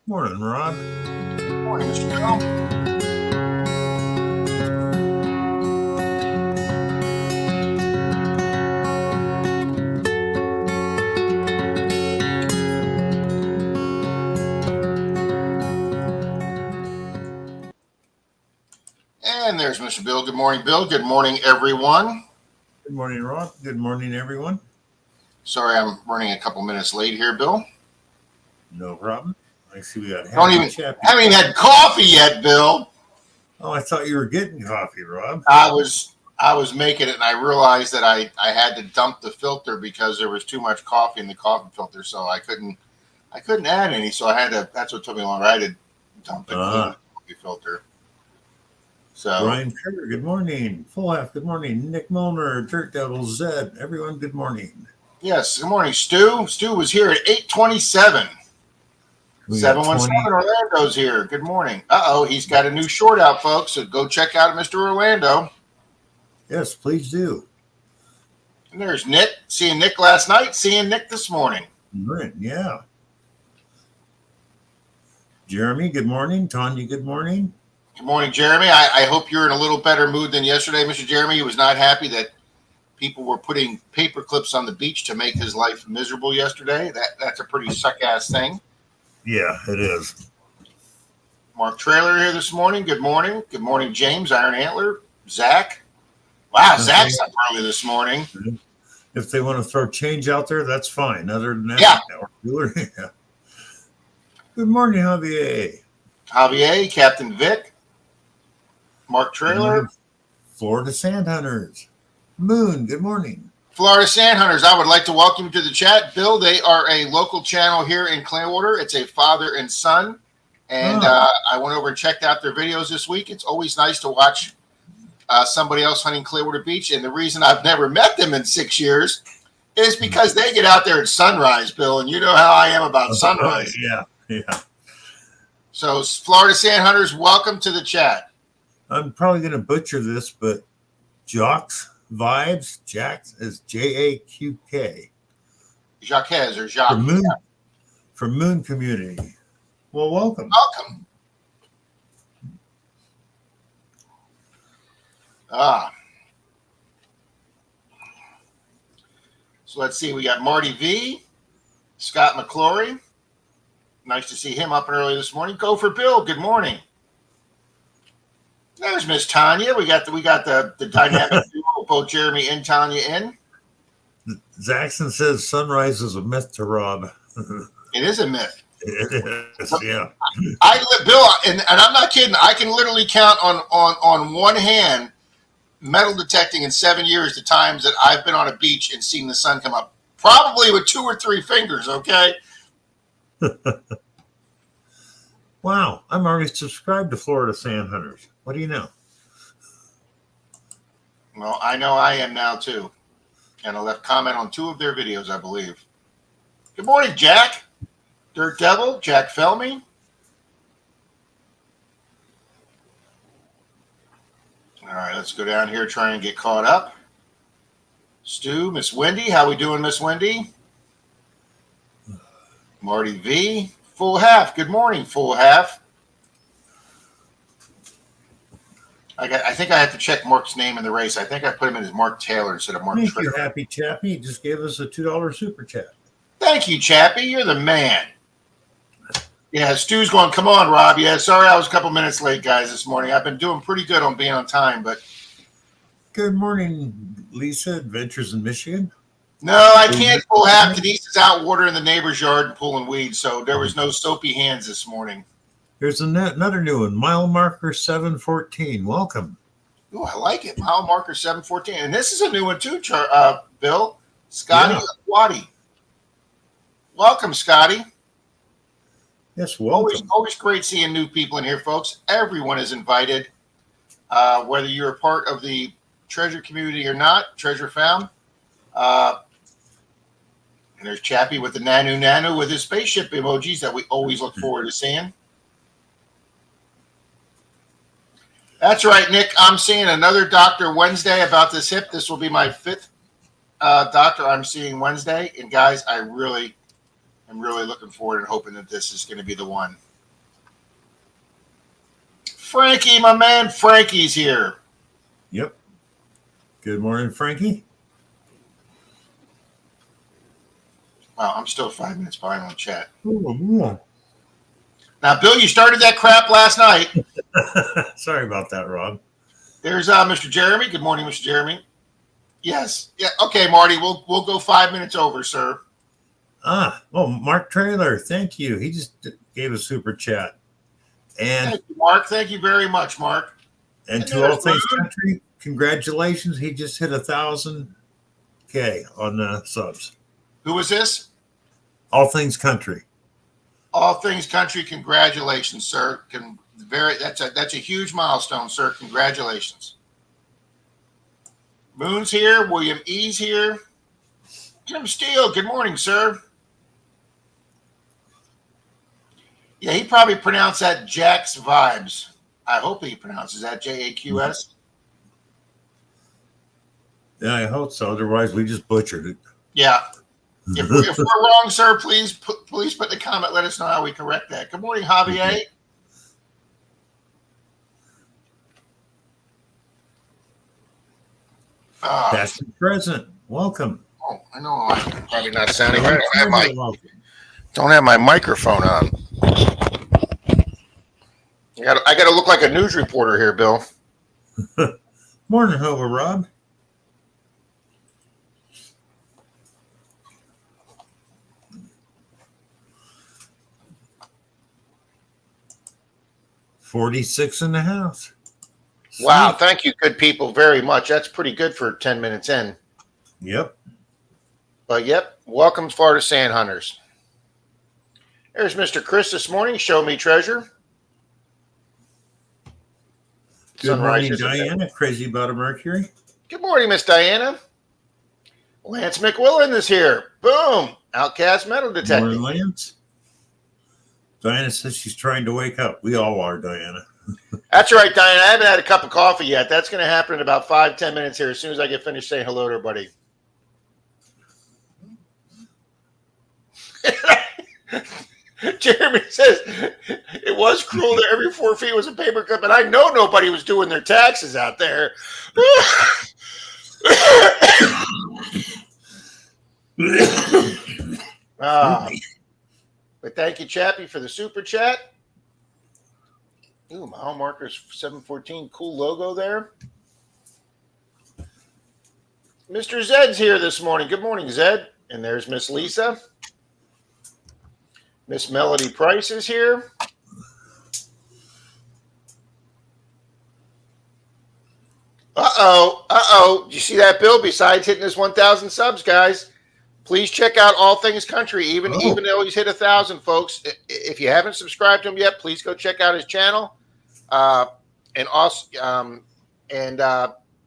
Morning, Rob. Morning, Mr. Bill. And there's Mr. Bill. Good morning, Bill. Good morning, everyone. Good morning, Rob. Good morning, everyone. Sorry, I'm running a couple minutes late here, Bill. No problem. I see we got Haven't even had coffee yet, Bill. Oh, I thought you were getting coffee, Rob. I was making it, and I realized that I had to dump the filter because there was too much coffee in the coffee filter, so I couldn't add any. So I had to. That's what took me longer. I had to dump the clean coffee filter. So Brian Kerr, good morning. Full Half, good morning. Nick Milner, Dirt Devil, Zed, everyone, good morning. yes, good morning, Stu. Stu was here at 8:27. 717 Orlando's here. Good morning. He's got a new short out, folks. So go check out Mr. Orlando. Yes, please do. And there's Nick. Seeing Nick last night. Seeing Nick this morning. Right, yeah. Jeremy, good morning. Tanya, good morning. Good morning, Jeremy. I hope you're in a little better mood than yesterday, Mr. Jeremy. He was not happy that people were putting paper clips on the beach to make his life miserable yesterday. That's a pretty suck-ass thing. Yeah, it is. Mark Trailer here this morning. Good morning. Good morning, James, Iron Antler, Zach. Wow, Zach's up early this morning. If they want to throw change out there, that's fine. Other than that, yeah. Good morning, Javier. Javier, Captain Vic, Mark Trailer. Florida Sand Hunters. Moon, good morning. Florida Sand Hunters, I would like to welcome you to the chat. Bill, they are a local channel here in Clearwater. It's a father and son. And I went over and checked out their videos this week. It's always nice to watch somebody else hunting Clearwater Beach. And the reason I've never met them in 6 years is because they get out there at sunrise, Bill. And you know how I am about sunrise. Yeah. So, Florida Sand Hunters, welcome to the chat. I'm probably going to butcher this, but Jacques Vibes, Jax is Jaqk. Jacques or Jacques. From Moon Community. Well, welcome. Welcome. So let's see. We got Marty V, Scott McClory. Nice to see him up and early this morning. Go for Bill. Good morning. There's Miss Tanya. We got the dynamic duo, both Jeremy and Tanya in. Zaxxon says sunrise is a myth to Rob. It is a myth. It is, yeah. Bill, and I'm not kidding. I can literally count on one hand metal detecting in 7 years the times that I've been on a beach and seen the sun come up. Probably with 2 or 3 fingers, okay? Wow, I'm already subscribed to Florida Sand Hunters. What do you know? Well, I know I am now too. And I left comment on 2 of their videos, I believe. Good morning, Jack. Dirt Devil, Jack Felmy. All right, let's go down here, try and get caught up. Stu, Miss Wendy, how we doing, Miss Wendy? Marty V, Full Half. Good morning, Full Half. I think I have to check Mark's name in the race. I think I put him in as Mark Taylor instead of Mark. Thank you, Happy Chappie. He just gave us a $2 super chat. Thank you, Chappie. You're the man. Yeah, Stu's going, come on, Rob. Yeah, sorry I was a couple minutes late, guys, this morning. I've been doing pretty good on being on time, but. Good morning, Lisa. Adventures in Michigan. No, I can't Full Half. Denise is out watering the neighbor's yard and pulling weeds, so there was no soapy hands this morning. Here's another new one. Mile marker 714. Welcome. Oh, I like it. Mile marker 714. And this is a new one too, Bill. Scotty Waddy. Welcome, Scotty. Yes, welcome. Always great seeing new people in here, folks. Everyone is invited, whether you're a part of the treasure community or not, treasure found. And there's Chappie with the Nanu with his spaceship emojis that we always look forward to seeing. That's right, Nick. I'm seeing another doctor Wednesday about this hip. This will be my 5th doctor I'm seeing Wednesday. And guys, I'm really looking forward and hoping that this is going to be the one. Frankie, my man, Frankie's here. Yep. Good morning, Frankie. Wow, I'm still 5 minutes behind on chat. Oh, yeah. Now, Bill, you started that crap last night. Sorry about that, Rob. There's Mr. Jeremy. Good morning, Mr. Jeremy. Yes. Yeah. Okay, Marty. We'll go 5 minutes over, sir. Mark Trailer, thank you. He just gave a super chat. And thank you, Mark. Thank you very much, Mark. And to All Things Country, congratulations. He just hit 1,000K on the subs. Who was this? All Things Country. All Things Country, congratulations, sir. That's a huge milestone, sir. Congratulations. Moon's here. William E's here. Jim Steele, good morning, sir. Yeah, he probably pronounced that Jack's Vibes. I hope he pronounces that Jaqs. Yeah, I hope so. Otherwise, we just butchered it. Yeah. If we're wrong, sir, please put in the comment. Let us know how we correct that. Good morning, Javier. Past and present. Welcome. Oh, I know I'm probably not sounding right. Don't have my microphone on. I got to look like a news reporter here, Bill. Morning, Hover Rob. $46 in the house. Wow, thank you, good people, very much. That's pretty good for 10 minutes in. Yep. But yep, welcome Florida Sand Hunters. There's Mr. Chris this morning. Show me treasure. Good morning, Diana. Crazy about a Mercury. Good morning, Miss Diana. Lance McWillan is here. Boom. Outcast Metal Detective. Good morning, Lance. Diana says she's trying to wake up. We all are, Diana. That's right, Diana. I haven't had a cup of coffee yet. That's going to happen in about 5-10 minutes here as soon as I get finished saying hello to everybody. Jeremy says it was cruel that every 4 feet was a paper clip, and I know nobody was doing their taxes out there. But thank you, Chappie, for the super chat. Ooh, mile markers 714. Cool logo there. Mr. Zed's here this morning. Good morning, Zed. And there's Miss Lisa. Miss Melody Price is here. Did you see that, Bill? Besides hitting his 1,000 subs, guys, please check out All Things Country. Even though he's hit 1,000, folks, if you haven't subscribed to him yet, please go check out his channel. And also,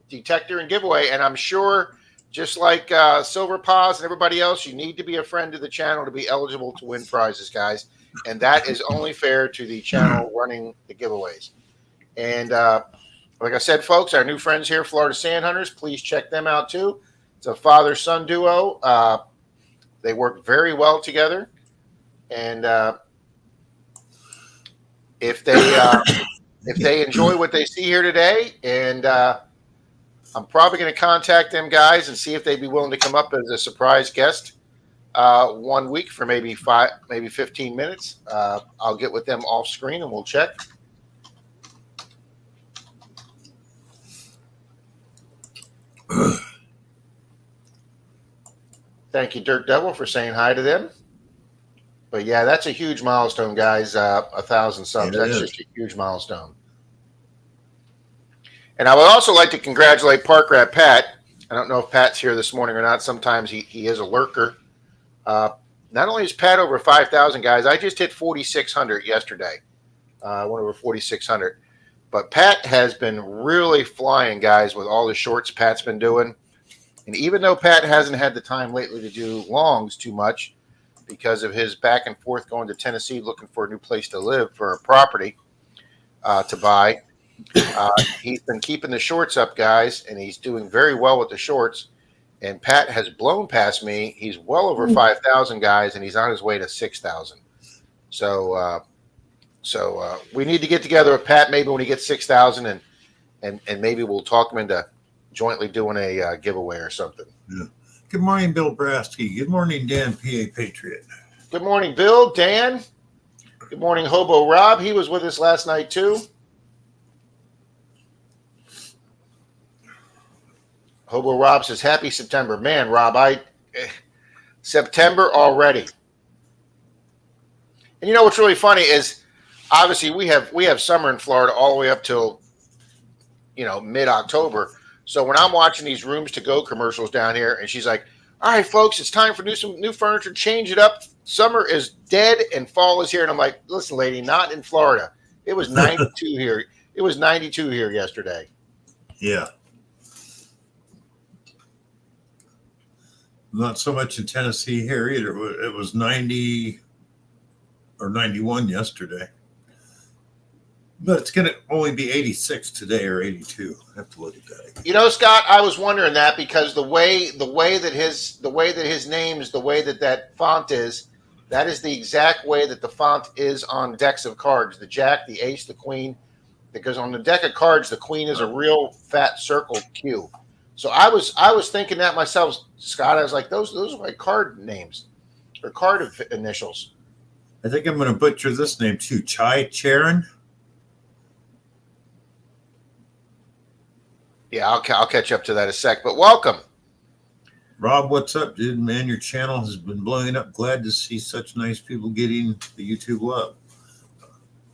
Detector and Giveaway. And I'm sure, just like Silver Paws and everybody else, you need to be a friend of the channel to be eligible to win prizes, guys. And that is only fair to the channel running the giveaways. And like I said, folks, our new friends here, Florida Sand Hunters, please check them out too. It's a father-son duo. They work very well together. And if they enjoy what they see here today, and I'm probably going to contact them guys and see if they'd be willing to come up as a surprise guest 1 week for maybe 15 minutes. I'll get with them off screen and we'll check. Thank you, Dirt Devil, for saying hi to them. But yeah, that's a huge milestone, guys. 1,000 subs. That's just a huge milestone. And I would also like to congratulate Park Rat Pat. I don't know if Pat's here this morning or not. Sometimes he is a lurker. Not only is Pat over 5,000, guys, I just hit 4,600 yesterday. I went over 4,600. But Pat has been really flying, guys, with all the shorts Pat's been doing. And even though Pat hasn't had the time lately to do longs too much because of his back and forth going to Tennessee looking for a new place to live for a property to buy, he's been keeping the shorts up, guys, and he's doing very well with the shorts. And Pat has blown past me. He's well over 5,000, guys, and he's on his way to 6,000. So So we need to get together with Pat maybe when he gets 6,000 and maybe we'll talk him into jointly doing a giveaway or something. Yeah. Good morning, Bill Brasky. Good morning, Dan, PA Patriot. Good morning, Bill, Dan. Good morning, Hobo Rob. He was with us last night too. Hobo Rob says, "Happy September, man." Rob, September already. And you know what's really funny is, obviously we have summer in Florida all the way up till mid-October. So when I'm watching these Rooms to Go commercials down here, and she's like, "All right, folks, it's time for some new furniture. Change it up. Summer is dead and fall is here." And I'm like, "Listen, lady, not in Florida. It was 92 here. It was 92 here yesterday." Yeah. Not so much in Tennessee here either. It was 90 or 91 yesterday. But it's going to only be 86 today or 82. I have to look at that. You know, Scott, I was wondering that because the way that his name is, the way that font is, that is the exact way that the font is on decks of cards. The jack, the ace, the queen. Because on the deck of cards, the queen is a real fat circle Q. So I was thinking that myself, Scott. I was like, those are my card names or card initials. I think I'm going to butcher this name too. Chai Charon. Yeah, I'll catch up to that in a sec. But welcome, Rob. What's up, dude? Man, your channel has been blowing up. Glad to see such nice people getting the YouTube love.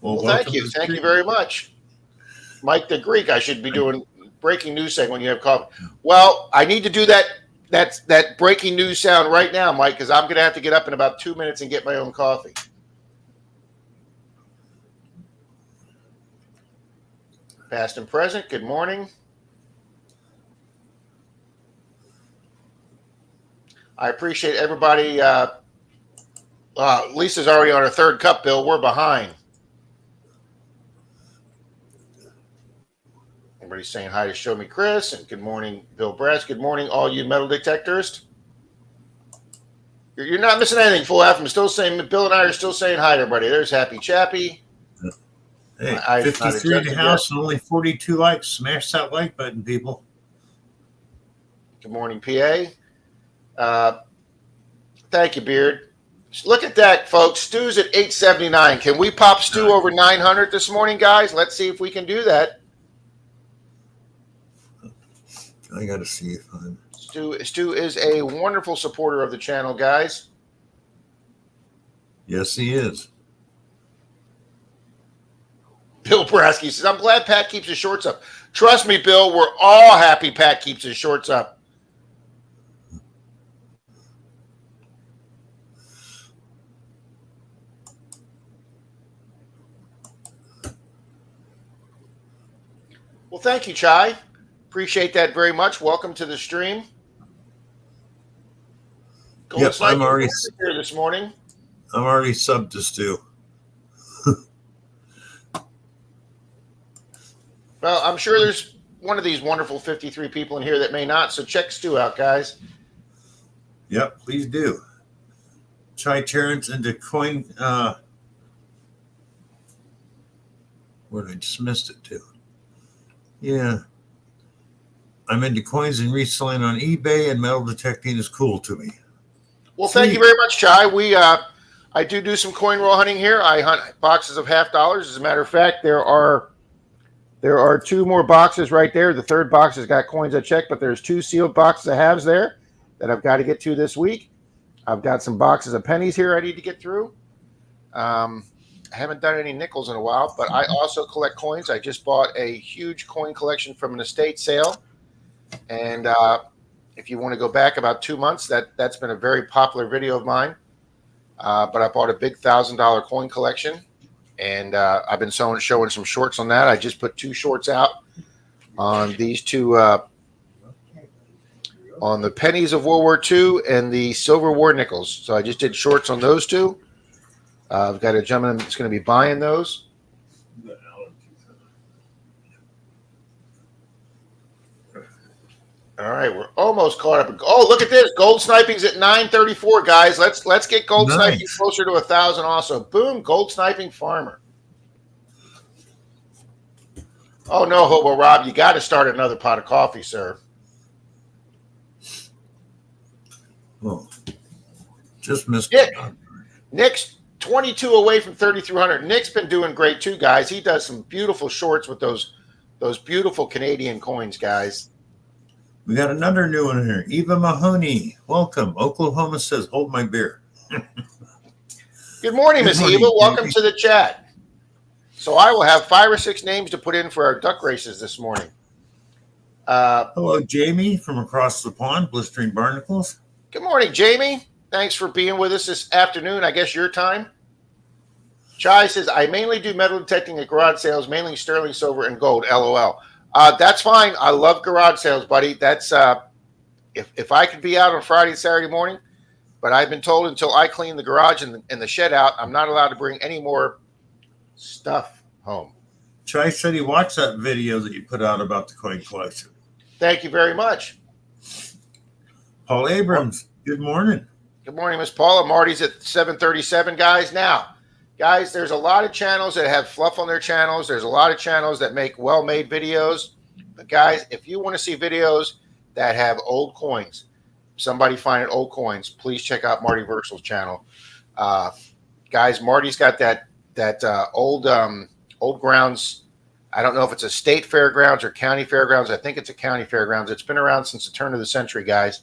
Well, thank you. Thank you very much. Mike the Greek, I should be doing breaking news segment when you have coffee. Well, I need to do that breaking news sound right now, Mike, because I'm going to have to get up in about 2 minutes and get my own coffee. Past and present, good morning. I appreciate everybody. Lisa's already on her third cup, Bill. We're behind. Everybody's saying hi to Show Me Chris, and good morning, Bill Brass. Good morning, all you metal detectors. You're not missing anything, Full F. I'm still saying, Bill and I are still saying hi to everybody. There's Happy Chappy. Hey, 53 in the house and only 42 likes. Smash that like button, people. Good morning, PA. Thank you, Beard. Look at that, folks. Stu's at 879. Can we pop Stu over 900 this morning, guys? Let's see if we can do that. I got to see if I'm... Stu is a wonderful supporter of the channel, guys. Yes, he is. Bill Brasky says, "I'm glad Pat keeps his shorts up." Trust me, Bill, we're all happy Pat keeps his shorts up. Well, thank you, Chai. Appreciate that very much. Welcome to the stream. Yes, I'm already here this morning. I'm already subbed to Stu. Well, I'm sure there's one of these wonderful 53 people in here that may not, so check Stu out, guys. Yep, please do. Chai Terrence into coin. Where did I just missed it to? Yeah. I'm into coins and reselling on eBay, and metal detecting is cool to me. Well, thank you very much, Chai. I do some coin roll hunting here. I hunt boxes of $50. As a matter of fact, there are 2 more boxes right there. The third box has got coins I checked, but there's 2 sealed boxes of halves there that I've got to get to this week. I've got some boxes of pennies here I need to get through. I haven't done any nickels in a while, but I also collect coins. I just bought a huge coin collection from an estate sale. And if you want to go back about 2 months, that's been a very popular video of mine. But I bought a big $1,000 coin collection, and I've been showing some shorts on that. I just put 2 shorts out on these 2, on the pennies of World War II and the Silver War nickels. So I just did shorts on those 2. I've got a gentleman that's going to be buying those. All right, we're almost caught up. Oh, look at this. Gold sniping's at 934, guys. Let's get gold sniping closer to 1,000 also. Boom, gold sniping farmer. Oh no, Hobo Rob, you got to start another pot of coffee, sir. Oh, just missed Nick, it. Nick's 22 away from 3,300. Nick's been doing great too, guys. He does some beautiful shorts with those beautiful Canadian coins, guys. We got another new one here. Eva Mahoney, welcome. Oklahoma says, hold my beer. Good morning, Good Miss morning, Eva. Welcome Jamie. to the chat. So I will have 5 or 6 names to put in for our duck races this morning. Hello, Jamie from across the pond, Blistering Barnacles. Good morning, Jamie. Thanks for being with us this afternoon. I guess your time. Chai says, I mainly do metal detecting at garage sales, mainly sterling silver and gold. LOL. That's fine. I love garage sales, buddy. That's if I could be out on Friday and Saturday morning, but I've been told until I clean the garage and the shed out, I'm not allowed to bring any more stuff home. Chai said he watched that video that you put out about the coin collection. Thank you very much. Paul Abrams, good morning. Good morning, Miss Paula. Marty's at 7:37, guys. Now, guys, there's a lot of channels that have fluff on their channels. There's a lot of channels that make well-made videos. But guys, if you want to see videos that have old coins, somebody finding old coins, please check out Marty Versal's channel. Guys, Marty's got that old grounds. I don't know if it's a state fairgrounds or county fairgrounds. I think it's a county fairgrounds. It's been around since the turn of the century, guys.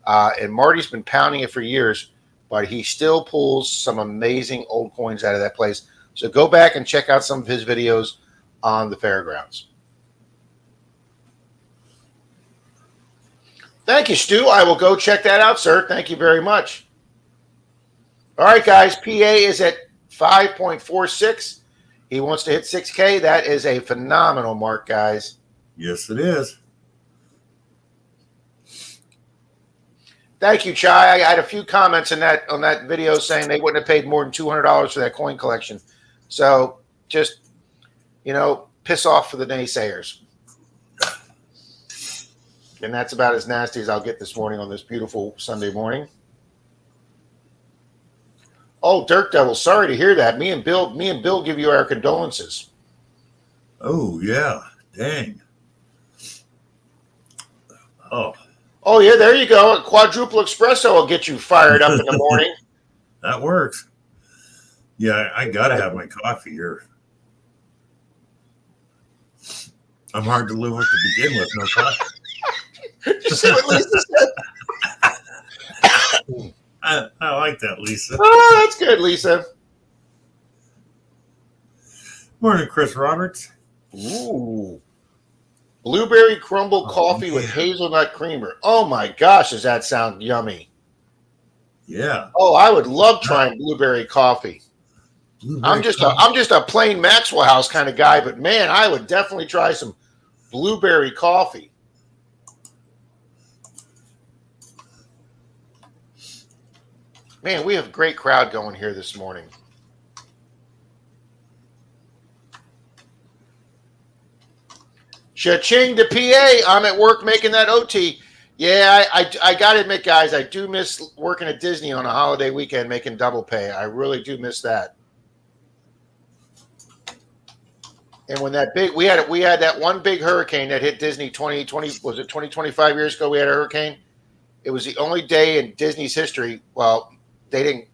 And Marty's been pounding it for years, but he still pulls some amazing old coins out of that place. So go back and check out some of his videos on the fairgrounds. Thank you, Stu. I will go check that out, sir. Thank you very much. All right, guys. PA is at 5.46. He wants to hit 6K. That is a phenomenal mark, guys. Yes, it is. Thank you, Chai. I had a few comments on that video saying they wouldn't have paid more than $200 for that coin collection. So just, piss off for the naysayers. And that's about as nasty as I'll get this morning on this beautiful Sunday morning. Oh, Dirk Devil, sorry to hear that. Me and Bill give you our condolences. Oh, yeah. Dang. Oh, yeah, there you go. A quadruple espresso will get you fired up in the morning. That works. Yeah, I got to have my coffee here. I'm hard to live with to begin with, no coffee. Did you see what Lisa said? I like that, Lisa. Oh, that's good, Lisa. Morning, Chris Roberts. Ooh. Blueberry crumble coffee with hazelnut creamer. Oh my gosh, does that sound yummy? Yeah. Oh, I would love trying blueberry coffee. I'm just a plain Maxwell House kind of guy, but man, I would definitely try some blueberry coffee. Man, we have a great crowd going here this morning. Cha-ching to PA. I'm at work making that OT. Yeah, I got to admit, guys, I do miss working at Disney on a holiday weekend making double pay. I really do miss that. And when that big, we had that one big hurricane that hit Disney 25 years ago, we had a hurricane. It was the only day in Disney's history. Well, they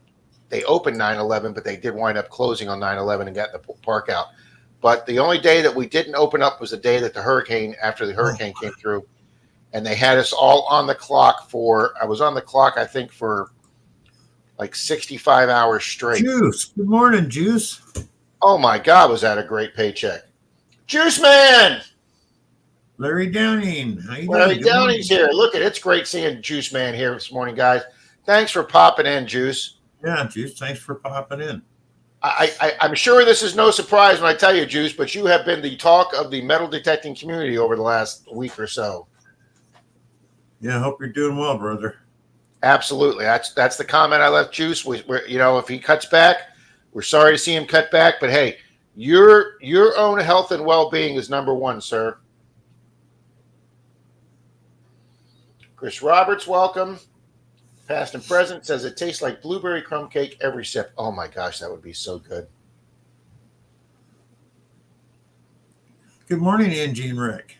opened 9/11, but they did wind up closing on 9/11 and got the park out. But the only day that we didn't open up was the day that after the hurricane came through. And they had us all on the clock I was on the clock, I think, for like 65 hours straight. Juice. Good morning, Juice. Oh my God, was that a great paycheck. Juice Man! Larry Downing. How you Larry doing? Downing's here. Look, it's great seeing Juice Man here this morning, guys. Thanks for popping in, Juice. Yeah, Juice, thanks for popping in. I'm sure this is no surprise when I tell you, Juice, but you have been the talk of the metal detecting community over the last week or so. Yeah, I hope you're doing well, brother. Absolutely. That's the comment I left Juice. If he cuts back, we're sorry to see him cut back, but hey, your own health and well-being is number one, sir. Chris Roberts, welcome. Past and present, says it tastes like blueberry crumb cake every sip. Oh my gosh, that would be so good. Good morning, Angie and Rick.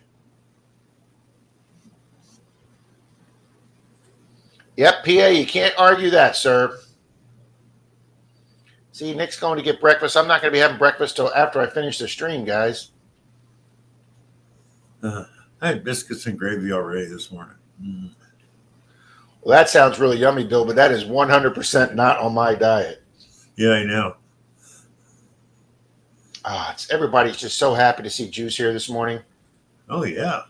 Yep, PA, you can't argue that, sir. See, Nick's going to get breakfast. I'm not going to be having breakfast till after I finish the stream, guys. I had biscuits and gravy already this morning. Well, that sounds really yummy, Bill, but that is 100% not on my diet. Yeah, I know. Everybody's just so happy to see Juice here this morning. Oh, yeah.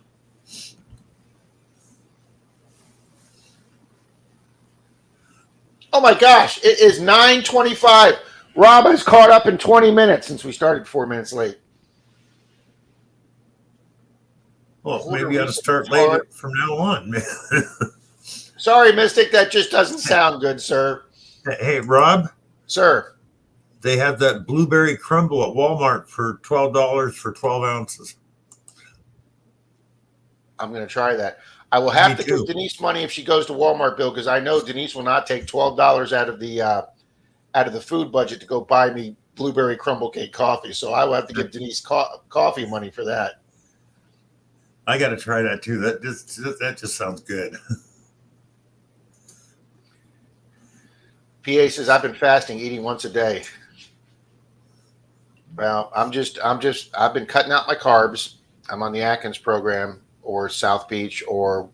Oh, my gosh. It is 9:25. Rob has caught up in 20 minutes since we started 4 minutes late. Well, maybe you ought to start later from now on, man. Sorry, Mystic. That just doesn't sound good, sir. Hey, Rob. Sir. They have that blueberry crumble at Walmart for $12 for 12 ounces. I'm going to try that. I will have to give Denise money if she goes to Walmart, Bill, because I know Denise will not take $12 out of the food budget to go buy me blueberry crumble cake coffee. So I will have to give Denise coffee money for that. I got to try that too. That just sounds good. PA says I've been fasting, eating once a day. Well, I've been cutting out my carbs. I'm on the Atkins program or South Beach or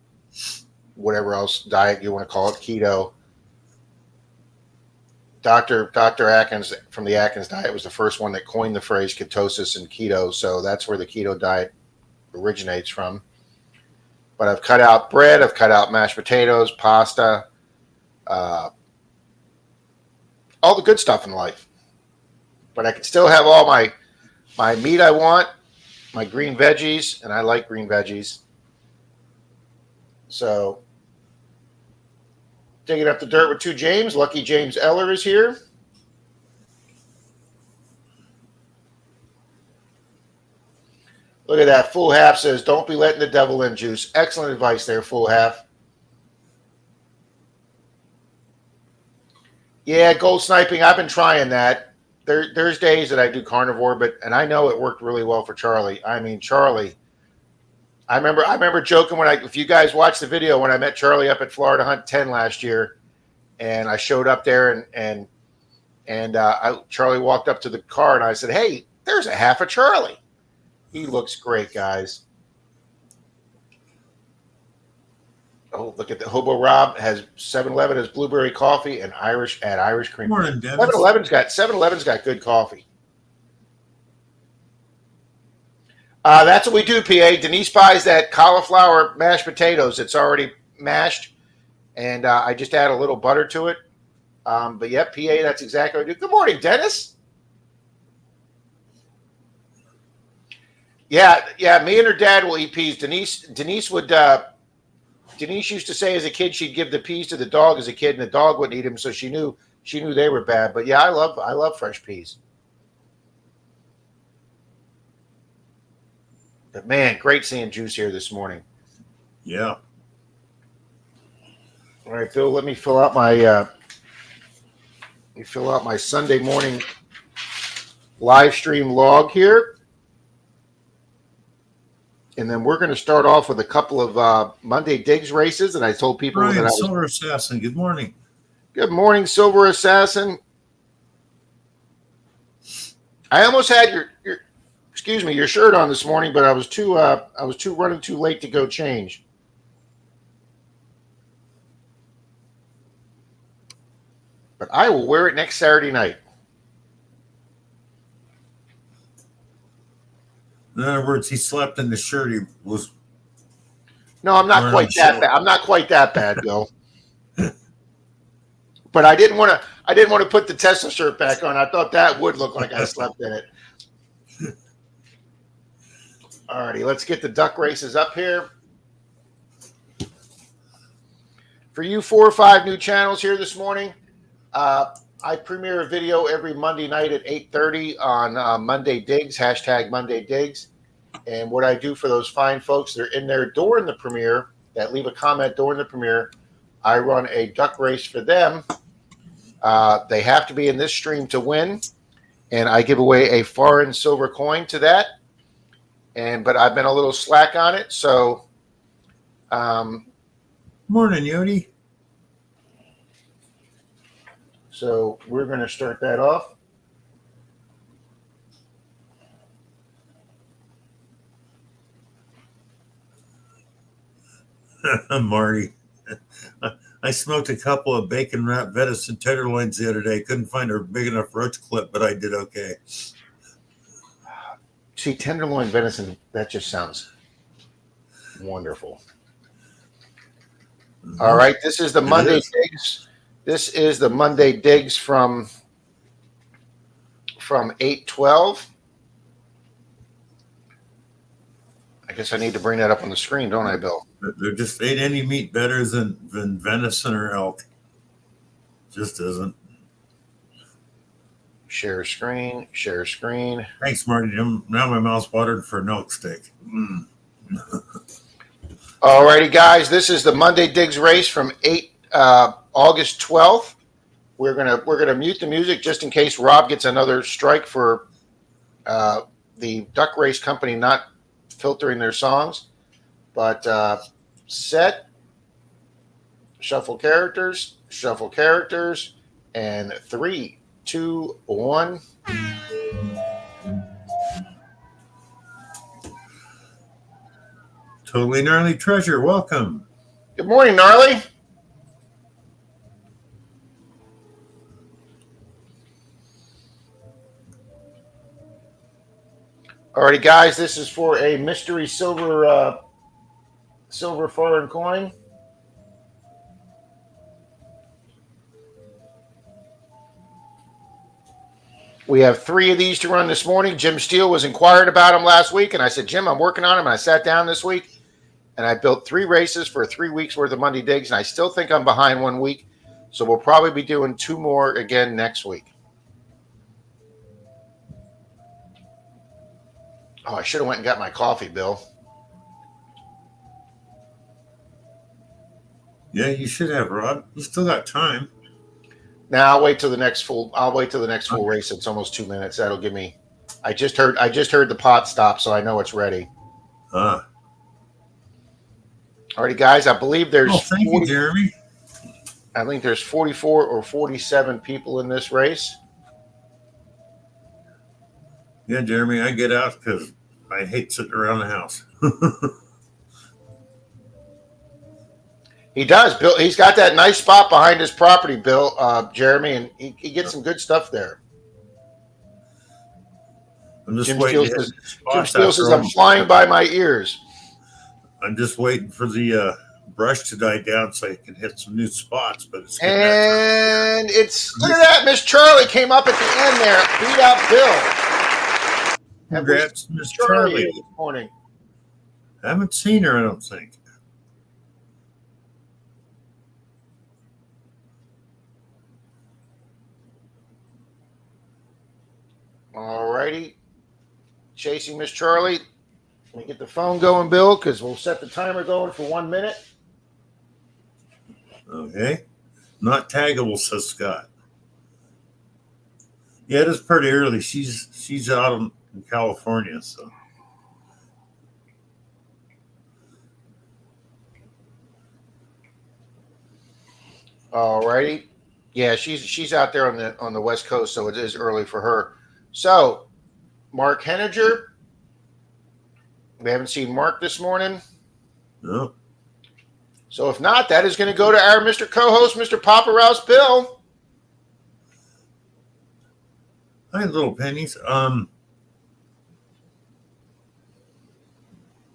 whatever else diet you want to call it, keto. Dr. Atkins from the Atkins diet was the first one that coined the phrase ketosis and keto. So that's where the keto diet originates from. But I've cut out bread. I've cut out mashed potatoes, pasta, all the good stuff in life. But I can still have all my meat I want, my green veggies, and I like green veggies. So, digging up the dirt with 2 James. Lucky James Eller is here. Look at that. Full Half says, don't be letting the devil in, Juice. Excellent advice there, Full Half. Yeah, gold sniping. I've been trying that. There's days that I do carnivore, and I know it worked really well for Charlie. I mean, Charlie. I remember joking if you guys watched the video when I met Charlie up at Florida Hunt 10 last year, and I showed up there and Charlie walked up to the car and I said, "Hey, there's a half of Charlie. He looks great, guys." Oh, look at the Hobo Rob has 7-Eleven has blueberry coffee and Irish cream. Morning, Dennis. 7-Eleven's got good coffee. That's what we do, PA. Denise buys that cauliflower mashed potatoes. It's already mashed, and I just add a little butter to it. But yeah, PA, that's exactly what I do. Good morning, Dennis. Yeah. Me and her dad will eat peas. Denise used to say as a kid she'd give the peas to the dog as a kid, and the dog wouldn't eat them, so she knew they were bad. But yeah, I love fresh peas. But man, great seeing Juice here this morning. Yeah. All right, Phil, let me fill out my Sunday morning live stream log here. And then we're going to start off with a couple of Monday Digs races that I told people Brian, that I was. Silver Assassin, good morning. Good morning, Silver Assassin. I almost had your shirt on this morning, but I was running too late to go change. But I will wear it next Saturday night. In other words, he slept in the shirt he was. No, I'm not quite that bad. I'm not quite that bad, Bill. But I didn't want to put the Tesla shirt back on. I thought that would look like I slept in it. All righty, let's get the duck races up here. For you 4 or 5 new channels here this morning, I premiere a video every Monday night at 8:30 on Monday Digs, hashtag Monday Digs. And what I do for those fine folks that are in there during the premiere, that leave a comment during the premiere, I run a duck race for them. They have to be in this stream to win, and I give away a foreign silver coin to that. but I've been a little slack on it. So, Morning, Yodi. so we're going to start that off. Marty. I smoked a couple of bacon wrapped venison tenderloins the other day. Couldn't find a big enough roach clip, but I did okay. See, tenderloin venison, that just sounds wonderful. Mm-hmm. All right, this is the Monday digs. This is the Monday digs from 8/12. I guess I need to bring that up on the screen, don't I, Bill? There just ain't any meat better than venison or elk. Just isn't. Share screen, share screen. Thanks, Marty. Now my mouth's watered for an elk steak. All righty, guys. This is the Monday Digs race from August 12th. We're gonna mute the music just in case Rob gets another strike for the duck race company not filtering their songs. But set, shuffle characters, and 3, 2, 1. Totally Gnarly Treasure, welcome. Good morning, Gnarly. Alrighty, guys, this is for a mystery silver foreign coin. We have 3 of these to run this morning. Jim Steele was inquired about them last week, and I said, Jim, I'm working on them. And I sat down this week, and I built 3 races for 3 weeks worth of Monday Digs, and I still think I'm behind 1 week, so we'll probably be doing 2 more again next week. Oh, I should have went and got my coffee, Bill. Yeah, you should have, Rob. You still got time. Now I'll wait till the next full. I'll wait till the next full race. It's almost 2 minutes. That'll give me. I just heard the pot stop, so I know it's ready. Alrighty, guys. I believe there's. Oh, thank you, Jeremy. I think there's 44 or 47 people in this race. Yeah, Jeremy, I get out because I hate sitting around the house. He does, Bill. He's got that nice spot behind his property, Bill, Jeremy, and he gets some good stuff there. I'm just Jim waiting. Jim Steele says, I'm flying by my ears. I'm just waiting for the brush to die down so I can hit some new spots. But it's and it's look at that. Miss Charlie came up at the end there, beat out Bill. Congrats, Miss Charlie. This morning. I haven't seen her, I don't think. All righty. Chasing Miss Charlie. Let me get the phone going, Bill, because we'll set the timer going for 1 minute. Okay. Not taggable, says Scott. Yeah, it is pretty early. She's out in California, so. All righty. Yeah, she's out there on the West Coast, so it is early for her. So, Mark Henninger. We haven't seen Mark this morning. No. So if not, that is going to go to our Mr. Co-host, Mr. PAPAROUS, Bill. Hi, little pennies.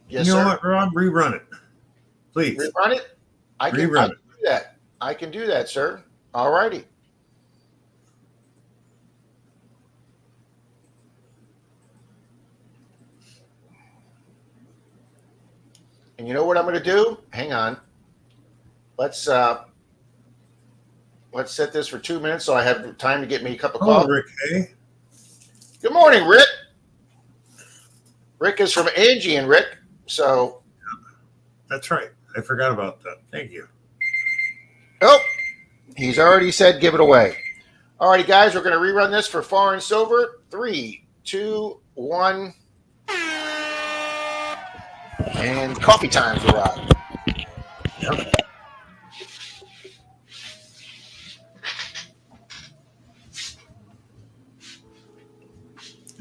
Yes, you know sir. what, Rob? Rerun it, please. Rerun it. I can do that. I can do that, sir. All righty. And you know what I'm going to do? Hang on. Let's set this for 2 minutes so I have time to get me a cup of coffee. Rick, hey. Good morning, Rick. Rick is from Angie and Rick. So That's right. I forgot about that. Thank you. Oh, he's already said give it away. All righty, guys, we're going to rerun this for foreign silver. 3, 2, 1. And coffee time for Rob. Yep.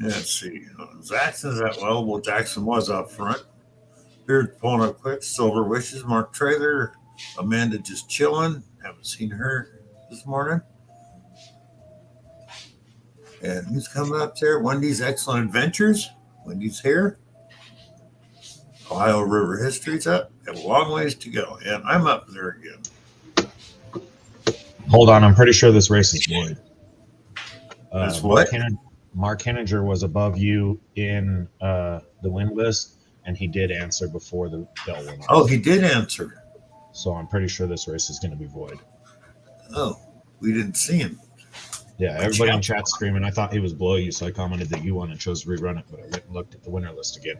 Let's see. Jackson's at well, Jackson was up front. Beard pulling up quick. Silver wishes. Mark Trailer. Amanda just chilling. Haven't seen her this morning. And who's coming up there? Wendy's Excellent Adventures. Wendy's here. Ohio River History's up. Have a long ways to go. And I'm up there again. Hold on. I'm pretty sure this race is void. That's what? Mark Henninger was above you in the win list, and he did answer before the bell went off. Oh, he did answer. So I'm pretty sure this race is going to be void. Oh, we didn't see him. Yeah, everybody in chat screaming. I thought he was below you, so I commented that you won and chose to rerun it, but I went and looked at the winner list again.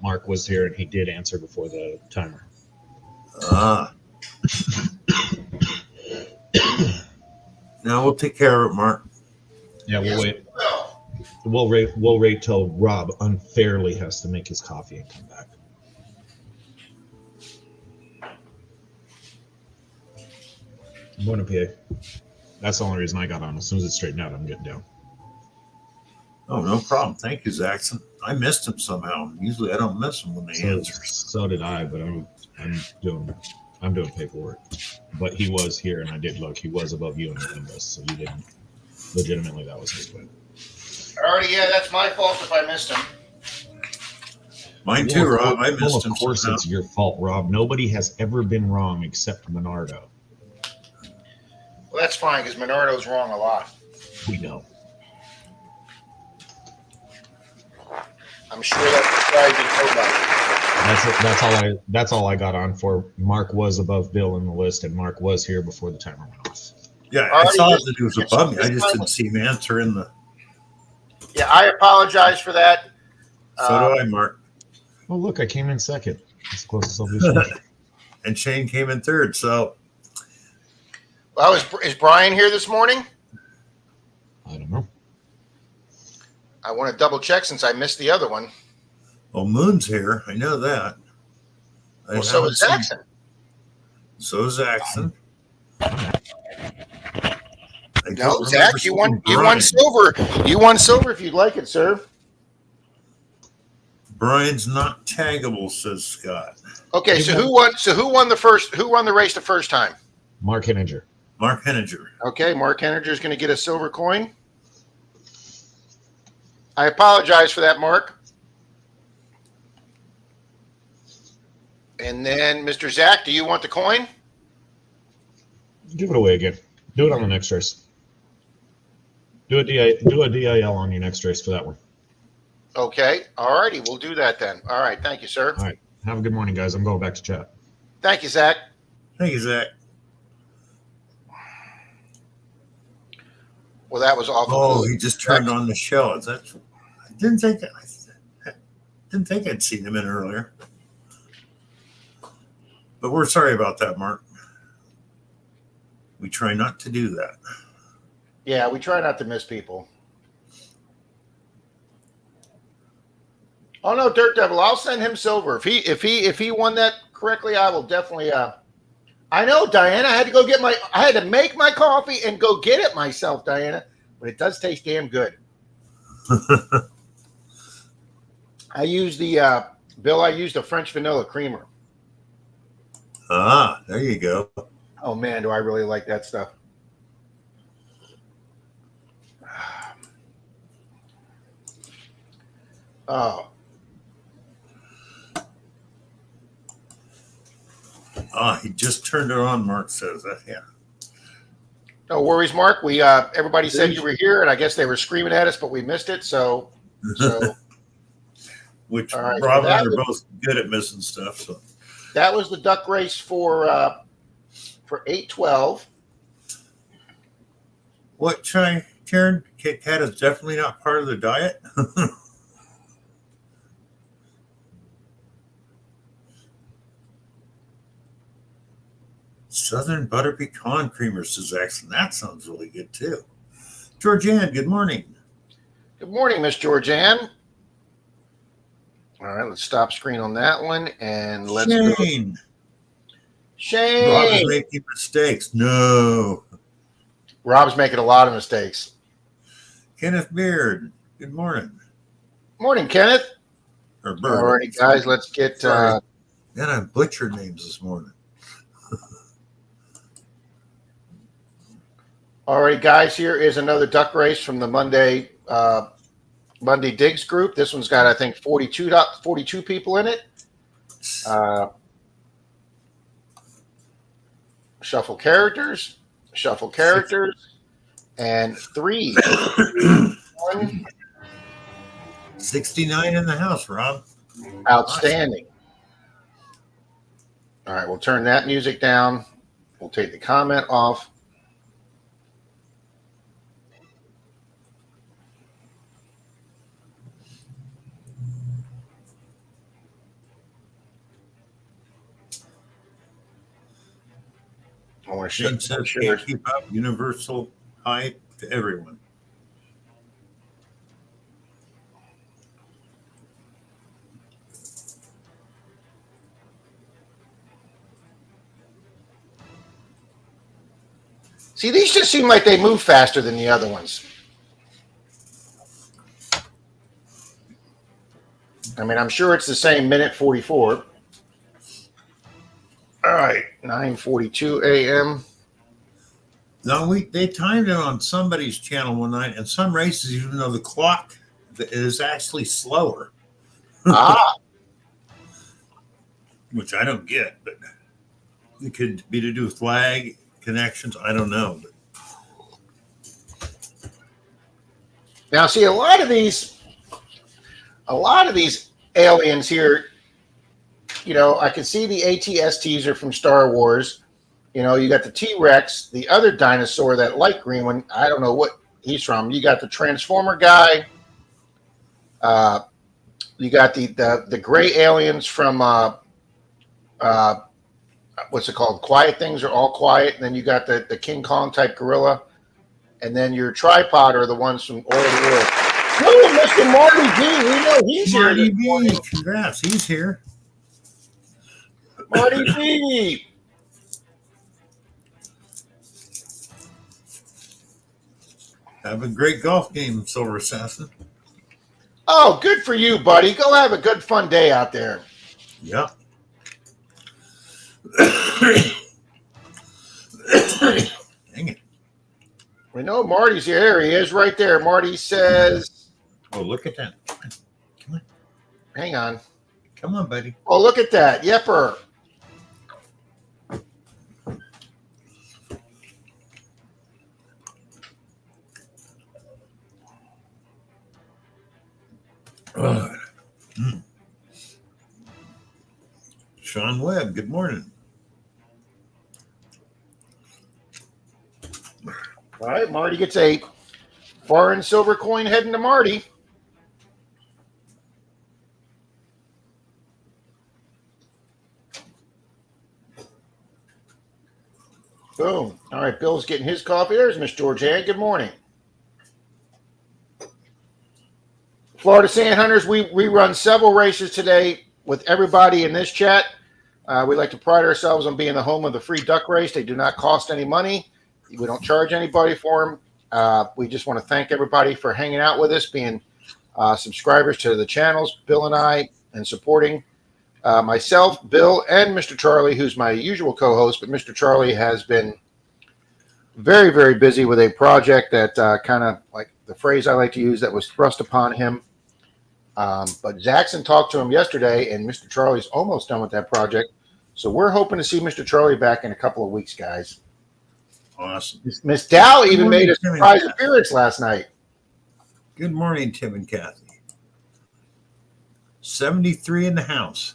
Mark was here, and he did answer before the timer. Ah. Now we'll take care of it, Mark. Yeah, we'll wait. We'll wait till Rob unfairly has to make his coffee and come back. Morning, PA. That's the only reason I got on. As soon as it's straightened out, I'm getting down. Oh, no problem. Thank you, Zaxxon. I missed him somehow. Usually I don't miss him when they answer. So did I, but I'm doing paperwork. But he was here, and I did look. He was above you in the win list, so you didn't. Legitimately, that was his win. Alrighty, yeah, that's my fault if I missed him. Mine too, Rob. I missed him. Of course, it's your fault, Rob. Nobody has ever been wrong except Menardo. Well, that's fine because Menardo's wrong a lot. We know. I'm sure that's nobody. That's all I got on for. Mark was above Bill in the list, and Mark was here before the timer went off. Yeah, I saw that he was above me. I just didn't see him answer in the. Yeah, I apologize for that. So do I, Mark. Oh, look, I came in second. That's the closest I'll be. And Shane came in third. So. Well, is Brian here this morning? I don't know. I want to double check since I missed the other one. Well, Moon's here. I know that. Well, so is Zaxxon. So is Zaxxon. No, Zach, you won silver. You won silver if you'd like it, sir. Brian's not taggable, says Scott. Okay, so who won the race the first time? Mark Henninger. Mark Henninger. Okay, Mark Henninger is going to get a silver coin. I apologize for that, Mark. And then, Mr. Zach, do you want the coin? Give it away again. Do it on the next race. Do a DIL on your next race for that one. Okay. All righty. We'll do that then. All right. Thank you, sir. All right. Have a good morning, guys. I'm going back to chat. Thank you, Zach. Thank you, Zach. Well, that was awful. Oh, he just turned on the show. I didn't think I'd seen him in earlier. But we're sorry about that, Mark. We try not to do that. Yeah, we try not to miss people. Oh no, Dirt Devil! I'll send him silver if he won that correctly. I will definitely. I know, Diana. I had to make my coffee and go get it myself, Diana. But it does taste damn good. I used the French vanilla creamer. Ah, there you go. Oh man, do I really like that stuff. Oh. Ah, he just turned it on, Mark says that. Yeah. No worries, Mark. We everybody said you were here, and I guess they were screaming at us, but we missed it. So Which right, Rob and I are both good at missing stuff. So that was the duck race for 8-12. What, Karen? Kit Kat is definitely not part of the diet. Southern butter pecan creamer, says Jackson. That sounds really good too. Georgianne, good morning. Good morning, Miss Georgianne. All right, let's stop screen on that one and let's go. Shane. Shane. Rob is making mistakes. No. Rob's making a lot of mistakes. Kenneth Beard. Good morning. Morning, Kenneth. Or Bird. All righty, guys, let's get. Sorry. Man, I butchered names this morning. All right, guys, here is another duck race from the Monday Digs group. This one's got, I think, 42 people in it. Shuffle characters, and 3, 1. 69 in the house, Rob. Outstanding. All right, we'll turn that music down. We'll take the comment off. I want to Shane says can't keep up universal height to everyone. See, these just seem like they move faster than the other ones. I mean, I'm sure it's the same minute 44. All right, 9:42 a.m. No, they timed it on somebody's channel one night, and some races, even though the clock is actually slower. Which I don't get, but it could be to do with flag connections. I don't know. Now, see, a lot of these aliens here, you know, I can see the AT-STs are from Star Wars. You know, you got the T-Rex, the other dinosaur, that light green one. I don't know what he's from. You got the Transformer guy. You got the gray aliens from what's it called? Quiet Things Are All Quiet. And then you got the King Kong type gorilla. And then your tripod are the ones from All Over the World. Oh, Mr. Marty B. We know he's Marty here. B. Congrats. He's here. Marty B. Have a great golf game, Silver Assassin. Oh, good for you, buddy. Go have a good, fun day out there. Yep. Dang it. We know Marty's here. There he is right there. Marty says, Oh, look at that. Come on. hang on. Come on, buddy. Oh, look at that. Yepper. Sean Webb, good morning. All right, Marty gets a foreign silver coin heading to Marty. Boom. All right, Bill's getting his coffee. There's Miss Georgianne. Good morning. Florida Sand Hunters, we run several races today with everybody in this chat. We like to pride ourselves on being the home of the free duck race. They do not cost any money. We don't charge anybody for them. We just want to thank everybody for hanging out with us, being subscribers to the channels, Bill and I, and supporting myself, Bill, and Mr. Charlie, who's my usual co-host. But Mr. Charlie has been very, very busy with a project that kind of, like the phrase I like to use, that was thrust upon him. But Jackson talked to him yesterday, and Mr. Charlie's almost done with that project. So we're hoping to see Mr. Charlie back in a couple of weeks, guys. Awesome. Miss Dow even made a surprise appearance last night. Good morning, Tim and Kathy. 73 in the house.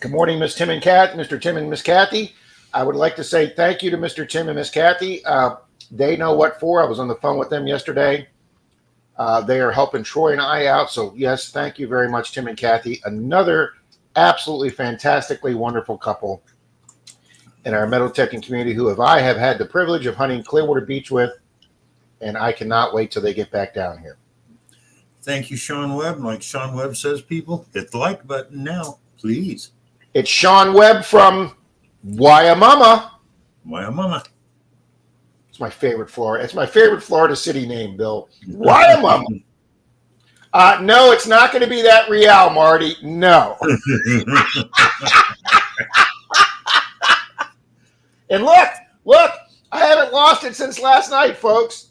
Good morning, Miss Tim and Kat, Mr. Tim and Miss Kathy. I would like to say thank you to Mr. Tim and Miss Kathy. They know what for. I was on the phone with them yesterday. They are helping Troy and I out. So, yes, thank you very much, Tim and Kathy. Another absolutely fantastically wonderful couple in our metal detecting community who I have had the privilege of hunting Clearwater Beach with, and I cannot wait till they get back down here. Thank you, Sean Webb. And like Sean Webb says, people, hit the like button now, please. It's Sean Webb from Wyomama. Wyomama. It's my favorite Florida. It's my favorite Florida city name, Bill. Wyomama. No, it's not going to be that Real, Marty. No. And look, I haven't lost it since last night, folks.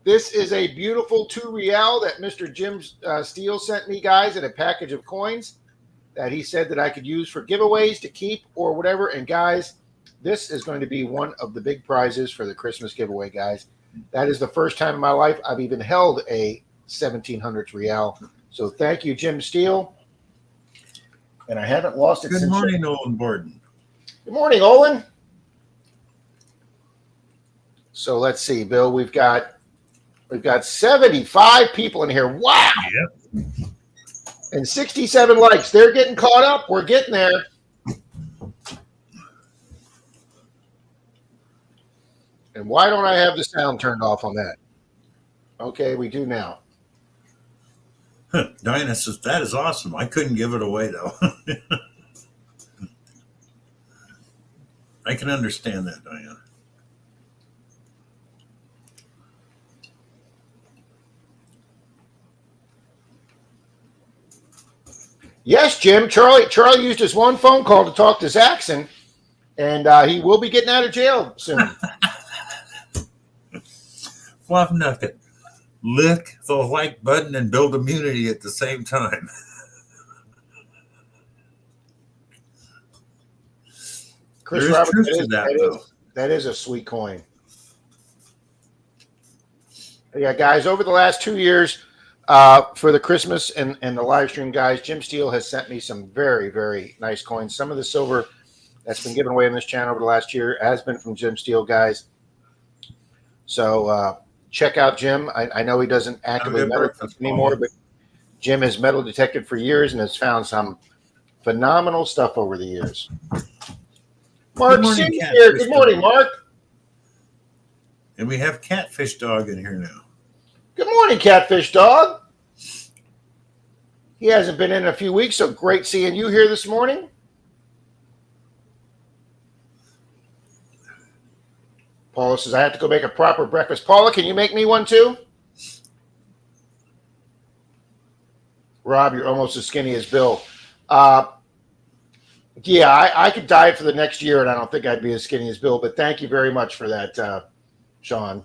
This is a beautiful 2 Real that Mr. Jim Steele sent me, guys, in a package of coins that he said that I could use for giveaways to keep or whatever. And guys, this is going to be one of the big prizes for the Christmas giveaway, guys. That is the first time in my life I've even held a 1700s Real. So thank you, Jim Steele. And I haven't lost it since. Good morning, Olin Borden. Good morning, Olin. So let's see, Bill. We've got 75 people in here. Wow. Yep. And 67 likes. They're getting caught up. We're getting there. And why don't I have the sound turned off on that? Okay, we do now. Diana says, that is awesome. I couldn't give it away, though. I can understand that, Diana. Yes, Jim. Charlie used his one phone call to talk to Zaxxon, and he will be getting out of jail soon. Fluff Nugget. Lick the like button and build immunity at the same time. Chris There is Roberts, truth to that, though. that is a sweet coin. Yeah, guys, over the last 2 years, for the Christmas and the live stream, guys, Jim Steele has sent me some very, very nice coins. Some of the silver that's been given away on this channel over the last year has been from Jim Steele, guys. So check out Jim. I know he doesn't actively metal detect anymore, but Jim has metal detected for years and has found some phenomenal stuff over the years. Mark C here. Good morning, Mark. And we have Catfish Dog in here now. Good morning, Catfish Dog. He hasn't been in a few weeks, so great seeing you here this morning. Paula says, I have to go make a proper breakfast. Paula, can you make me one too? Rob, you're almost as skinny as Bill. Yeah, I could diet for the next year, and I don't think I'd be as skinny as Bill, but thank you very much for that, Sean.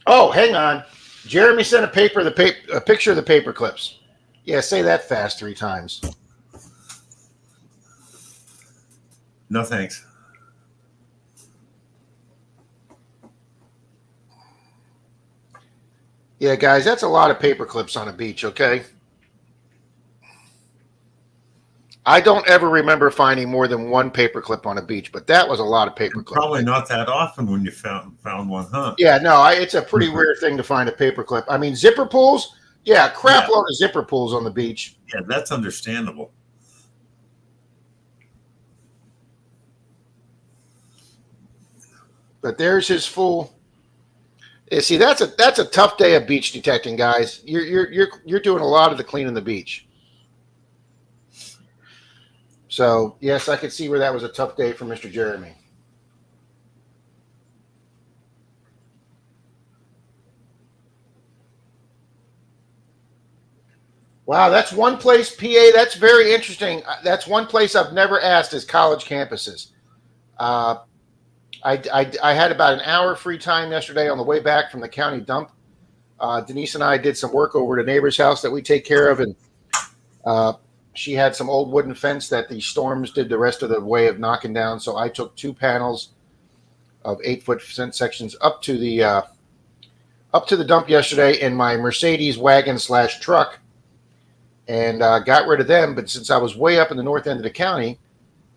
Oh, hang on. Jeremy sent a picture of the paper clips. Yeah, say that fast 3 times. No, thanks. Yeah, guys, that's a lot of paper clips on a beach, okay? I don't ever remember finding more than 1 paper clip on a beach, but that was a lot of paper clips. Probably not that often when you found one, huh? Yeah, no, it's a pretty rare thing to find a paper clip. I mean, zipper pulls, yeah, crap load of zipper pulls on the beach. Yeah, that's understandable. But there's his full. See, that's a tough day of beach detecting, guys. You're doing a lot of the cleaning the beach. So yes, I could see where that was a tough day for Mr. Jeremy. Wow, that's one place, PA. That's very interesting. That's one place I've never asked is college campuses. I had about an hour free time yesterday on the way back from the county dump. Denise and I did some work over at a neighbor's house that we take care of, and she had some old wooden fence that the storms did the rest of the way of knocking down. So I took 2 panels of 8-foot sections up to the dump yesterday in my Mercedes wagon / truck, and got rid of them. But since I was way up in the north end of the county,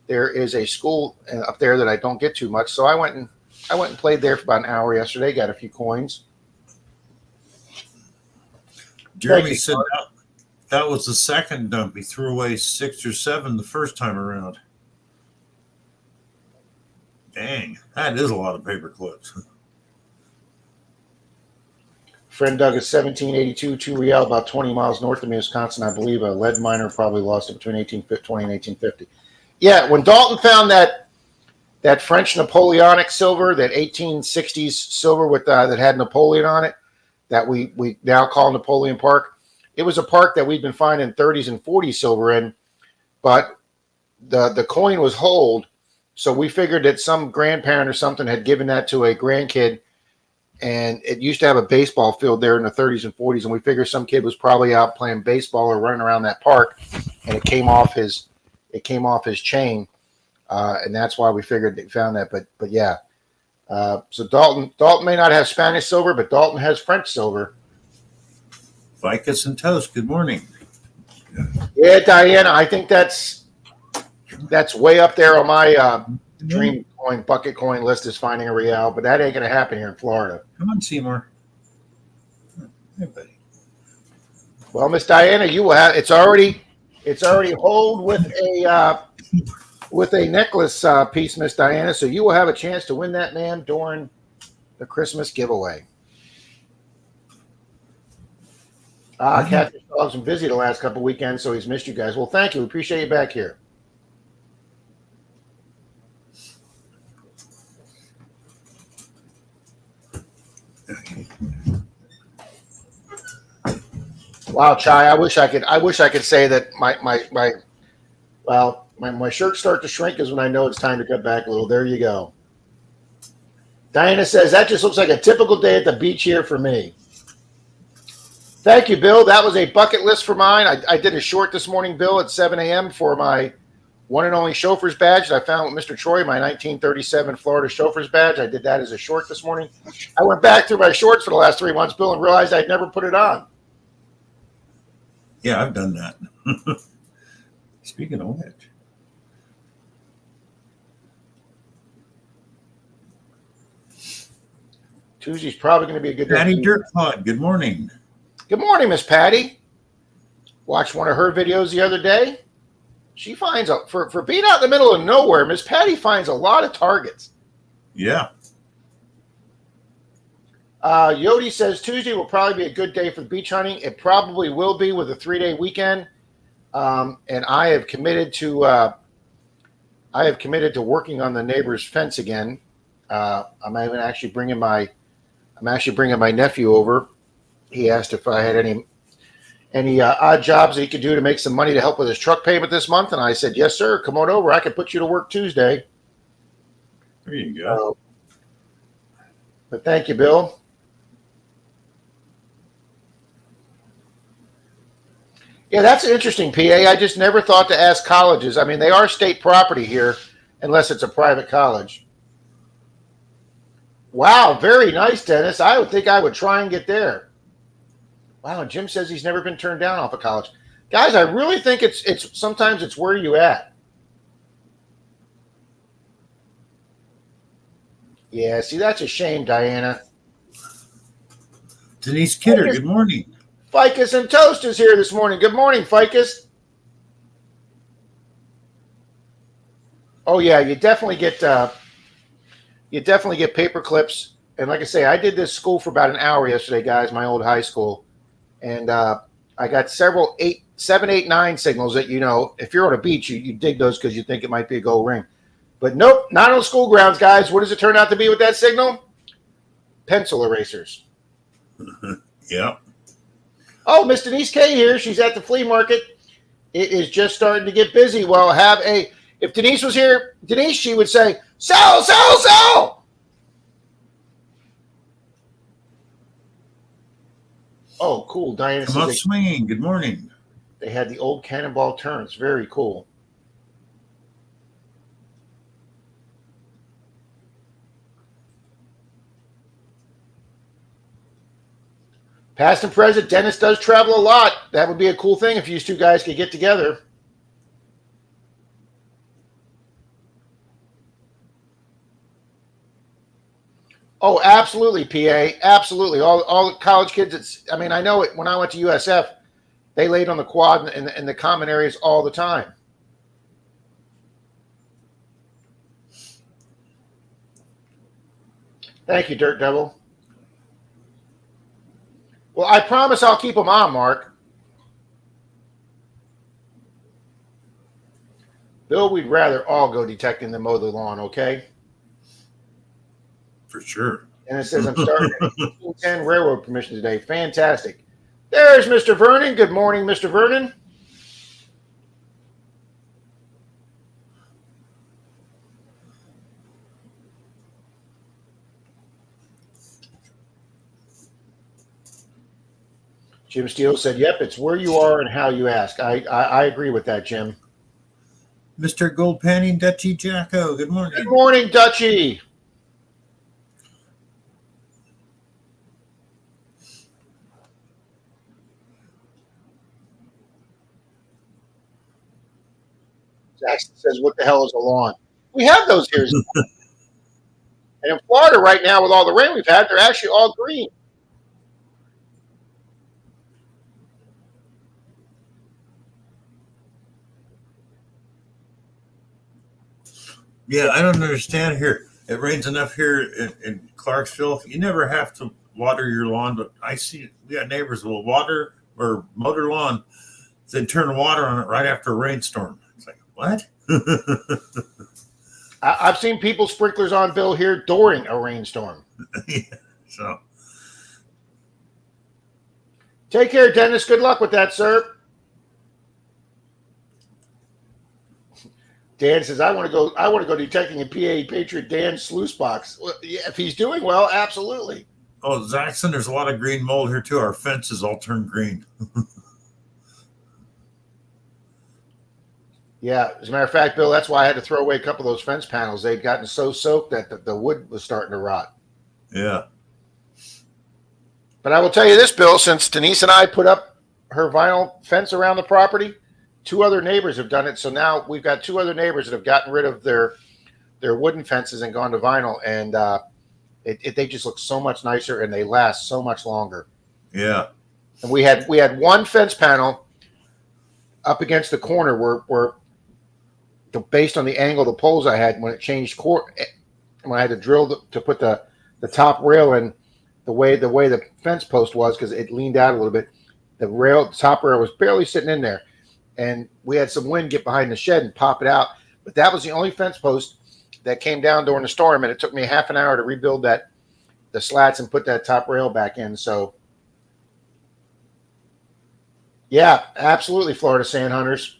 there is a school up there that I don't get too much. So I went and played there for about an hour yesterday. Got a few coins. Jeremy said that was the second dump. He threw away 6 or 7 the first time around. Dang, that is a lot of paper clips. Friend dug a 1782 2 Real about 20 miles north of me, Wisconsin. I believe a lead miner probably lost it between 1820 and 1850. Yeah, when Dalton found that French Napoleonic silver, that 1860s silver with that had Napoleon on it, that we now call Napoleon Park. It was a park that we'd been finding 30s and 40s silver in, but the coin was holed, so we figured that some grandparent or something had given that to a grandkid, and it used to have a baseball field there in the 30s and 40s, and we figured some kid was probably out playing baseball or running around that park, and it came off his chain, and that's why we figured they found that. But yeah, so Dalton may not have Spanish silver, but Dalton has French silver. Ficus and toast. Good morning. Yeah, Diana, I think that's way up there on my dream coin, bucket coin list is finding a real, but that ain't gonna happen here in Florida. Come on, Seymour. Hey, buddy. Well, Miss Diana, you will have it's already holed with a necklace piece, Miss Diana, so you will have a chance to win that, ma'am, during the Christmas giveaway. Cather's dog's been busy the last couple of weekends, so he's missed you guys. Well, thank you. We appreciate you back here. Wow, Chai, I wish I could say that my shirts start to shrink is when I know it's time to cut back a little. There you go. Diana says that just looks like a typical day at the beach here for me. Thank you, Bill. That was a bucket list for mine. I did a short this morning, Bill, at 7 a.m. for my one and only chauffeur's badge that I found with Mr. Troy, my 1937 Florida chauffeur's badge. I did that as a short this morning. I went back through my shorts for the last 3 months, Bill, and realized I'd never put it on. Yeah, I've done that. Speaking of which. Tuesday's probably going to be a good day. Patty Dirkpod, good morning. Good morning, Miss Patty. Watched one of her videos the other day. She finds for being out in the middle of nowhere, Miss Patty finds a lot of targets. Yeah. Yodi says Tuesday will probably be a good day for beach hunting. It probably will be with a 3-day weekend. And I have committed to working on the neighbor's fence again. I'm actually bringing my nephew over. He asked if I had any odd jobs that he could do to make some money to help with his truck payment this month, and I said, yes, sir. Come on over. I can put you to work Tuesday. There you go. But thank you, Bill. Yeah, that's interesting, PA. I just never thought to ask colleges. I mean, they are state property here, unless it's a private college. Wow, very nice, Dennis. I would think I would try and get there. Wow, and Jim says he's never been turned down off of college. Guys, I really think it's sometimes it's where you at. Yeah, see, that's a shame, Diana. Denise Kidder, good morning. Ficus and Toast is here this morning. Good morning, Ficus. Oh yeah, you definitely get paper clips. And like I say, I did this school for about an hour yesterday, guys, my old high school. And I got several 7, 8, 9 signals that, if you're on a beach, you dig those because you think it might be a gold ring. But nope, not on school grounds, guys. What does it turn out to be with that signal? Pencil erasers. Yeah. Oh, Miss Denise K here. She's at the flea market. It is just starting to get busy. Well, if Denise was here, Denise, she would say, sell, sell, sell. Oh, cool. Diana Come out says swinging. Good morning. they had the old cannonball turns. Very cool. Past and present, Dennis does travel a lot. That would be a cool thing if you two guys could get together. Oh, absolutely, PA. Absolutely. All the college kids, I know it when I went to USF, they laid on the quad in the common areas all the time. Thank you, Dirt Devil. Well, I promise I'll keep them on, Mark. Bill, we'd rather all go detecting than mow the lawn, okay? For sure. And it says I'm starting at 1810 railroad permission today. Fantastic. There's Mr. Vernon. Good morning, Mr. Vernon. Jim Steele said, yep, it's where you are and how you ask. I agree with that, Jim. Mr. Gold Panning Dutchy Jacko, good morning. Good morning, Dutchy. Jackson says, what the hell is a lawn? We have those here. And in Florida right now, with all the rain we've had, they're actually all green. Yeah, I don't understand here. It rains enough here in Clarksville. You never have to water your lawn, but I see we got neighbors who will water or mow their lawn, then turn the water on it right after a rainstorm. It's like, what? I've seen people sprinklers on, Bill, here during a rainstorm. Yeah, so Take care, Dennis. Good luck with that, sir. Dan says, I want to go detecting in PA Patriot Dan's sluice box. Well, yeah, if he's doing well, absolutely. oh, Zaxxon, there's a lot of green mold here too. Our fences all turned green. Yeah, as a matter of fact, Bill, that's why I had to throw away a couple of those fence panels. They'd gotten so soaked that the wood was starting to rot. Yeah. But I will tell you this, Bill, since Denise and I put up her vinyl fence around the property, 2 other neighbors have done it. So now we've got 2 other neighbors that have gotten rid of their wooden fences and gone to vinyl, and they just look so much nicer and they last so much longer. Yeah. And we had one fence panel up against the corner where based on the angle of the poles I had when it changed when I had to drill to put the top rail in, the way the fence post was, because it leaned out a little bit, the top rail was barely sitting in there. And we had some wind get behind the shed and pop it out. But that was the only fence post that came down during the storm, and it took me half an hour to rebuild the slats and put that top rail back in. So, yeah, absolutely, Florida Sand Hunters.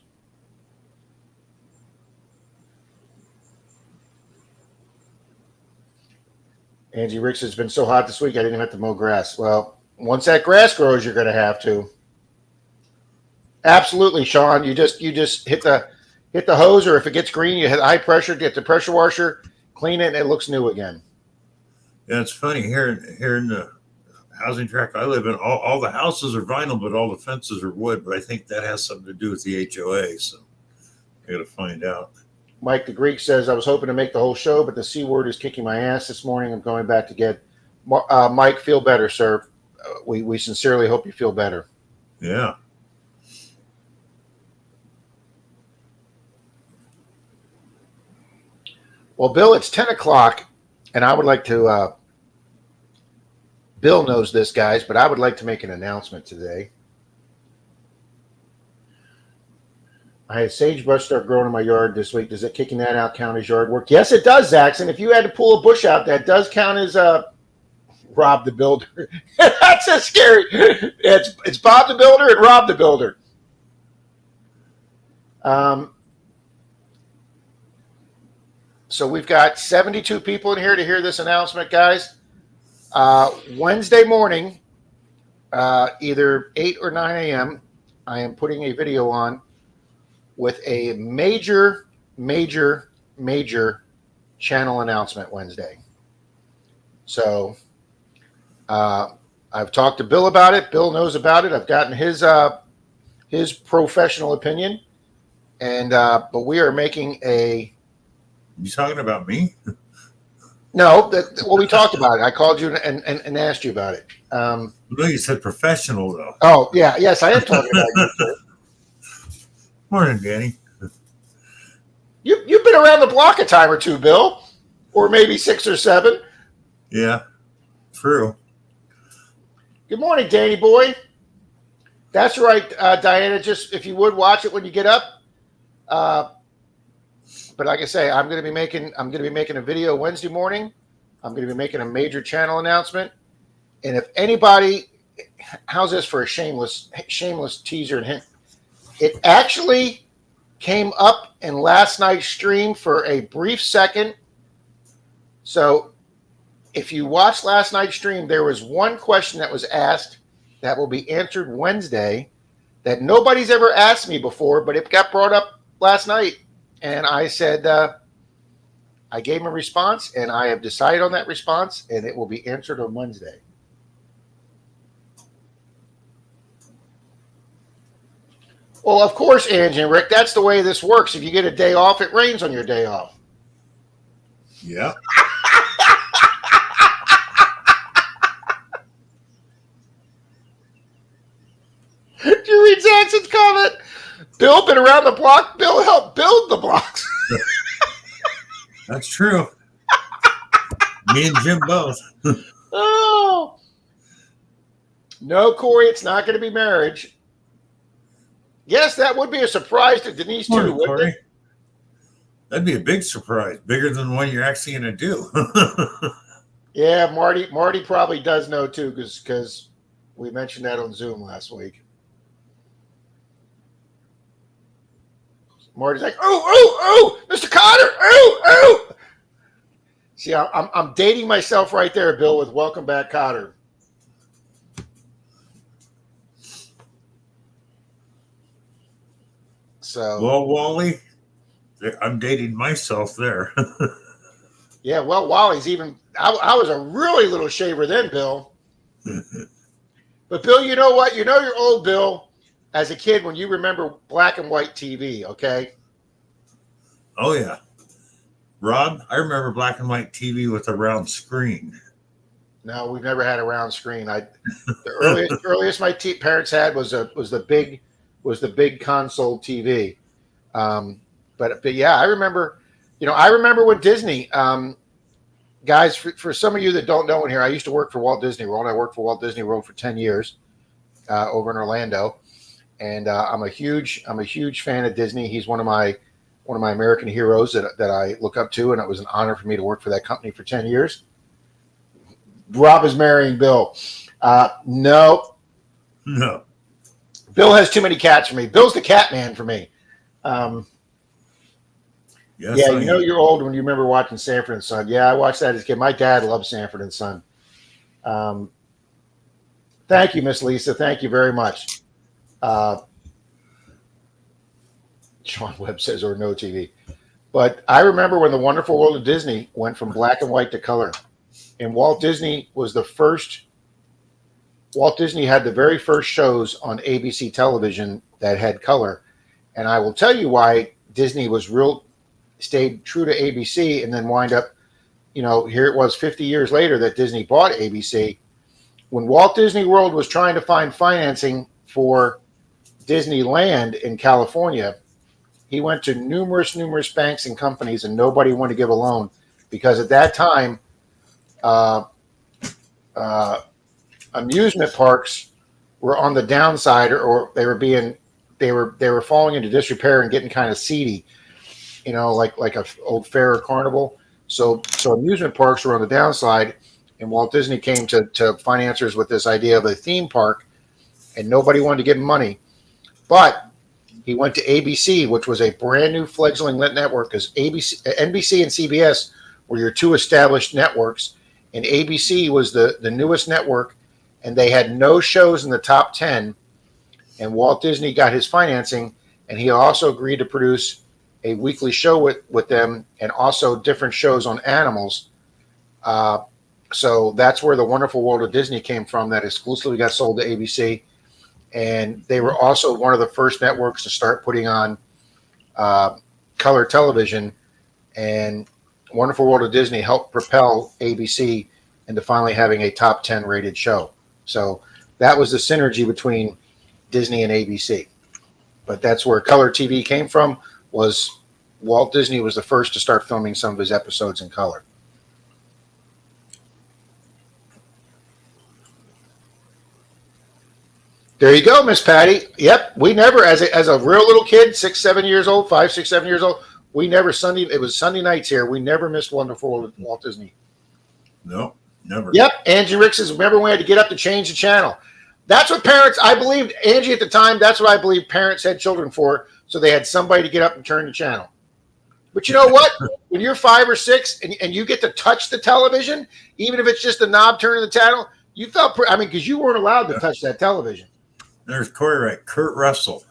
Angie Ricks, it's been so hot this week, I didn't even have to mow grass. Well, once that grass grows, you're going to have to. Absolutely, Sean. You just hit the hose, or if it gets green, you hit high pressure, get the pressure washer, clean it, and it looks new again. Yeah, it's funny here in the housing tract I live in. All the houses are vinyl, but all the fences are wood. But I think that has something to do with the HOA. So I got to find out. Mike the Greek says, I was hoping to make the whole show, but the C word is kicking my ass this morning. I'm going back to get Mike. Feel better, sir. We sincerely hope you feel better. Yeah. Well, Bill, it's 10 o'clock, and I would like to Bill knows this, guys, but I would like to make an announcement today. I had sagebrush start growing in my yard this week. Does it kicking that out count as yard work? Yes, it does, Zaxxon. If you had to pull a bush out, that does count as Rob the Builder. That's so scary. It's Bob the Builder and Rob the Builder. So we've got 72 people in here to hear this announcement, guys. Wednesday morning, either 8 or 9 a.m., I am putting a video on with a major channel announcement Wednesday. So I've talked to Bill about it. Bill knows about it. I've gotten his professional opinion, and but we are making a. You talking about me? No, well, we talked about it. I called you and asked you about it. No, you said professional though. Oh yeah, yes, I am talking about you, sir. Morning, Danny. You've been around the block a time or two, Bill, or maybe 6 or 7. Yeah, true. Good morning, Danny boy. That's right, Diana. Just if you would watch it when you get up. But like I say, I'm going to be making a video Wednesday morning. I'm going to be making a major channel announcement. And if anybody, how's this for a shameless teaser and hint? It actually came up in last night's stream for a brief second. So if you watched last night's stream, there was one question that was asked that will be answered Wednesday that nobody's ever asked me before, but it got brought up last night. And I said, I gave him a response, and I have decided on that response, and it will be answered on Wednesday. Well, of course, Angie and Rick, that's the way this works. If you get a day off, it rains on your day off. Yeah. Did you read Jackson's comment? Bill been around the block. Bill helped build the blocks. That's true. Me and Jim both. Oh. No, Corey, it's not going to be marriage. Yes, that would be a surprise to Denise, too, Morning, wouldn't Corey. it? That'd be a big surprise, bigger than the one you're actually going to do. Yeah, Marty probably does know, too, because we mentioned that on Zoom last week. Marty's like, oh, Mr. Cotter, oh. See, I'm dating myself right there, Bill, with Welcome Back, Cotter. So, Well, Wally, I'm dating myself there. yeah, well, Wally's even. I was a really little shaver then, Bill. But Bill, you know what? You know you're old, Bill, as a kid when you remember black and white TV. Okay. Oh yeah, Rob, I remember black and white TV with a round screen. No, we've never had a round screen. The earliest my parents had was the big console TV. But yeah, I remember. I remember when Disney. Guys, for some of you that don't know in here, I used to work for Walt Disney World. I worked for Walt Disney World for 10 years over in Orlando, and I'm a huge fan of Disney. He's one of my American heroes that I look up to, and it was an honor for me to work for that company for 10 years. Rob is marrying Bill. No. Bill has too many cats for me. Bill's the cat man for me. Yes, yeah, you're old when you remember watching Sanford and Son. Yeah, I watched that as a kid. My dad loved Sanford and Son. Thank you, Miss Lisa. Thank you very much. Sean Webb says, or no TV. But I remember when the Wonderful World of Disney went from black and white to color. And Walt Disney was the first. Walt Disney had the very first shows on ABC television that had color. And I will tell you why Disney stayed true to ABC and then wind up, here it was 50 years later that Disney bought ABC. When Walt Disney World was trying to find financing for Disneyland in California, he went to numerous banks and companies, and nobody wanted to give a loan because at that time, amusement parks were on the downside, or they were falling into disrepair and getting kind of seedy, like a old fair or carnival. So amusement parks were on the downside, and Walt Disney came to financiers with this idea of a theme park, and nobody wanted to give him money. But he went to ABC, which was a brand new fledgling network, because NBC and CBS were your two established networks, and ABC was the newest network, and they had no shows in the top 10. And Walt Disney got his financing, and he also agreed to produce a weekly show with them, and also different shows on animals. So that's where the Wonderful World of Disney came from, that exclusively got sold to ABC. And they were also one of the first networks to start putting on color television. And Wonderful World of Disney helped propel ABC into finally having a top 10 rated show. So that was the synergy between Disney and ABC. But that's where color TV came from. Was Walt Disney was the first to start filming some of his episodes in color. There you go, Miss Patty. Yep, we never, as a real little kid, 6, 7 years old, 5, 6, 7 years old, we never it was Sunday nights here. We never missed Wonderful World of Walt Disney. No, never. Yep, Angie Rick says, remember when we had to get up to change the channel? That's what parents, I believed, Angie at the time, that's what I believe parents had children for, so they had somebody to get up and turn the channel. But you know what? When you're 5 or 6 and you get to touch the television, even if it's just a knob turning the channel, you felt, because you weren't allowed to touch that television. There's Corey right. Kurt Russell.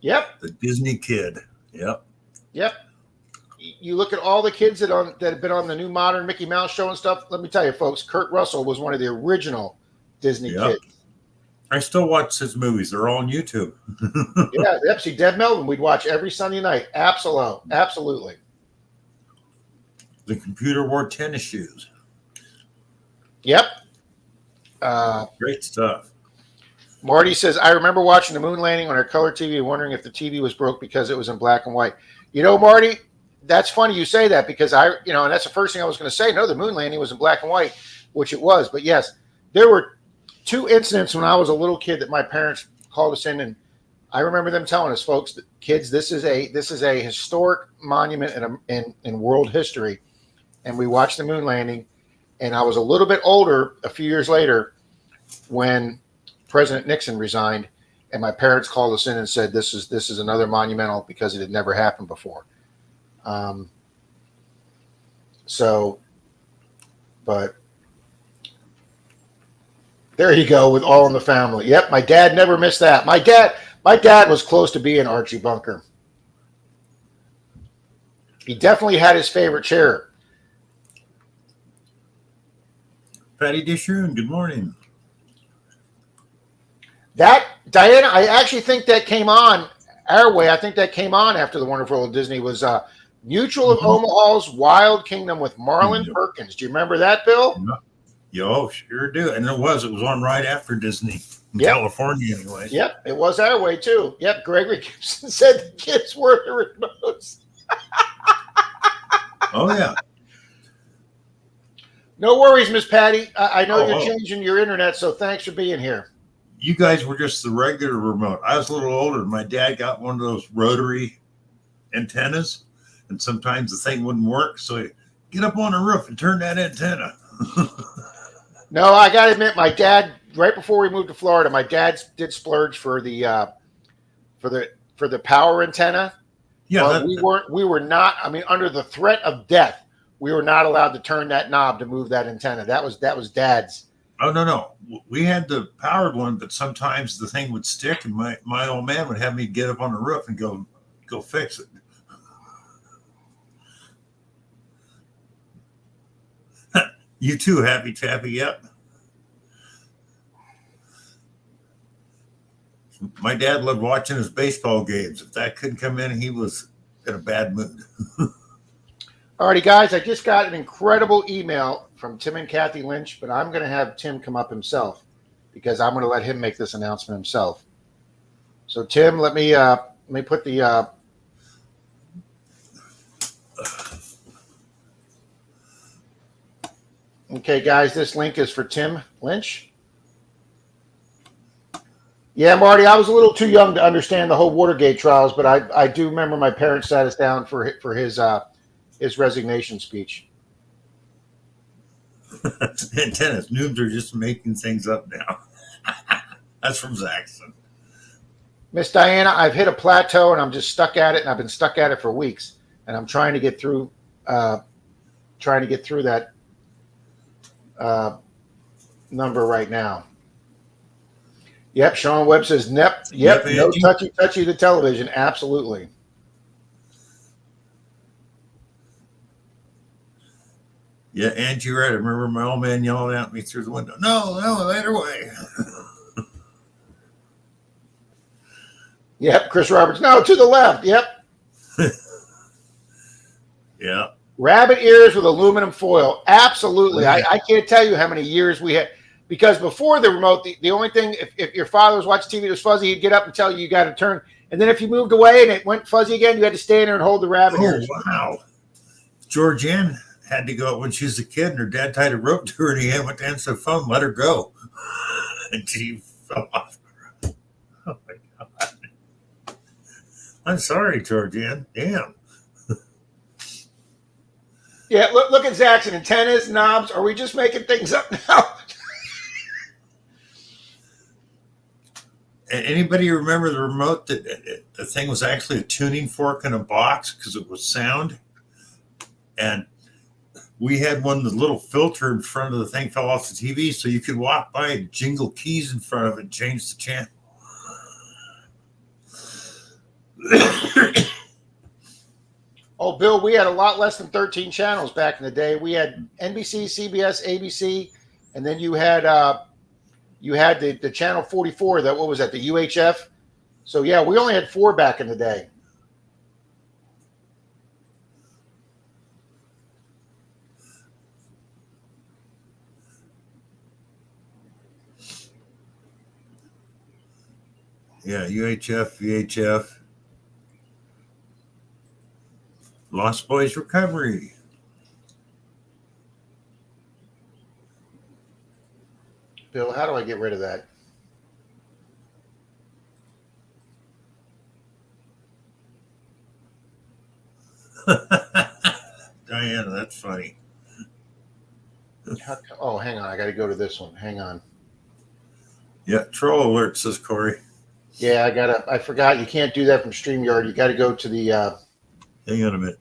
Yep. The Disney kid. Yep. Yep. You look at all the kids that have been on the new modern Mickey Mouse show and stuff. Let me tell you, folks, Kurt Russell was one of the original Disney kids. I still watch his movies. They're all on YouTube. Yeah, yep. See, Dead Melvin, we'd watch every Sunday night. Absolutely. The computer wore tennis shoes. Yep. Great stuff. Marty says, I remember watching the moon landing on our color TV and wondering if the TV was broke because it was in black and white. You know, Marty, that's funny you say that because and that's the first thing I was going to say. No, the moon landing was in black and white, which it was. But yes, there were 2 incidents when I was a little kid that my parents called us in, and I remember them telling us, folks, that, kids, this is a historic monument in world history. And we watched the moon landing, and I was a little bit older a few years later when President Nixon resigned, and my parents called us in and said, this is another monumental because it had never happened before. But there you go with All in the Family. Yep, my dad never missed that. My dad was close to being Archie Bunker. He definitely had his favorite chair. Patty Dishoon, good morning. That, Diana, I actually think that came on our way. I think that came on after the Wonderful World of Disney was Mutual of Omaha's Wild Kingdom with Marlon Perkins. Do you remember that, Bill? Yo, sure do. And it was on right after Disney in California anyway. Yep, it was our way too. Yep, Gregory Gibson said the kids were the remotes. Oh, yeah. No worries, Miss Patty. I know you're changing your internet, so thanks for being here. You guys were just the regular remote. I was a little older. My dad got one of those rotary antennas, and sometimes the thing wouldn't work. So he'd get up on the roof and turn that antenna. No, I got to admit, my dad, right before we moved to Florida, my dad did splurge for the power antenna. Yeah, we were not. I mean, under the threat of death, we were not allowed to turn that knob to move that antenna. That was Dad's. Oh, no. We had the powered one, but sometimes the thing would stick, and my old man would have me get up on the roof and go fix it. You too, Happy Chappy. Yep. My dad loved watching his baseball games. If that couldn't come in, he was in a bad mood. Alrighty, guys, I just got an incredible email from Tim and Kathy Lynch, but I'm going to have Tim come up himself because I'm going to let him make this announcement himself. So, Tim, let me put the okay, guys, this link is for Tim Lynch. Yeah, Marty, I was a little too young to understand the whole Watergate trials, but I do remember my parents sat us down for his resignation speech. Antennas. Noobs are just making things up now. That's from Zaxxon. Miss Diana, I've hit a plateau and I'm just stuck at it, and I've been stuck at it for weeks, and I'm trying to get through that number right now. Yep, Sean Webb says, yep, no touchy the television. Absolutely. Yeah, Angie, you're right. I remember my old man yelling at me through the window, no, elevator way. Yep, Chris Roberts, no, to the left. Yep. Yeah. Rabbit ears with aluminum foil. Absolutely. I can't tell you how many years we had. Because before the remote, the only thing, if your father was watching TV, it was fuzzy, he'd get up and tell you got to turn. And then if you moved away and it went fuzzy again, you had to stand there and hold the rabbit ears. Wow. Georgianne had to go when she was a kid, and her dad tied a rope to her, and he went to answer the phone, let her go. And she fell off. I'm sorry, Georgianne. Damn. Yeah, look at Zaxxon. Antennas, knobs. Are we just making things up now? Anybody remember the remote that the thing was actually a tuning fork in a box because it was sound? And we had one, the little filter in front of the thing fell off the TV, so you could walk by and jingle keys in front of it and change the channel. Oh, Bill, we had a lot less than 13 channels back in the day. We had NBC, CBS, ABC, and then you had the channel 44. That what was that? The UHF. So yeah, we only had 4 back in the day. Yeah, UHF, VHF. Lost Boys Recovery. Bill, how do I get rid of that? Diana, that's funny. Oh, hang on. I got to go to this one. Hang on. Yeah, troll alert, says Corey. Yeah, I forgot. You can't do that from StreamYard. You got to go to the. Hang on a minute.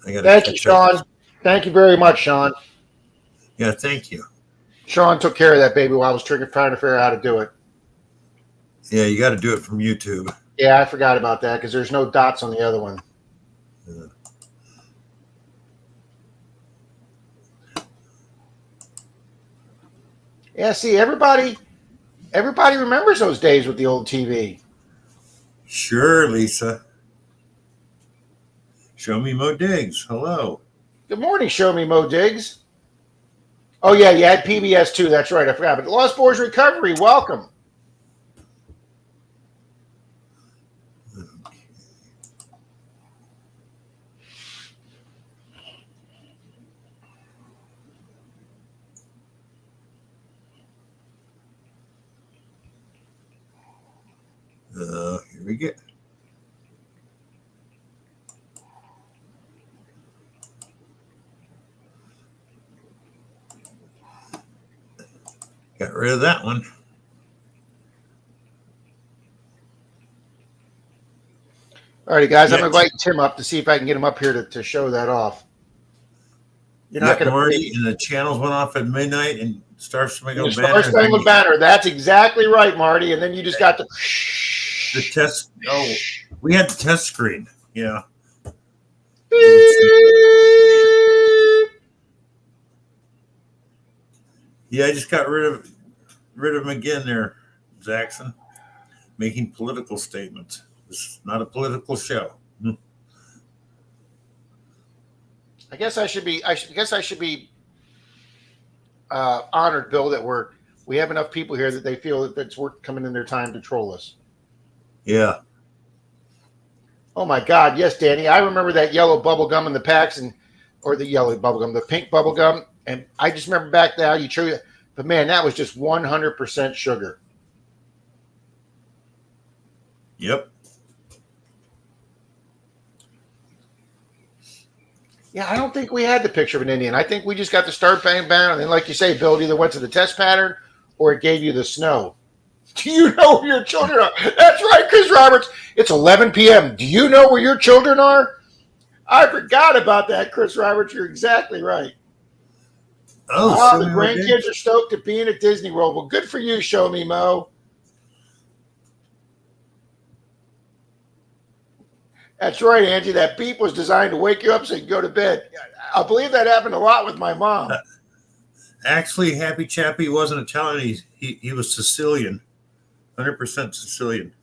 Thank you, Sean. Thank you very much, Sean. Yeah, thank you. Sean took care of that baby while I was trying to figure out how to do it. Yeah, you got to do it from YouTube. Yeah, I forgot about that because there's no dots on the other one. Yeah. Yeah, see, everybody remembers those days with the old TV. Sure, Lisa. Show me Mo Diggs. Hello. Good morning, Show Me Mo Diggs. Oh, yeah, you had PBS too. That's right. I forgot. But Lost Boys Recovery, welcome. Here we go. Got rid of that one. All righty, guys. I'm Yeah. inviting Tim up to see if I can get him up here to show that off. You're not Yeah, going to Marty, and the channels went off at midnight and Star Spangled Star Banner. Spangled Banner. That's exactly right, Marty. And then you just got the test. Oh, we had the test screen. Yeah. Yeah, I just got rid of him again there, Zaxxon, making political statements. This is not a political show. I guess I should be honored, Bill, that we have enough people here that they feel that it's worth coming in their time to troll us. Yeah. Oh my God, yes, Danny. I remember that yellow bubble gum in the packs or the yellow bubble gum, the pink bubble gum, and I just remember back now you chew it, but man, that was just 100% sugar. Yep. Yeah, I don't think we had the picture of an Indian. I think we just got the start bang bang, and then, like you say, Bill, it either went to the test pattern or it gave you the snow. Do you know where your children are? That's right, Chris Roberts. It's 11 p.m. Do you know where your children are? I forgot about that, Chris Roberts. You're exactly right. Oh, the grandkids are stoked at being at Disney World. Well, good for you, Show Me Mo. That's right, Angie. That beep was designed to wake you up so you can go to bed. I believe that happened a lot with my mom. Actually, Happy Chappy wasn't Italian. He was Sicilian, 100% Sicilian.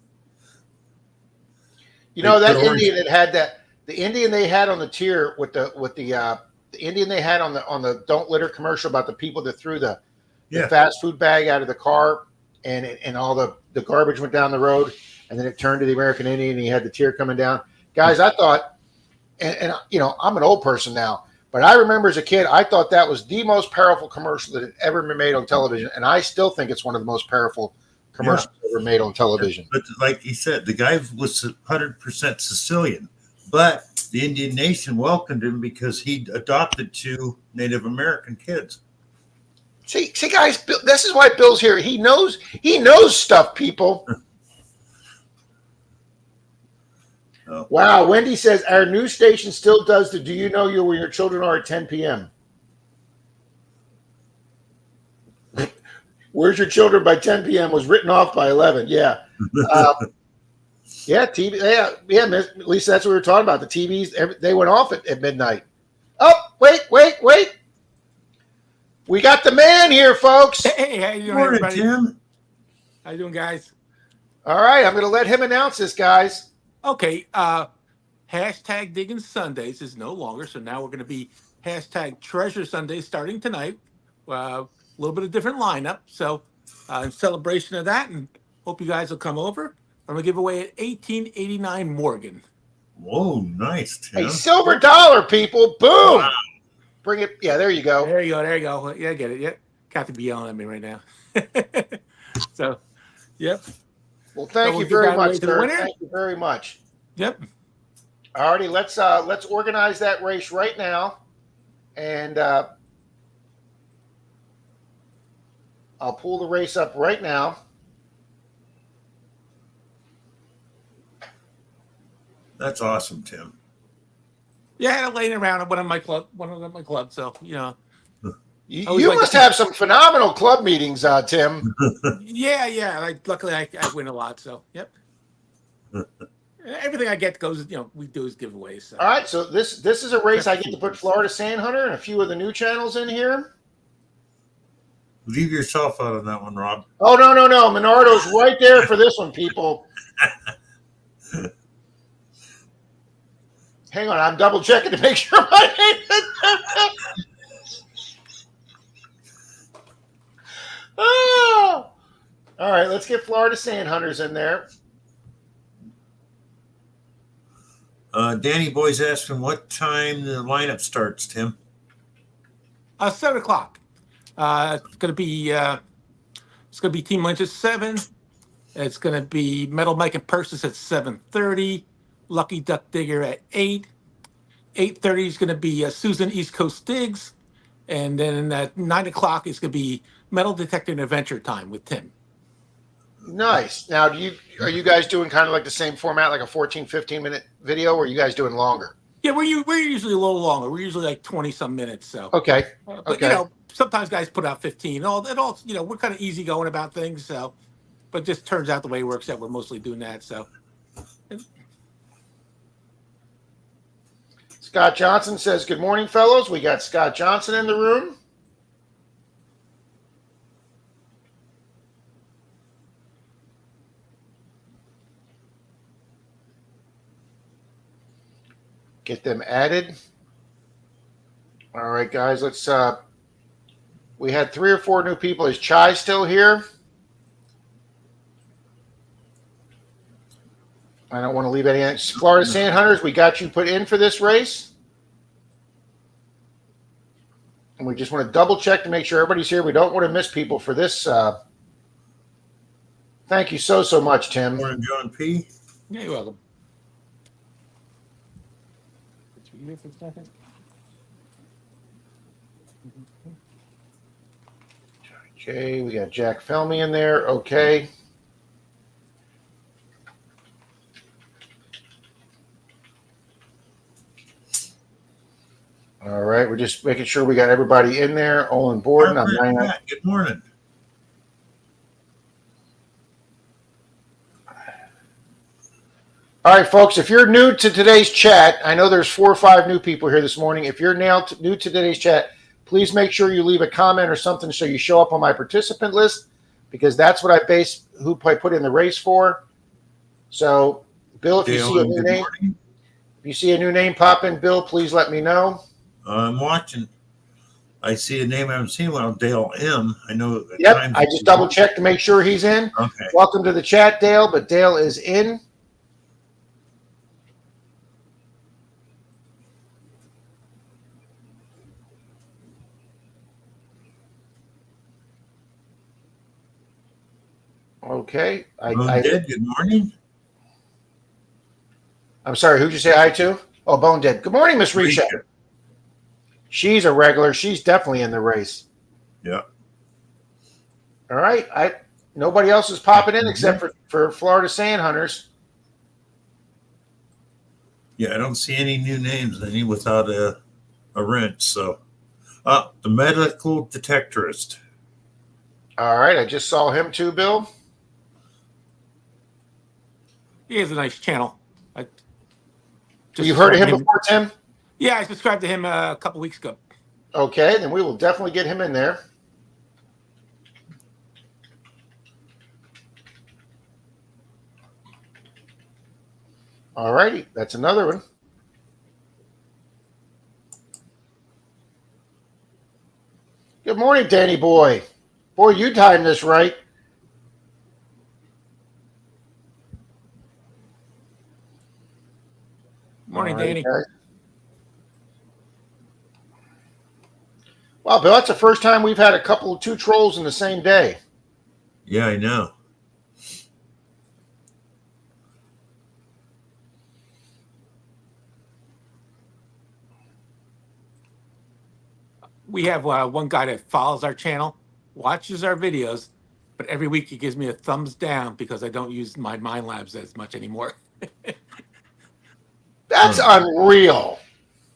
You know that Indian that had that. The Indian they had on the tier with the Indian they had on the Don't Litter commercial about the people that threw the fast food bag out of the car and all the garbage went down the road, and then it turned to the American Indian and he had the tear coming down. Guys, I thought, and you know, I'm an old person now, but I remember as a kid, I thought that was the most powerful commercial that had ever been made on television, and I still think it's one of the most powerful commercials ever made on television. But like he said, the guy was 100% Sicilian, but the Indian nation welcomed him because he adopted 2 Native American kids. See, guys, this is why Bill's here. He knows stuff, people. Oh. Wow, Wendy says our news station still does the "Do you know you where your children are" at 10 p.m. Where's your children by 10 p.m. was written off by 11. Yeah. Yeah, TV. Yeah, at least that's what we were talking about. The TVs, they went off at midnight. Oh, wait. We got the man here, folks. Hey, how you doing, Morning, everybody? Tim. How you doing, guys? All right, I'm going to let him announce this, guys. Okay, hashtag Digging Sundays is no longer, so now we're going to be hashtag Treasure Sundays starting tonight. A little bit of different lineup, so in celebration of that, and hope you guys will come over. I'm going to give away an 1889 Morgan. Whoa, nice, Tim. A silver dollar, people. Boom. Wow. Bring it. Yeah, there you go. There you go. Yeah, I get it. Yeah, Kathy be yelling at me right now. So, yep. Well, thank So you we'll very give that away much, to the sir. winner? Thank you very much. Yep. Alrighty, let's organize that race right now, and I'll pull the race up right now. That's awesome, Tim. Yeah, I had it laying around at one of my club, so You must have some phenomenal club meetings, Tim. Yeah. Luckily, I win a lot. So, yep. Everything I get goes. We do is giveaways. So. All right, so this is a race I get to put Florida Sand Hunter and a few of the new channels in here. Leave yourself out on that one, Rob. Oh no, Menardo's right there for this one, people. Hang on, I'm double checking to make sure my name is. Oh. All right, let's get Florida Sand Hunters in there. Danny Boy's asking what time the lineup starts, Tim. 7 o'clock. It's gonna be Team Lynch at 7. It's gonna be Metal Mike and Persis at 7:30. Lucky Duck Digger at 8. 8:30 is gonna be Susan East Coast Digs, and then at 9 o'clock is gonna be Metal Detector and Adventure Time with Tim. Nice. Now, are you guys doing kind of like the same format, like a 14, 15-minute video, or are you guys doing longer? Yeah, we're usually a little longer. We're usually like 20-some minutes. So Okay. but Okay. sometimes guys put out 15. It all we're kind of easy going about things. So, but it just turns out the way it works out, we're mostly doing that. So. Scott Johnson says, "Good morning, fellows." We got Scott Johnson in the room. Get them added. All right, guys, let's we had 3 or 4 new people. Is Chai still here? I don't want to leave any. Florida Sand Hunters, we got you put in for this race. And we just want to double check to make sure everybody's here. We don't want to miss people for this. Thank you so much, Tim. Morning, John P. Yeah, you're welcome. Okay, we got Jack Felmy in there. Okay. All right, we're just making sure we got everybody in there, all on board. And I'm Good morning. All right, folks, if you're new to today's chat, I know there's 4 or 5 new people here this morning. If you're new to today's chat, please make sure you leave a comment or something so you show up on my participant list, because that's what I base who I put in the race for. So, Bill, if you see a new name, pop in, Bill, please let me know. I'm watching. I see a name I haven't seen in a while, Dale M. I know. Yep, I just double checked to make sure he's in. Okay. Welcome to the chat, Dale, but Dale is in. Okay. Dead, good morning. I'm sorry. Who'd you say hi to? Oh, Bone Dead. Good morning, Miss Risha. She's a regular. She's definitely in the race. Yeah. All right. Nobody else is popping in except for Florida Sand Hunters. Yeah, I don't see any new names, any without a wrench. So, the medical detectorist. All right. I just saw him too, Bill. He has a nice channel. You've heard of him subscribed to before, Tim? Yeah, I subscribed to him a couple weeks ago. Okay, then we will definitely get him in there. All righty, that's another one. Good morning, Danny boy. Boy, you timed this right. Morning, All right, Danny. guys. Wow, Bill, that's the first time we've had two trolls in the same day. Yeah, I know. We have one guy that follows our channel, watches our videos, but every week he gives me a thumbs down because I don't use my Mind Labs as much anymore. That's unreal.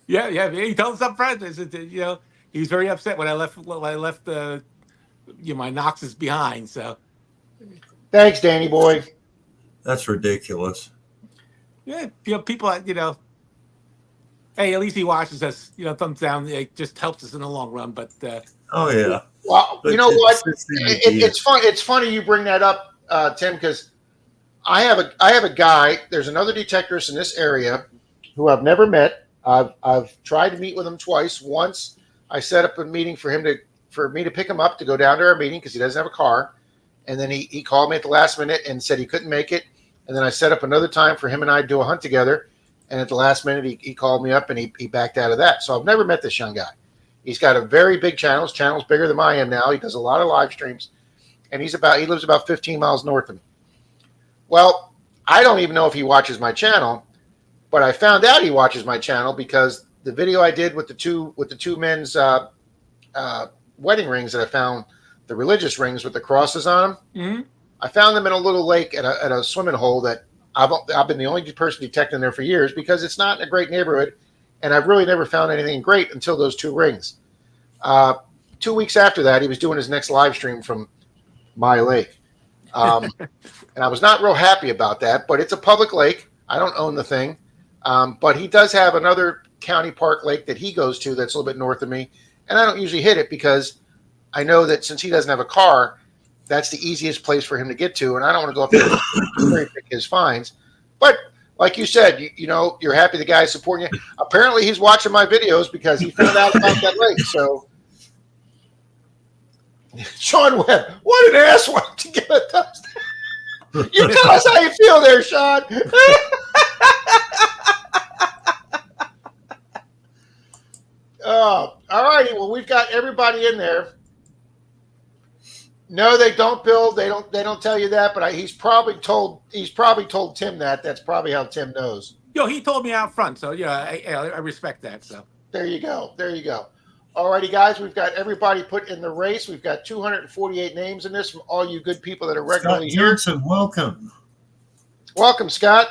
Yeah. He told us up front. He's very upset when I left. My Noxus behind. So. Thanks, Danny boy. That's ridiculous. Yeah, people. Hey, at least he watches us. Thumbs down. It just helps us in the long run. But. Oh yeah. Well, you know what? It's fun. It's funny you bring that up, Tim, because I have a guy. There's another detectorist in this area who I've never met. I've tried to meet with him twice. Once I set up a meeting for me to pick him up to go down to our meeting because he doesn't have a car, and then he called me at the last minute and said he couldn't make it. And then I set up another time for him and I to do a hunt together. And at the last minute, he called me up and he backed out of that. So I've never met this young guy. He's got a very big channel. His channel's bigger than I am now. He does a lot of live streams, and he lives about 15 miles north of me. Well, I don't even know if he watches my channel, but I found out he watches my channel because the video I did with the two men's wedding rings that I found, the religious rings with the crosses on them. Mm-hmm. I found them in a little lake at a swimming hole that I've been the only person detecting there for years because it's not in a great neighborhood. And I've really never found anything great until those two rings. 2 weeks after that, he was doing his next live stream from my lake. And I was not real happy about that, but it's a public lake. I don't own the thing. But he does have another county park lake that he goes to that's a little bit north of me. And I don't usually hit it because I know that since he doesn't have a car, that's the easiest place for him to get to. And I don't want to go up there and pick his finds. But like you said, you're happy the guy's supporting you. Apparently, he's watching my videos because he found out about that lake. So, Sean Webb, what an ass one to give a thumbs down. You tell us how you feel there, Sean. Oh, all righty. Well, we've got everybody in there. No, they don't, Bill. They don't tell you that, but he's probably told Tim that. That's probably how Tim knows. He told me out front, so I respect that. So there you go. All righty, guys, we've got everybody put in the race. We've got 248 names in this from all you good people that are regularly Scott Johnson, welcome. Welcome, Scott.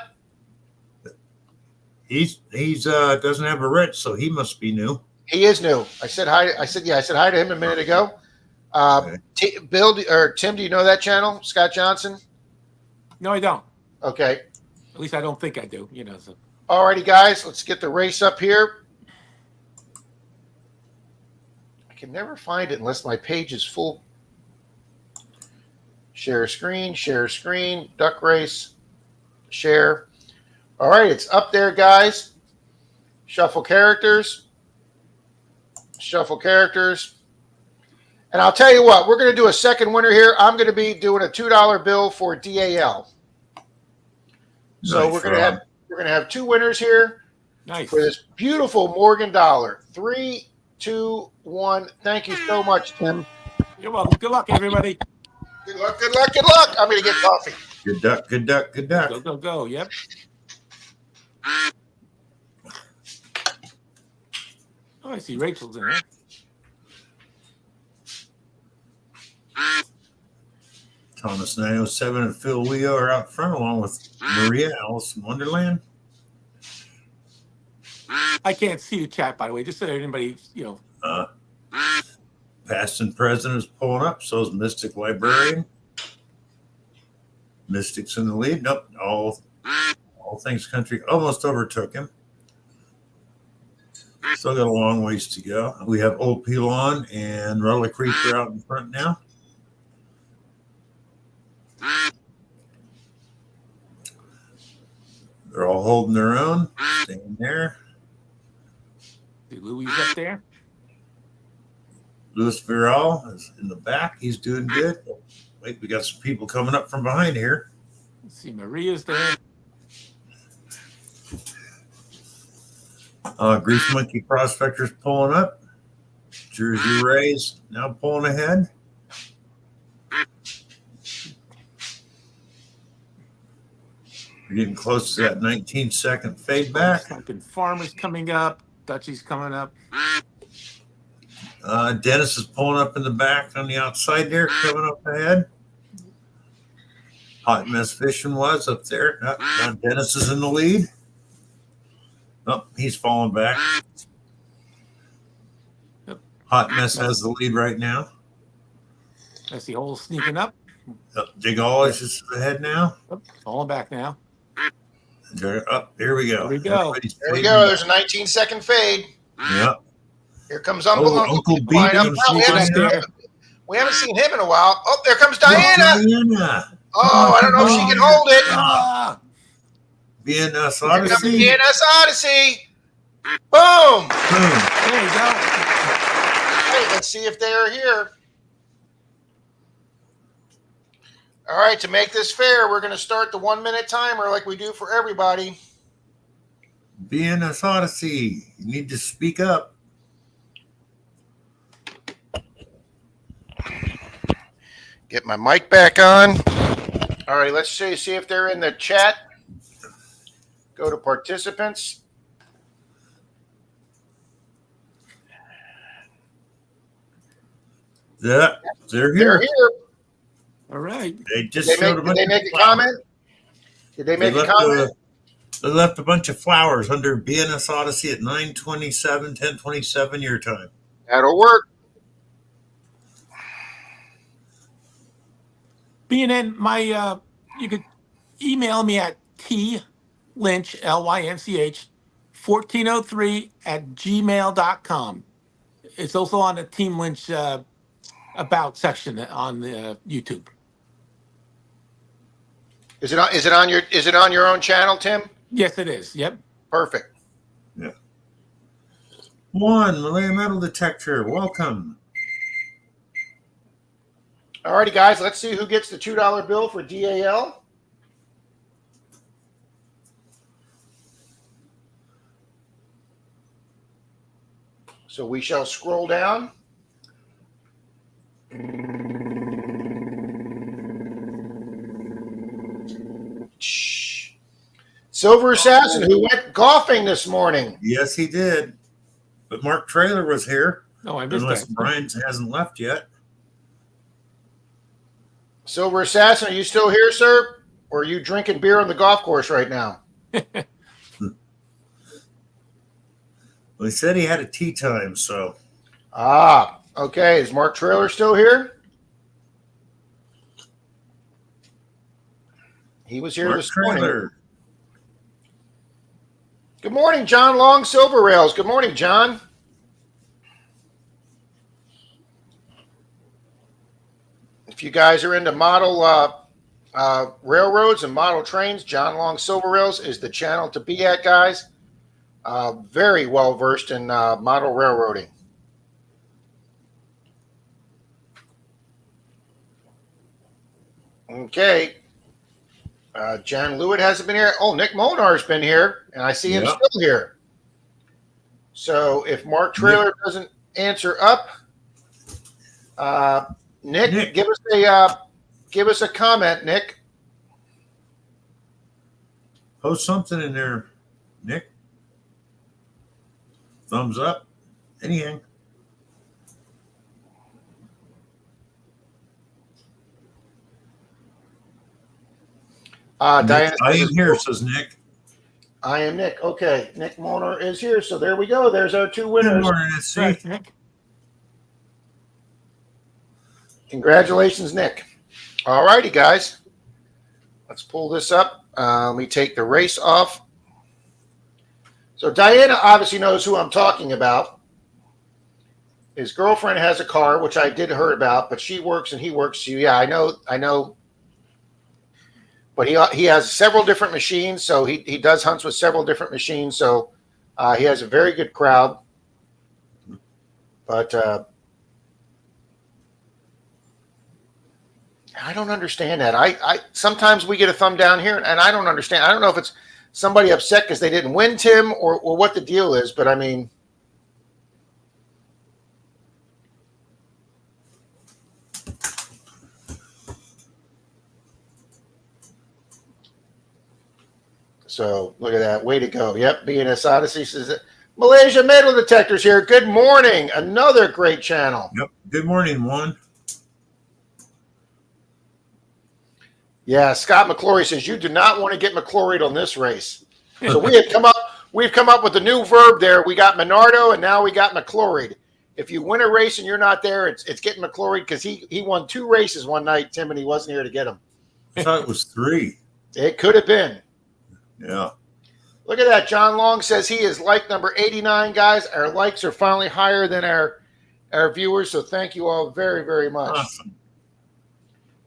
He's doesn't have a wrench, so he must be new. He is new. I said hi to him a minute ago. Okay. Bill or Tim, do you know that channel, Scott Johnson? No, I don't. Okay. At least I don't think I do. So. All righty, guys, let's get the race up here. I can never find it unless my page is full. Share screen, duck race, share. All right, it's up there, guys. Shuffle characters. And I'll tell you what, we're going to do a second winner here. I'm going to be doing a $2 bill for DAL. So nice, we're going to have two winners here. Nice. For this beautiful Morgan dollar. 3, 2, 1. Thank you so much, Tim. You're welcome. Good luck, everybody. Good luck, good luck, good luck. I'm going to get coffee. Good duck, good duck, good duck. Go, go, go. Yep. Oh, I see Rachel's in there. Thomas 907 and Phil Leo are out front along with Maria Alice in Wonderland. I can't see the chat, by the way, just so anybody, Past and present is pulling up. So is Mystic Librarian. Mystic's in the lead. Nope. All things country almost overtook him. Still got a long ways to go. We have Old Pelon and Relic Reaper out in front now. They're all holding their own. Staying there. See Louis up there. Louis Viral is in the back. He's doing good. Wait, we got some people coming up from behind here. Let's see Maria's there. Grease Monkey Prospector's pulling up. Jersey Rays now pulling ahead. We're getting close to that 19-second fade back. Sunken Farmer's coming up. Dutchie's coming up. Dennis is pulling up in the back on the outside there, coming up ahead. Hot Mess Fishing was up there. Now Dennis is in the lead. Oh, he's falling back. Yep. Hot Mess has the lead right now. I see Hole sneaking up. Dig Always is ahead now. Falling back now. Up, here we go. There we go. There we go. There's a 19-second fade. Yeah. Here comes Uncle B Line up comes front. sneaking in. We haven't seen him in a while. Oh, there comes Diana. Diana. Oh, I don't know if she can hold it. Ah! BNS Here comes Odyssey. DNS Odyssey. Boom. Boom. There you go. Hey, let's see if they are here. All right, to make this fair, we're going to start the 1-minute timer like we do for everybody. BNS Odyssey. You need to speak up. Get my mic back on. All right, let's see if they're in the chat. Go to participants. Yeah, they're They're here. here. They All right. just Did showed a bunch they of make a flowers. comment? Did they make a left comment? They left a bunch of flowers under BNS Odyssey at 9:27, 10:27 your time. That'll work. BNN, you could email me at Lynch, Lynch, 1403 @gmail.com. It's also on the Team Lynch about section on the YouTube. Is it on your own channel, Tim? Yes, it is. Yep. Perfect. One Malaya Metal Detector. Welcome. All righty, guys. Let's see who gets the $2 bill for DAL. So we shall scroll down. Silver Assassin, who went golfing this morning. Yes, he did. But Mark Trailer was here. Oh, I missed Unless that. Brian hasn't left yet. Silver Assassin, are you still here, sir? Or are you drinking beer on the golf course right now? Well, he said he had a tea time, so. Ah, okay. Is Mark Trailer still here? He was here Mark this morning. Trailer. Good morning, John Long, Silver Rails. Good morning, John. If you guys are into model railroads and model trains, John Long Silver Rails is the channel to be at, guys. Very well versed in model railroading. Okay. John Lewitt hasn't been here. Oh, Nick Molnar's been here, and I see him Yeah. still here. So if Mark Trailer doesn't answer up, Nick, Nick. give us give us a comment, Nick. Post something in there, Nick. Thumbs up. Anything. Diana, I am here, says Nick. I am Nick. Okay, Nick Molnar is here. So there we go. There's our 2 Good winners. morning, SC. Right, Nick. Congratulations, Nick. All righty, guys. Let's pull this up. Let me take the race off. So Diana obviously knows who I'm talking about. His girlfriend has a car, which I did hear about, but she works and he works. So yeah, I know. But he has several different machines, so he does hunts with several different machines. So he has a very good crowd. But I don't understand that. I sometimes we get a thumb down here, and I don't understand. I don't know if it's somebody upset because they didn't win, Tim, or what the deal is. But I mean, so look at that. Way to go. Yep, BNS Odyssey says that. Malaysia Metal Detectors here. Good morning. Another great channel. Yep. Good morning, Juan. Yeah, Scott McClory says you do not want to get McCloried on this race. So we've come up with a new verb there. We got Menardo and now we got McCloried. If you win a race and you're not there, it's getting McCloried because he won 2 races one night, Tim, and he wasn't here to get them. I thought it was 3. It could have been. Yeah. Look at that. John Long says he is like number 89, guys. Our likes are finally higher than our viewers, so thank you all very, very much. Awesome.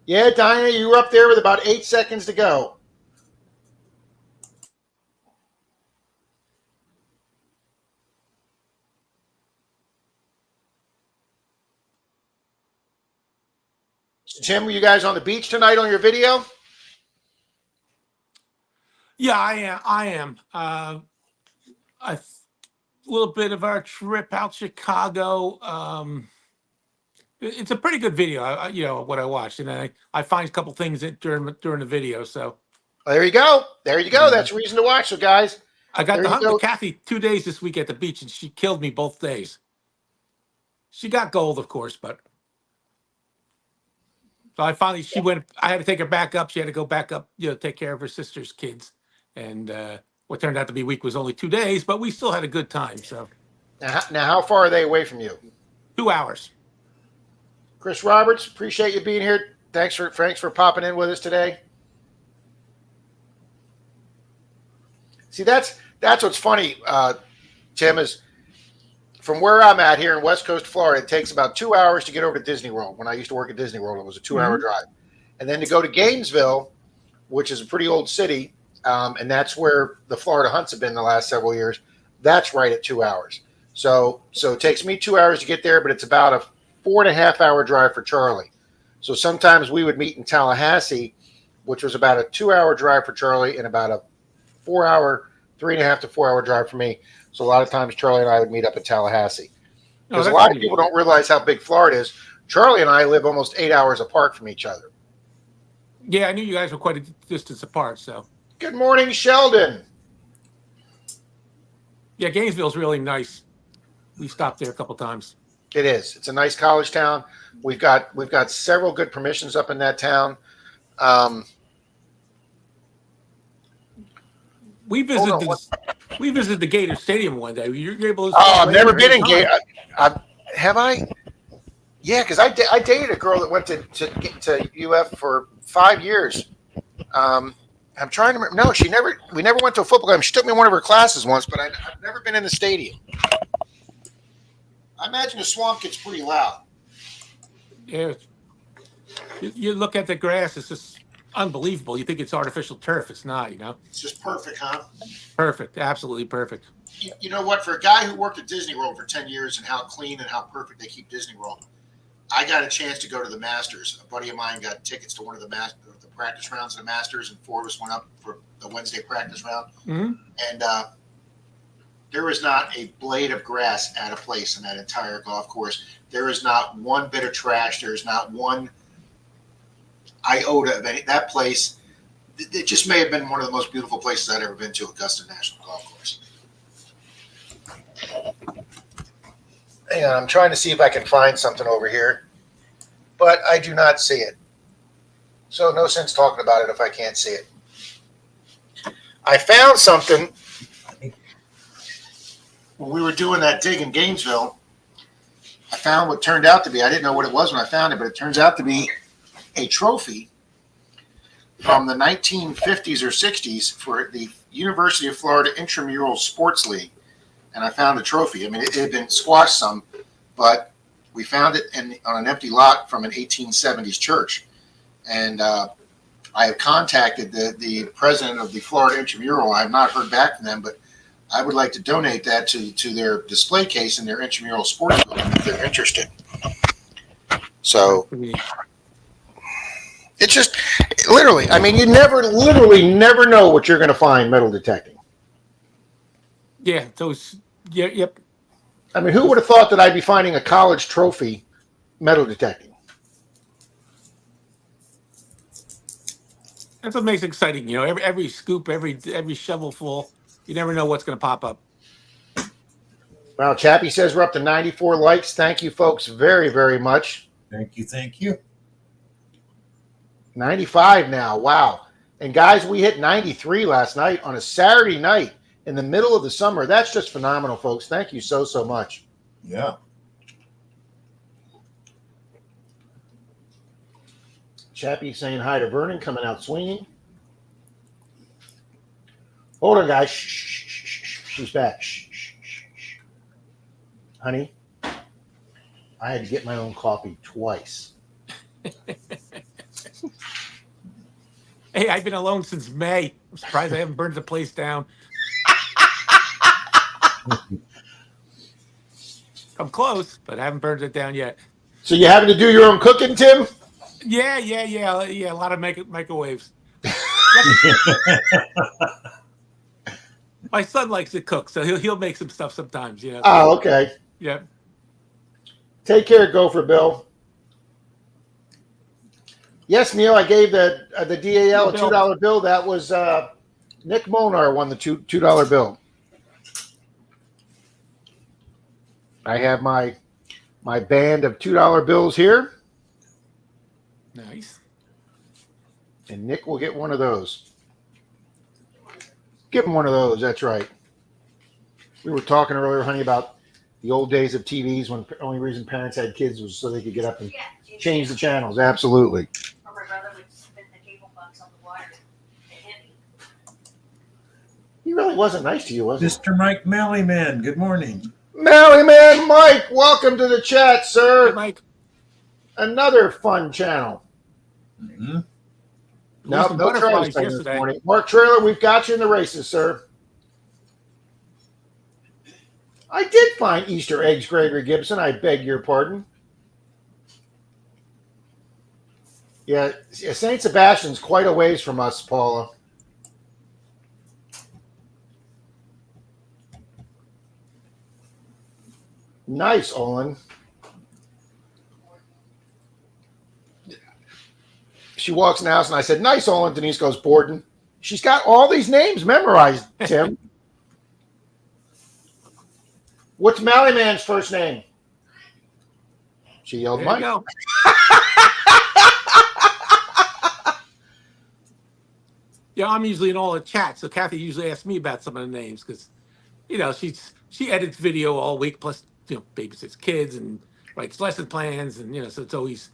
Yeah, Dinah, you were up there with about 8 seconds to go. Tim, were you guys on the beach tonight on your video? Yeah, I am. A little bit of our trip out Chicago. It's a pretty good video, what I watched, and I find a couple things during the video. So there you go. There you go. That's a reason to watch. So, guys, I got there to you hunt go. with Kathy 2 days this week at the beach, and she killed me both days. She got gold, of course, but so she went. I had to take her back up. She had to go back up, take care of her sister's kids, and what turned out to be week was only 2 days, but we still had a good time. So now how far are they away from you? 2 hours. Chris Roberts, appreciate you being here. Thanks for popping in with us today. See, that's what's funny, Tim, is from where I'm at here in West Coast Florida, it takes about 2 hours to get over to Disney World. When I used to work at Disney World, it was a 2-hour drive. And then to go to Gainesville, which is a pretty old city, and that's where the Florida hunts have been the last several years, that's right at 2 hours. So it takes me 2 hours to get there, but it's about a 4.5-hour drive for Charlie. So sometimes we would meet in Tallahassee, which was about a 2-hour drive for Charlie and about a 3.5 to 4 hour drive for me. So a lot of times Charlie and I would meet up at Tallahassee. Because a lot of people don't realize how big Florida is. Charlie and I live almost 8 hours apart from each other. Yeah, I knew you guys were quite a distance apart. So good morning, Sheldon. Yeah, Gainesville's really nice. We stopped there a couple times. It is. It's a nice college town. We've got several good permissions up in that town. We visited the Gator Stadium one day. You're able to. Oh, I've never been in Gator. Have I? Yeah, because I dated a girl that went to UF for 5 years. I'm trying to remember. No, we never went to a football game. She took me to one of her classes once, but I've never been in the stadium. I imagine the swamp gets pretty loud. Yeah. You look at the grass, it's just unbelievable. You think it's artificial turf. It's not, It's just perfect, huh? Perfect. Absolutely perfect. You know what? For a guy who worked at Disney World for 10 years and how clean and how perfect they keep Disney World, I got a chance to go to the Masters. A buddy of mine got tickets to one of the practice rounds of the Masters, and 4 of us went up for the Wednesday practice round. Mm-hmm. And there is not a blade of grass at a place in that entire golf course. There is not one bit of trash. There is not one iota of that place. It just may have been one of the most beautiful places I'd ever been to, Augusta National Golf Course. Hang on, I'm trying to see if I can find something over here, but I do not see it. So no sense talking about it if I can't see it. I found something when we were doing that dig in Gainesville. I found what turned out to be, I didn't know what it was when I found it, but it turns out to be a trophy from the 1950s or 60s for the University of Florida Intramural Sports League. And I found the trophy. I mean, it had been squashed some, but we found it on an empty lot from an 1870s church. And I have contacted the president of the Florida Intramural. I have not heard back from them, but I would like to donate that to their display case in their intramural sports building if they're interested. So it's just literally, I mean, you literally never know what you're going to find metal detecting. Yeah, those. Yeah, yep. I mean, who would have thought that I'd be finding a college trophy metal detecting? That's what makes it exciting. You know, every scoop, every shovelful, you never know what's going to pop up. Well, Chappie says we're up to 94 likes. Thank you, folks, very, very much. Thank you. Thank you. 95 now. Wow. And guys, we hit 93 last night on a Saturday night in the middle of the summer. That's just phenomenal, folks. Thank you so much. Yeah. Chappie saying hi to Vernon, coming out swinging. Hold on, guys. Shh. She's back. Shh. Honey, I had to get my own coffee twice. Hey, I've been alone since May. I'm surprised I haven't burned the place down. I'm close, but I haven't burned it down yet. So you having to do your own cooking, Tim? Yeah. A lot of microwaves. My son likes to cook, so he'll make some stuff sometimes. You know. Oh, okay. Yeah. Take care, Gopher Bill. Yes, Neil, I gave the DAL a $2 bill. That was Nick Molnar won the $2 bill. I have my band of $2 bills here. Nice. And Nick will get one of those. Give him one of those. That's right. We were talking earlier, honey, about the old days of TVs when the only reason parents had kids was so they could get up and change the channels. Absolutely. Or my brother would spin the cable box on the wire to hit me. He really wasn't nice to you, was he? Mr. Mike Mallyman, good morning. Mallyman Mike, welcome to the chat, sir. Hey, Mike. Another fun channel. Mm-hmm. No Some trailers butterflies this yesterday. morning. Mark Trailer, we've got you in the races, sir. I did find Easter eggs, Gregory Gibson. I beg your pardon. Yeah, St. Sebastian's quite a ways from us, Paula. Nice, Olin. She walks in the house and I said, nice, Olin. Denise goes, Borden. She's got all these names memorized, Tim. What's Mallyman's first name? She yelled, There Mike. you go. Yeah, I'm usually in all the chats, so Kathy usually asks me about some of the names because, you know, she edits video all week, plus, you know, babysits kids and writes lesson plans, and, you know, so it's always.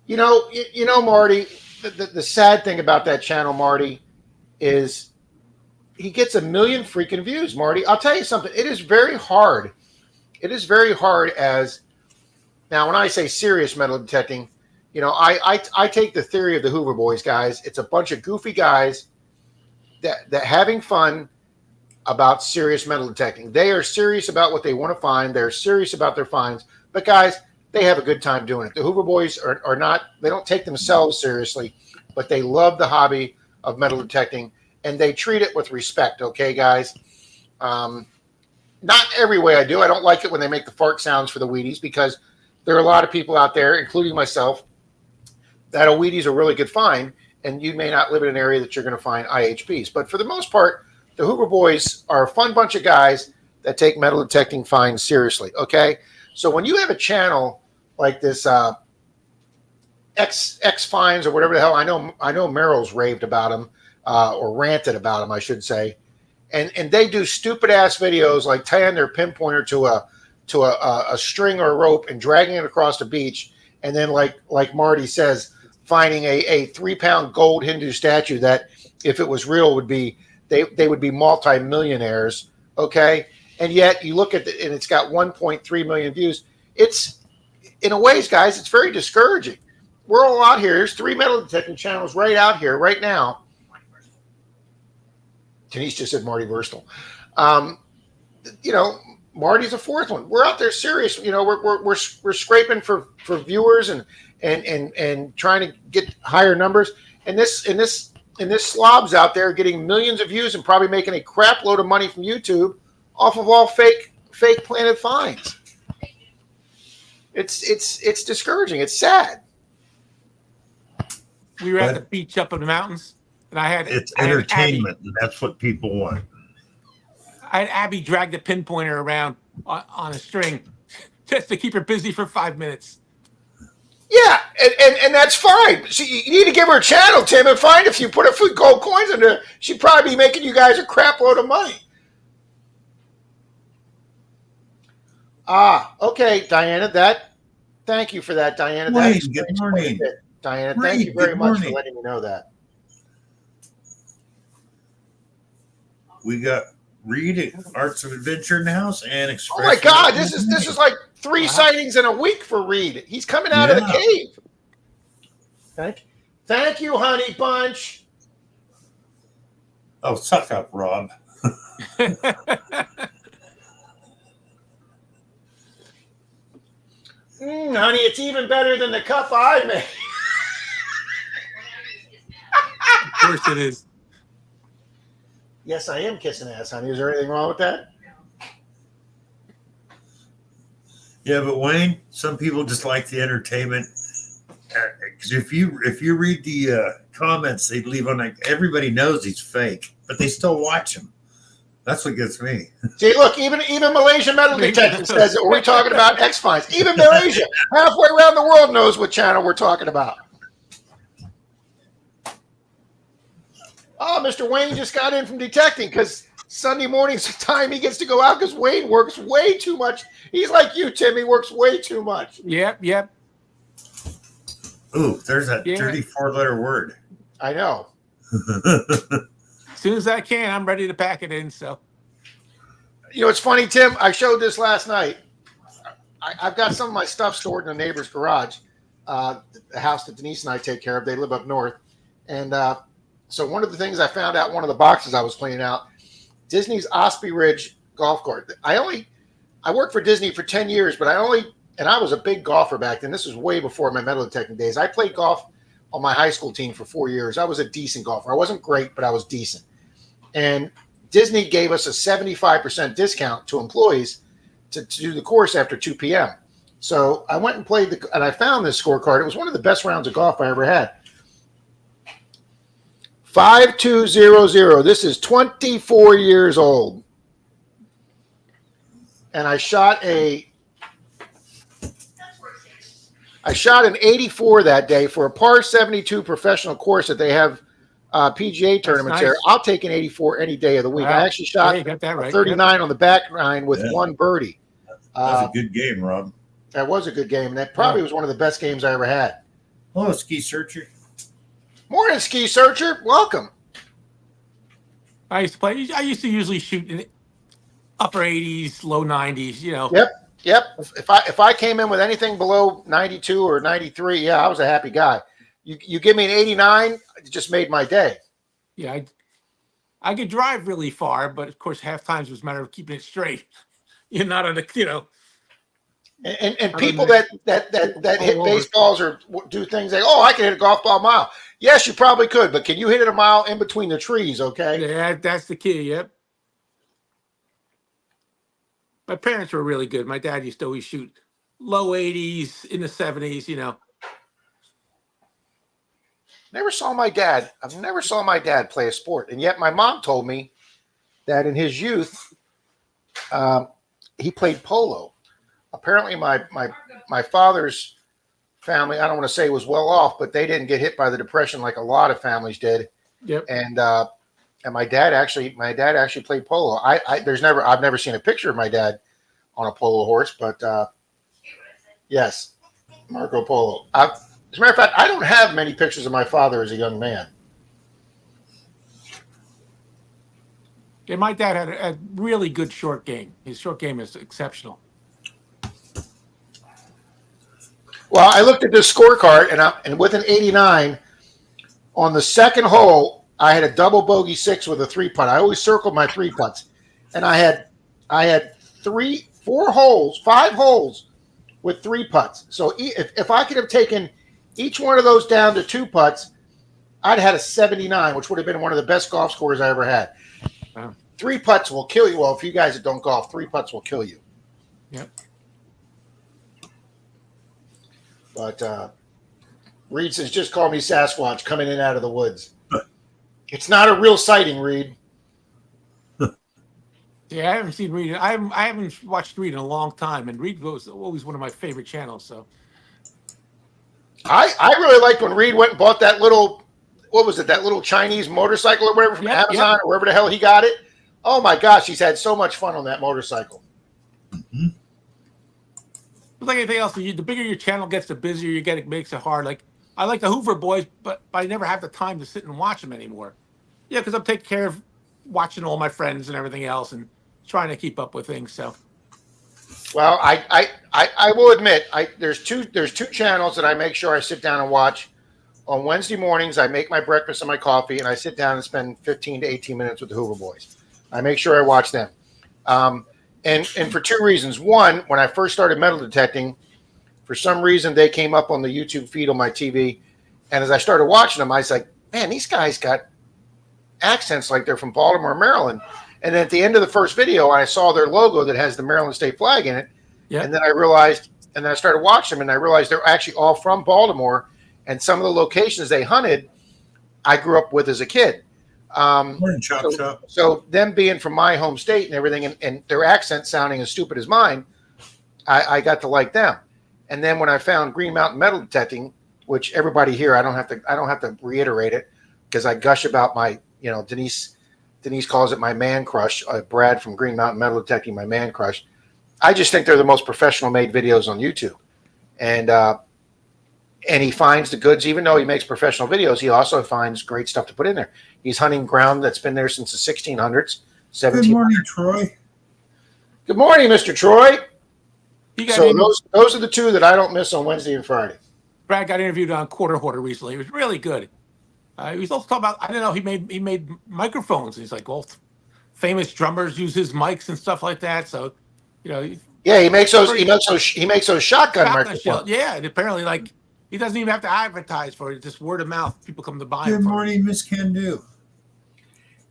You know, Marty, the sad thing about that channel, Marty, is he gets 1 million freaking views, Marty. I'll tell you something. It is very hard. It is very hard as now when I say serious metal detecting, you know, I take the theory of the Hoover Boys, guys. It's a bunch of goofy guys that having fun about serious metal detecting. They are serious about what they want to find. They're serious about their finds. But guys, they have a good time doing it. The Hoover Boys are not, they don't take themselves seriously, but they love the hobby of metal detecting and they treat it with respect. Okay, guys. Not every way I do. I don't like it when they make the fart sounds for the Wheaties because there are a lot of people out there, including myself, that a Wheaties a really good find, and you may not live in an area that you're going to find IHBs. But for the most part, the Hoover Boys are a fun bunch of guys that take metal detecting finds seriously. Okay, so when you have a channel like this, X Finds or whatever the hell, I know Merrill's raved about them or ranted about them, I should say, and they do stupid ass videos like tying their pinpointer to a string or a rope and dragging it across the beach, and then like Marty says, finding a 3-pound gold Hindu statue that, if it was real, would be they would be multi-millionaires. Okay, and yet you look at it and it's got 1.3 million views. It's, in a ways, guys, it's very discouraging. We're all out here. There's 3 metal detecting channels right out here right now. Denise just said Marty Verstal. Marty's a 4th one. We're out there serious. We're scraping for viewers and trying to get higher numbers. And this slob's out there getting millions of views and probably making a crap load of money from YouTube off of all fake planted finds. It's discouraging. It's sad. We were at the beach up in the mountains, and it's entertainment, and that's what people want. I had Abby drag the pinpointer around on a string just to keep her busy for 5 minutes. Yeah, and that's fine. You need to give her a channel, Tim, and find if you put a few gold coins in there, she'd probably be making you guys a crap load of money. Okay, Diana. Thank you for that, Diana. Wayne, good morning. Diana, Great, thank you very good much morning. for letting me know that. We got Reed at Arts of Adventure in the house and Express. Oh my God, this is like 3 sightings in a week for Reed. He's coming out of the cave. Thank you, honey bunch. Oh, suck up, Rob. Honey, it's even better than the cup I made. Of course it is. Yes, I am kissing ass, honey. Is there anything wrong with that? Yeah, but Wayne, some people just like the entertainment. Because if you read the comments they leave on, like, everybody knows he's fake, but they still watch him. That's what gets me. See, look, even Malaysia Metal Detective says it. We're talking about X Finds. Even Malaysia, halfway around the world, knows what channel we're talking about. Oh, Mr. Wayne just got in from detecting because Sunday morning's the time he gets to go out because Wayne works way too much. He's like you, Tim. He works way too much. Yep. Ooh, there's that 34-letter word. I know. As soon as I can, I'm ready to pack it in. So, it's funny, Tim. I showed this last night. I've got some of my stuff stored in a neighbor's garage, the house that Denise and I take care of. They live up north. And so one of the things I found out, one of the boxes I was cleaning out, Disney's Osprey Ridge golf cart. I worked for Disney for 10 years, but and I was a big golfer back then. This was way before my metal detecting days. I played golf on my high school team for 4 years. I was a decent golfer. I wasn't great, but I was decent. And Disney gave us a 75% discount to employees to do the course after 2 p.m. So I went and played and I found this scorecard. It was one of the best rounds of golf I ever had. 5200. This is 24 years old. And I shot an 84 that day for a par 72 professional course that they have PGA tournaments there. I'll take an 84 any day of the week. Wow. I actually shot you got that right. 39 on the back nine with one birdie. That's a good game, Rob. That was a good game. And that probably was one of the best games I ever had. Hello, Ski Searcher. Morning, Ski Searcher. Welcome. I used to usually shoot in the upper 80s, low 90s. Yep. If I came in with anything below 92 or 93, I was a happy guy. You give me an 89, it just made my day. Yeah, I could drive really far, but of course, half times it was a matter of keeping it straight. You're not on the, And people that hit baseballs or do things like, I can hit a golf ball a mile. Yes, you probably could, but can you hit it a mile in between the trees? Okay. Yeah, that's the key. Yep. My parents were really good. My dad used to always shoot low 80s, in the 70s. Never saw my dad. I've never saw my dad play a sport, and yet my mom told me that in his youth, he played polo. Apparently, my father's family, I don't want to say was well off, but they didn't get hit by the depression like a lot of families did. Yep. And my dad actually played polo. I've never seen a picture of my dad on a polo horse, but yes, Marco Polo. As a matter of fact, I don't have many pictures of my father as a young man. Yeah, my dad had a really good short game. His short game is exceptional. Well, I looked at this scorecard, and with an 89 on the second hole, I had a double bogey 6 with a 3-putt. I always circled my 3-putts, and I had 5 holes with 3-putts. So if I could have taken each one of those down to 2 putts, I'd had a 79, which would have been one of the best golf scores I ever had. Wow. 3 putts will kill you. Well, if you guys that don't golf, 3 putts will kill you. Yep. But Reed says, just call me Sasquatch coming in out of the woods. It's not a real sighting, Reed. Yeah, I haven't seen Reed. I haven't watched Reed in a long time, and Reed was always one of my favorite channels. So I really liked when Reed went and bought that little, what was it, that little Chinese motorcycle or whatever from Amazon or wherever the hell he got it. Oh my gosh, he's had so much fun on that motorcycle. Mm-hmm. like anything else, the bigger your channel gets, the busier you get. It makes it hard. Like I like the Hoover Boys, but I never have the time to sit and watch them anymore. Yeah, because I'm taking care of watching all my friends and everything else, and trying to keep up with things. So, well, I will admit, there's two channels that I make sure I sit down and watch. On Wednesday mornings, I make my breakfast and my coffee, and I sit down and spend 15 to 18 minutes with the Hoover Boys. I make sure I watch them. And for 2 reasons. One, when I first started metal detecting, for some reason they came up on the YouTube feed on my TV. And as I started watching them, I was like, man, these guys got accents like they're from Baltimore, Maryland. And then at the end of the first video, I saw their logo that has the Maryland state flag in it. yeah. And then I started watching them, and I realized they're actually all from Baltimore. And some of the locations they hunted, I grew up with as a kid. Morning, Chop Chop. So them being from my home state and everything, and their accent sounding as stupid as mine, I got to like them. And then when I found Green Mountain Metal Detecting, which everybody here, I don't have to reiterate it because I gush about my, Denise calls it my man crush. Brad from Green Mountain Metal Detecting, my man crush. I just think they're the most professional made videos on YouTube, and he finds the goods. Even though he makes professional videos, he also finds great stuff to put in there. He's hunting ground that's been there since the 1600s, 1700s. Good morning, Troy. Good morning, Mr. Troy. So those are the 2 that I don't miss on Wednesday and Friday. Brad got interviewed on Quarter Horder recently. It was really good. He was also talking about, I don't know, he made microphones. He's like, well, famous drummers use his mics and stuff like that. So, yeah, he makes those. He makes those shotgun microphones. Yeah, and apparently, like, he doesn't even have to advertise for it. Just word of mouth. People come to buy it. Good morning, Miss Can Do.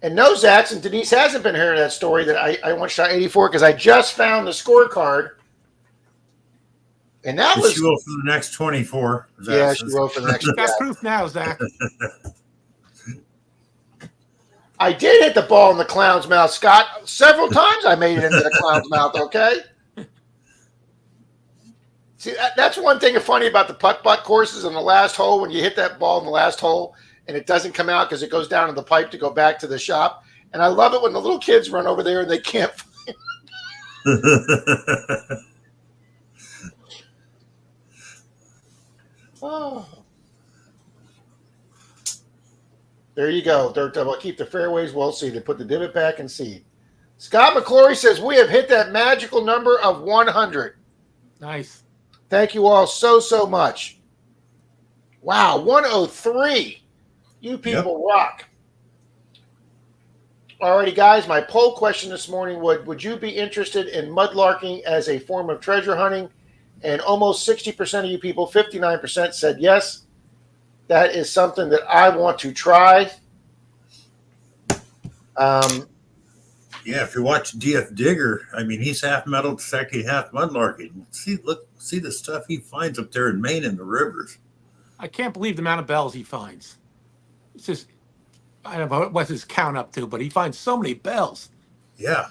And no, Zax, and Denise hasn't been hearing that story that I once shot 84 because I just found the scorecard. And that was. She will for the next 24. Yeah, she will for the next. Got proof now, Zach. I did hit the ball in the clown's mouth, Scott. Several times I made it into the clown's mouth, okay? See, that's one thing funny about the putt-putt courses in the last hole. When you hit that ball in the last hole and it doesn't come out because it goes down in the pipe to go back to the shop. And I love it when the little kids run over there and they can't find it. Oh. There you go. They'll keep the fairways well seeded. Put the divot back and seed. Scott McClory says, we have hit that magical number of 100. Nice. Thank you all so much. Wow, 103. You people rock. Alrighty, guys, my poll question this morning would you be interested in mudlarking as a form of treasure hunting? And almost 60% of you people, 59%, said yes. That is something that I want to try. Yeah, if you watch DF Digger, I mean, he's half metal detecting, half mudlarking. See the stuff he finds up there in Maine in the rivers. I can't believe the amount of bells he finds. It's just, I don't know what's his count up to, but he finds so many bells. Yeah,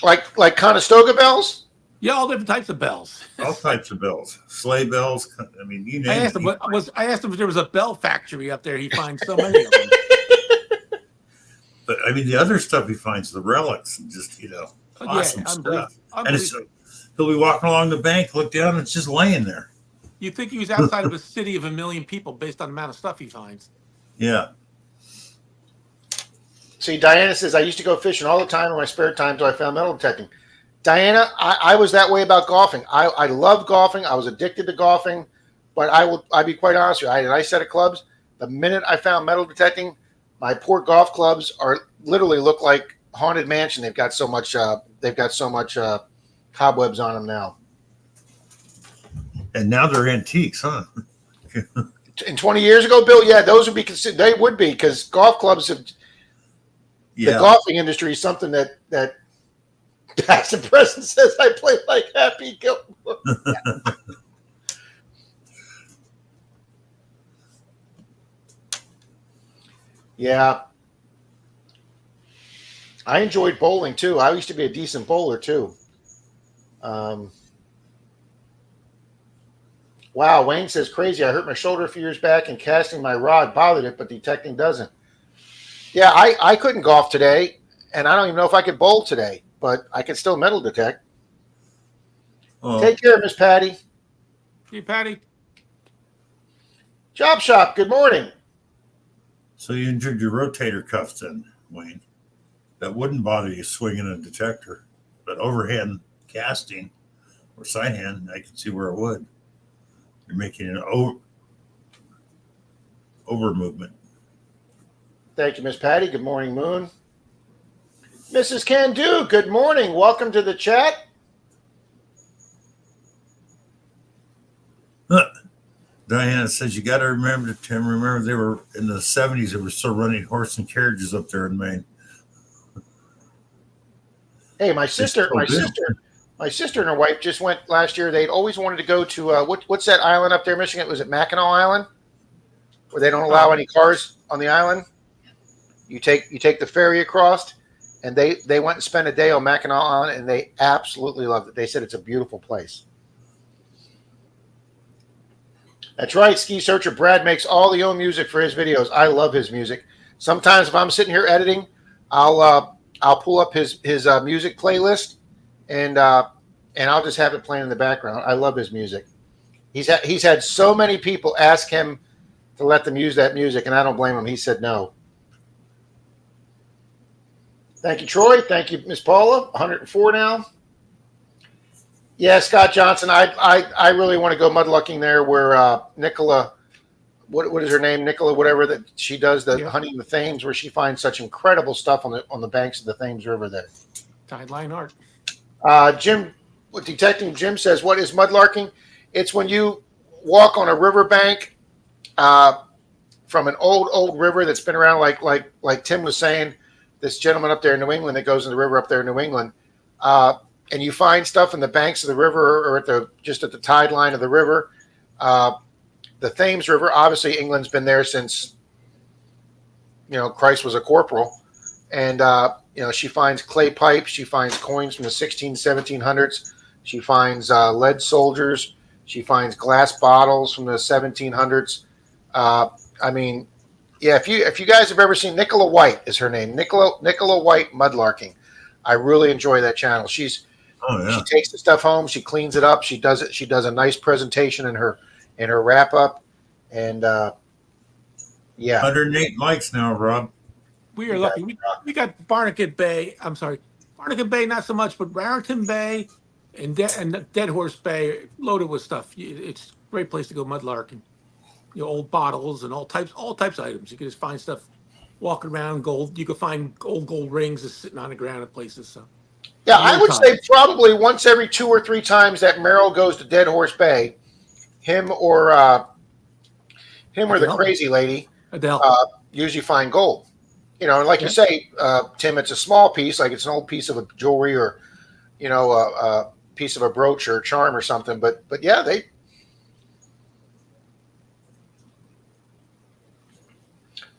Like Conestoga bells? Yeah, all different types of bells. all types of bells, sleigh bells. I mean, you I name asked it. him. I asked him if there was a bell factory up there. He finds so many of them. But I mean, the other stuff he finds, the relics, and just awesome stuff. And it's he'll be walking along the bank, look down, and it's just laying there. You think he was outside of a city of 1 million people based on the amount of stuff he finds? Yeah. See, Diana says, I used to go fishing all the time in my spare time until I found metal detecting. Diana, I was that way about golfing. I love golfing. I was addicted to golfing, but I'd be quite honest with you. I had a nice set of clubs. The minute I found metal detecting, my poor golf clubs literally look like haunted mansion. They've got so much cobwebs on them now. And now they're antiques, huh? And 20 years ago, Bill, yeah, those would be considered. They would be, because golf clubs have. Yeah. The golfing industry is something that past and present says I play like Happy Gilmore. Yeah. I enjoyed bowling too. I used to be a decent bowler too. Wow, Wayne says crazy. I hurt my shoulder a few years back and casting my rod bothered it, but detecting doesn't. Yeah, I couldn't golf today, and I don't even know if I could bowl today, but I can still metal detect. Oh, Take care, Miss Patty. Hey, Patty. Job Shop, good morning. so you injured your rotator cuff then, Wayne. That wouldn't bother you swinging a detector, but overhand casting or side hand, I can see where it would. You're making an over movement. Thank you, Miss Patty. Good morning, Moon. Mrs. Candu, good morning. Welcome to the chat. Diana says you got to remember, Tim. Remember, they were in the 70s. They were still running horse and carriages up there in Maine. Hey, my sister and her wife just went last year. They'd always wanted to go to what's that island up there, Michigan? Was it Mackinac Island, where they don't allow any cars on the island? You take the ferry across, and they went and spent a day on Mackinac Island, and they absolutely loved it. They said it's a beautiful place. That's right, Ski Searcher Brad makes all the own music for his videos. I love his music. Sometimes if I'm sitting here editing, I'll pull up his music playlist, and I'll just have it playing in the background. I love his music. He's had so many people ask him to let them use that music, and I don't blame him. He said no. Thank you, Troy. Thank you, Miss Paula. 104 now. Yeah, Scott Johnson. I really want to go mudlarking there where Nicola, what is her name? Nicola, whatever that she does the hunting the Thames, where she finds such incredible stuff on the banks of the Thames River there. Tideline art. Jim, Detecting Jim says, what is mudlarking? It's when you walk on a riverbank from an old river that's been around, like Tim was saying, this gentleman up there in New England that goes in the river up there in New England, and you find stuff in the banks of the river or just at the tide line of the river. The Thames River, obviously England's been there since, Christ was a corporal. And, she finds clay pipes. She finds coins from the 1700s. She finds lead soldiers. She finds glass bottles from the 1700s. Yeah, if you guys have ever seen Nicola White is her name, Nicola White Mudlarking. I really enjoy that channel. She takes the stuff home, she cleans it up, she does a nice presentation in her wrap up, and 108 likes now, Rob. We are lucky. We got Barnegat Bay. I'm sorry, Barnegat Bay not so much, but Raritan Bay and Dead Horse Bay loaded with stuff. It's a great place to go mudlarking. Old bottles and all types of items. You can just find stuff walking around. Gold. You can find old gold rings just sitting on the ground at places. So, yeah, I would say probably once every 2 or 3 times that Merrill goes to Dead Horse Bay, him or the crazy lady usually find gold. Like you say, Tim, it's a small piece, like it's an old piece of a jewelry or a piece of a brooch or a charm or something. But yeah,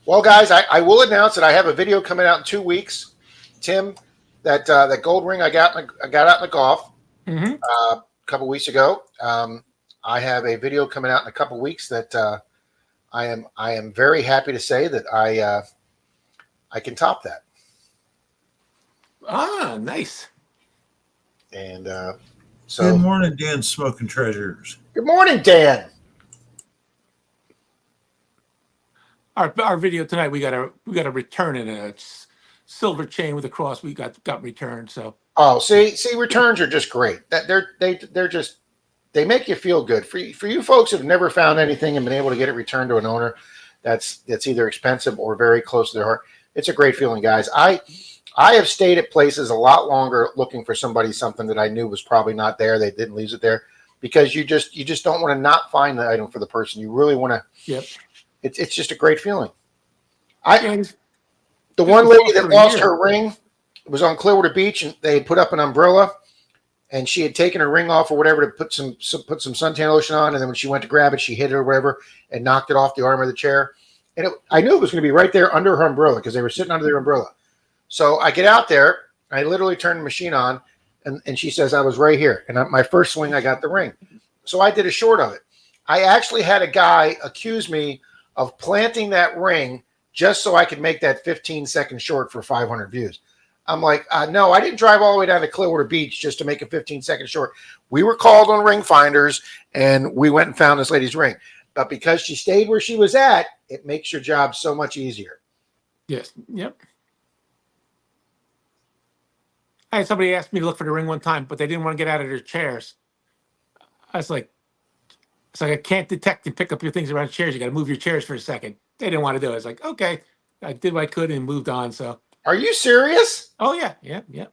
Well, guys, I will announce that I have a video coming out in 2 weeks. Tim, that gold ring I got out in the golf Mm-hmm. a couple weeks ago. I have a video coming out in a couple weeks that I am very happy to say that I can top that. Ah, nice. And Good so, morning, Dan Smoking Treasures. good morning, Dan. Our video tonight, we got a return in a silver chain with a cross. We got returned. So Oh, see, returns are just great. That they're just they make you feel good. For you folks who've never found anything and been able to get it returned to an owner that's either expensive or very close to their heart, it's a great feeling, guys. I have stayed at places a lot longer looking for something that I knew was probably not there. They didn't leave it there because you just don't want to not find the item for the person. You really want to. yep. It's just a great feeling. And The one lady that lost her ring was on Clearwater Beach, and they had put up an umbrella, and she had taken her ring off or whatever to put some suntan lotion on, and then when she went to grab it, she hit it or whatever and knocked it off the arm of the chair. And I knew it was going to be right there under her umbrella because they were sitting under their umbrella. So I get out there, I literally turn the machine on, and she says I was right here. And my first swing, I got the ring. So I did a short of it. I actually had a guy accuse me of planting that ring just so I could make that 15-second short for 500 views. I'm like, no, I didn't drive all the way down to Clearwater Beach just to make a 15-second short. We were called on ring finders, and we went and found this lady's ring. But because she stayed where she was at, it makes your job so much easier. yes, yep. I had somebody ask me to look for the ring one time, but they didn't want to get out of their chairs. I was like, it's like I can't detect and pick up your things around chairs. You got to move your chairs for a second. They didn't want to do it. I was like, okay, I did what I could and moved on. So, Are you serious? oh yeah, yeah, yeah.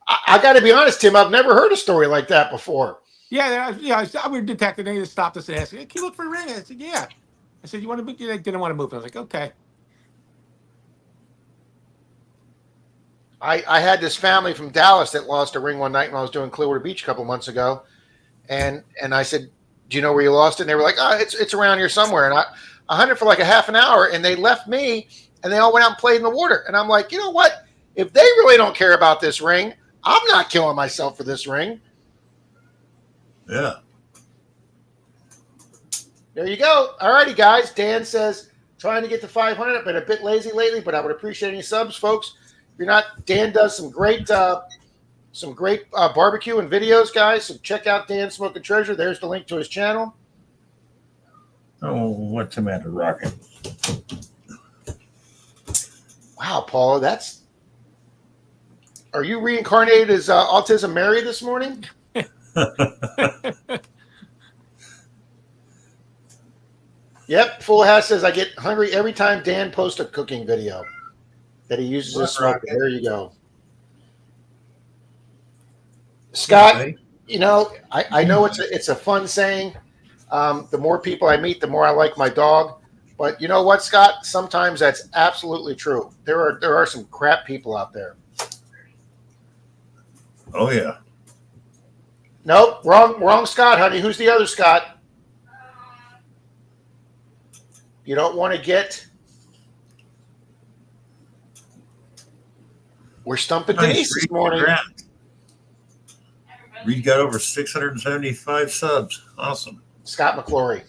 I got to be honest, Tim. I've never heard a story like that before. Yeah, we were detecting. They just stopped us and asked, hey, can you look for a ring? I said, yeah. I said, you want to move? They didn't want to move. I was like, okay. I had this family from Dallas that lost a ring one night when I was doing Clearwater Beach a couple months ago. And I said, do you know where you lost it? And they were like, oh, it's around here somewhere. And I hunted for like a half an hour, and they left me, and they all went out and played in the water. And I'm like, you know what? If they really don't care about this ring, I'm not killing myself for this ring. Yeah. There you go. All righty, guys. Dan says, trying to get to 500. I've been a bit lazy lately, but I would appreciate any subs, folks. If you're not, Dan does some great barbecue and videos, guys. So check out Dan Smoking Treasure. There's the link to his channel. Oh, what's the matter, Rocket? Wow, Paula, are you reincarnated as Autism Mary this morning? Yep, Full House says I get hungry every time Dan posts a cooking video that he uses his smoker. There you go. Scott, you know, I know it's a fun saying. The more people I meet, the more I like my dog. But you know what, Scott? Sometimes that's absolutely true. There are some crap people out there. Oh yeah. Nope, wrong Scott, honey. Who's the other Scott? You don't want to get. We're stumping Denise this morning. Reed got over 675 subs. Awesome. Scott McClory.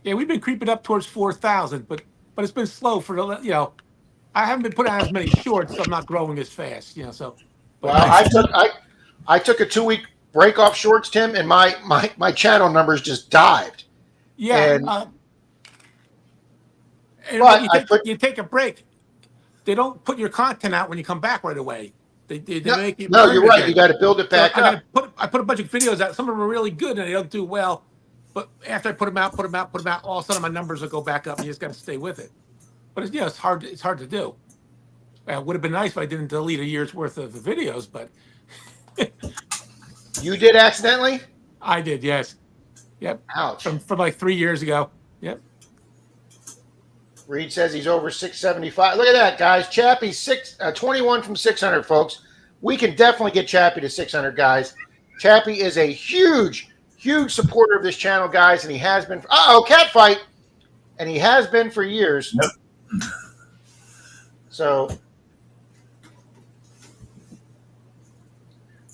Yeah, we've been creeping up towards 4,000, but it's been slow for the I haven't been putting out as many shorts, so I'm not growing as fast. So. Well, I took a 2-week break off shorts, Tim, and my channel numbers just dived. Yeah. And but you take a break. They don't put your content out when you come back right away. They make it. No, you're right. Again. You got to build it back up. I put a bunch of videos out. Some of them are really good and they don't do well. But after I put them out, all of a sudden my numbers will go back up and you just got to stay with it. But it's hard to do. It would have been nice if I didn't delete a year's worth of videos, but. You did accidentally? I did, yes. Yep. Ouch. From like 3 years ago. Yep. Reed says he's over 675. Look at that, guys. Chappie's 21 from 600, folks. We can definitely get Chappie to 600, guys. Chappie is a huge huge supporter of this channel, guys, and he has been. Cat fight, and he has been for years. Yep. So,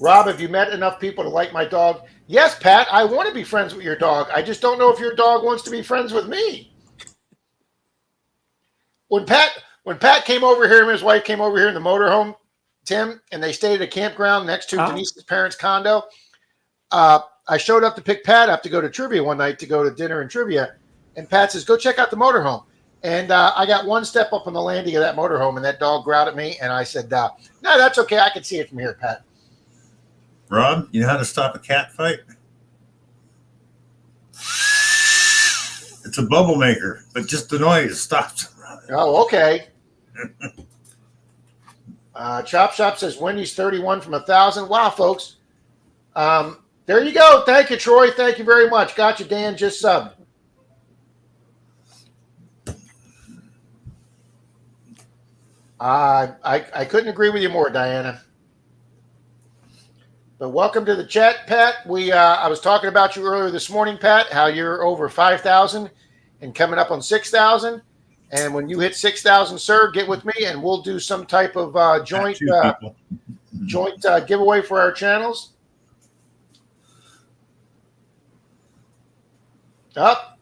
Rob, have you met enough people to like my dog? Yes, Pat. I want to be friends with your dog. I just don't know if your dog wants to be friends with me. When Pat came over here and his wife came over here in the motorhome, Tim, and they stayed at a campground next to Denise's parents' condo. I showed up to pick Pat up to go to trivia one night to go to dinner and trivia. And Pat says, go check out the motorhome. And I got one step up on the landing of that motorhome, and that dog growled at me. And I said, no, that's okay. I can see it from here, Pat. Rob, you know how to stop a cat fight? It's a bubble maker, but just the noise stops. Oh, okay. Chop Shop says Wendy's 31 from 1,000. Wow, folks. There you go. Thank you, Troy. Thank you very much. Got you, Dan. Just subbed. I couldn't agree with you more, Diana. But welcome to the chat, Pat. I was talking about you earlier this morning, Pat, how you're over 5,000 and coming up on 6,000. And when you hit 6,000, sir, get with me and we'll do some type of joint giveaway for our channels. Up.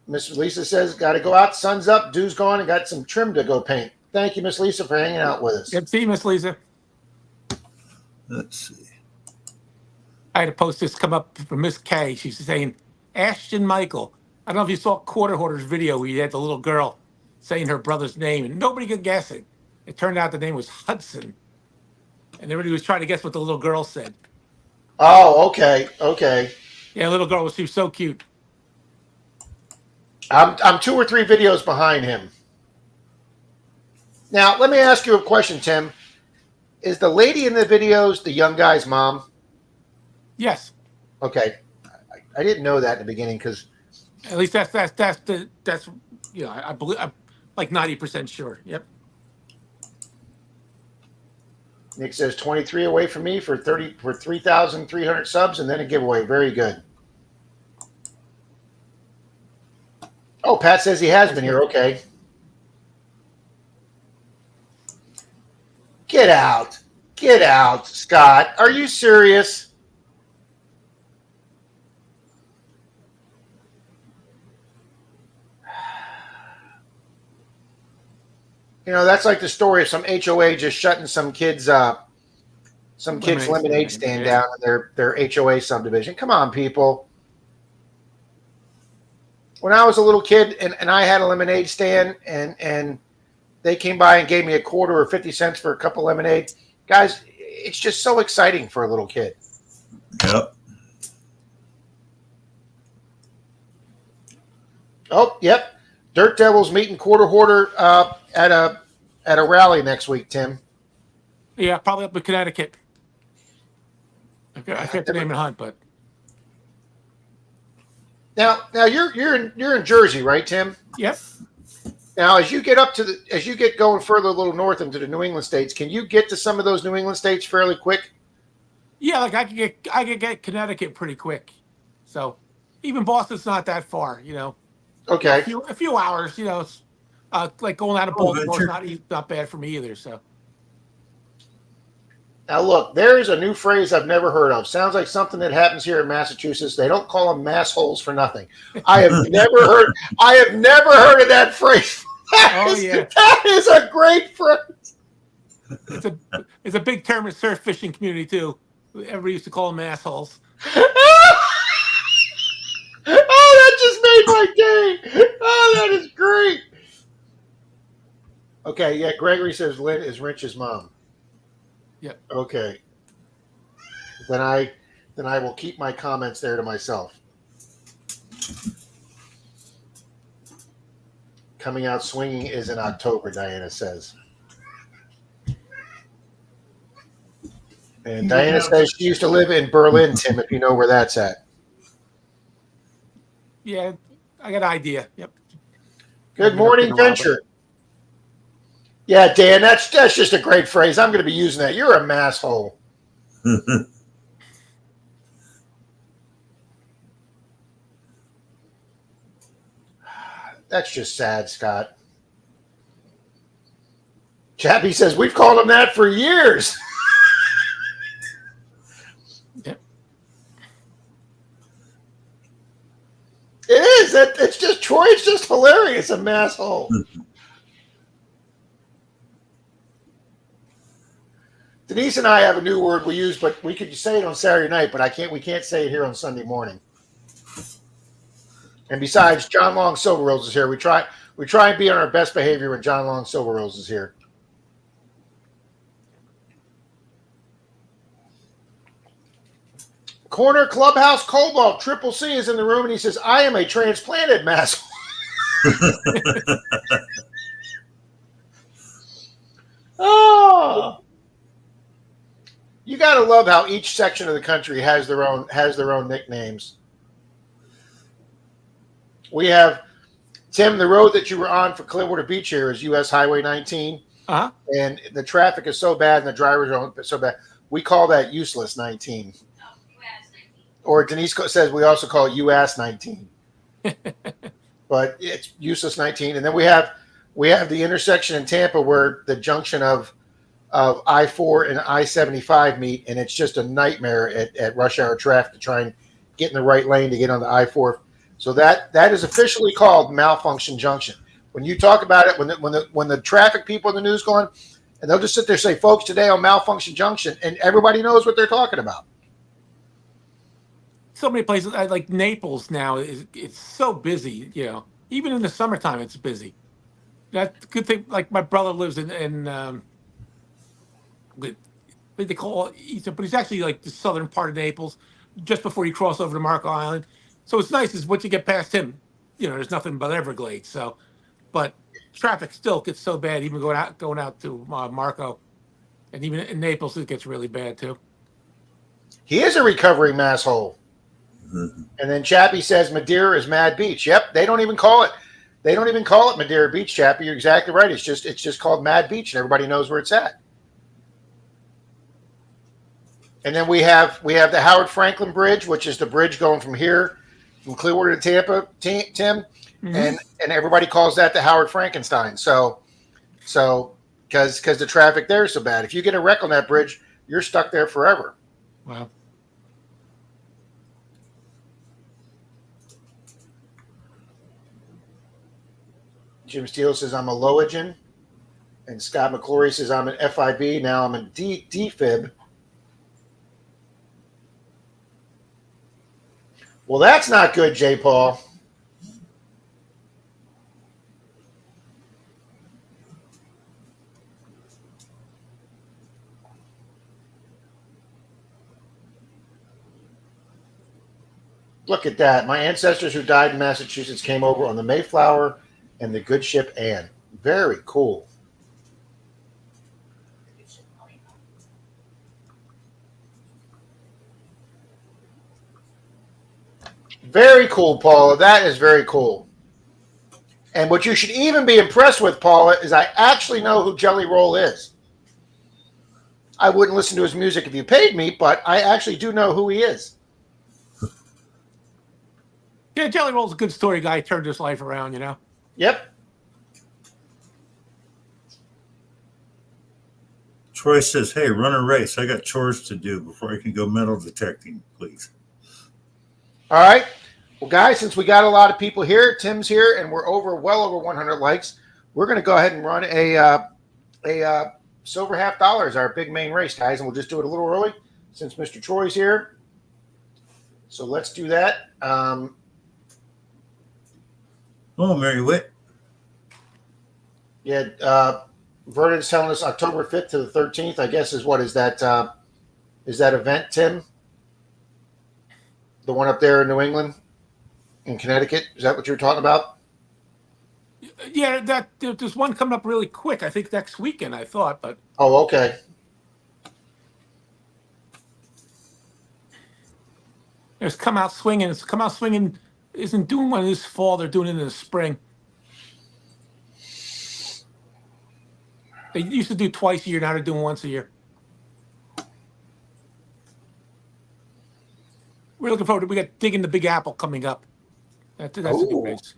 Miss Lisa says, got to go out. Sun's up. Dew's gone and got some trim to go paint. Thank you, Miss Lisa, for hanging out with us. Good to see you, Miss Lisa. Let's see. I had a post this come up from Miss K. She's saying, Ashton Michael. I don't know if you saw Quarter Hoarder's video where you had the little girl saying her brother's name and nobody could guess it. It turned out the name was Hudson. And everybody was trying to guess what the little girl said. Oh, okay. Okay. Yeah, little girl, she was so cute. I'm 2 or 3 videos behind him. Now, let me ask you a question, Tim. Is the lady in the videos the young guy's mom? Yes. Okay. I didn't know that in the beginning because... At least that's you know, I believe I'm like 90% sure. Yep. Nick says 23 away from me for 3,300 subs and then a giveaway. Very good. Oh, Pat says he has been here. Okay. Get out. Get out, Scott. Are you serious? You know, that's like the story of some HOA just shutting some kids' lemonade stand down in their HOA subdivision. Come on, people. When I was a little kid and I had a lemonade stand and they came by and gave me a quarter or 50 cents for a cup of lemonade, guys, it's just so exciting for a little kid. Yep. Oh, yep. Dirt Devils meeting Quarter Hoarder at a rally next week, Tim. Yeah, probably up in Connecticut. I forget the name of the hunt, but now you're in Jersey, right, Tim? yep. Now, as you get going further a little north into the New England states, can you get to some of those New England states fairly quick? Yeah, like I could get Connecticut pretty quick. So even Boston's not that far, you know. Okay. A few hours, you know. Like going out of Baltimore is not bad for me either. So Now, look, there's a new phrase I've never heard of. Sounds like something that happens here in Massachusetts. They don't call them massholes for nothing. I have never heard of that phrase. That is a great phrase. It's a big term in surf fishing community too. Everybody used to call them assholes. Oh, that just made my day. Oh, that is great. Okay, yeah, Gregory says Lynn is Rich's mom. Yep. Okay. Then I will keep my comments there to myself. Coming out swinging is in October, Diana says. And Diana says she used to live in Berlin, Tim, if you know where that's at. Yeah, I got an idea. Yep. Good morning, Venture. Yeah, Dan, that's just a great phrase. I'm going to be using that. You're a masshole. That's just sad, Scott. Chappie says, we've called him that for years. Yep. It is. It's just Troy. It's just hilarious. A masshole. Denise and I have a new word we use, but we could say it on Saturday night, but we can't say it here on Sunday morning. And besides, John Long Silver Rose is here. We try and be on our best behavior when John Long Silver Rose is here. Corner Clubhouse Cobalt Triple C is in the room, and he says, I am a transplanted masshole. Oh, you got to love how each section of the country has their own nicknames. We have Tim. The road that you were on for Clearwater Beach here is U.S. Highway 19, and the traffic is so bad and the drivers are so bad. We call that useless 19. Or Denise says we also call it US 19, but it's useless 19. And then we have the intersection in Tampa where the junction of I-4 and I-75 meet, and it's just a nightmare at rush hour traffic to try and get in the right lane to get on the I-4. So that is officially called Malfunction Junction. When you talk about it, when the traffic people in the news go on, and they'll just sit there and say, folks, today on Malfunction Junction, and everybody knows what they're talking about. So many places like Naples now it's so busy. Even in the summertime it's busy. That's a good thing. Like my brother lives in what they call Eastern, but he's actually like the southern part of Naples, just before you cross over to Marco Island. So it's nice is once you get past him, there's nothing but Everglades. So, but traffic still gets so bad, even going out to Marco, and even in Naples it gets really bad too. He is a recovering masshole. And then Chappie says Madeira is Mad Beach. Yep, they don't even call it Madeira Beach, Chappie. You're exactly right. It's just called Mad Beach, and everybody knows where it's at. And then we have the Howard Franklin Bridge, which is the bridge going from here, from Clearwater to Tampa, Tim, and everybody calls that the Howard Frankenstein. So because the traffic there is so bad. If you get a wreck on that bridge, you're stuck there forever. Wow. Jim Steele says, I'm a Lowigan. And Scott McClory says, I'm an FIB. Now I'm a DFib. Well, that's not good, J. Paul. Look at that. My ancestors who died in Massachusetts came over on the Mayflower and the good ship Anne. Very cool. Very cool, Paula. That is very cool. And what you should even be impressed with, Paula, is I actually know who Jelly Roll is. I wouldn't listen to his music if you paid me, but I actually do know who he is. Yeah, Jelly Roll's a good story guy. Turned his life around, Yep. Troy says, hey, run a race. I got chores to do before I can go metal detecting, please. All right. Well, guys, since we got a lot of people here, Tim's here, and we're well over 100 likes, we're going to go ahead and run a silver $50, our big main race, guys, and we'll just do it a little early since Mr. Troy's here. So let's do that. Oh, Mary Witt. Yeah, Vernon's telling us October 5th to the 13th, I guess is that event, Tim? The one up there in New England, in Connecticut? Is that what you're talking about? Yeah, there's one coming up really quick. I think next weekend, I thought, but. Oh, okay. There's Come Out Swinging. Come Out Swinging isn't doing one this fall. They're doing it in the spring. They used to do twice a year. Now they're doing once a year. We're looking forward to. We got Digging the Big Apple coming up. That's a good race.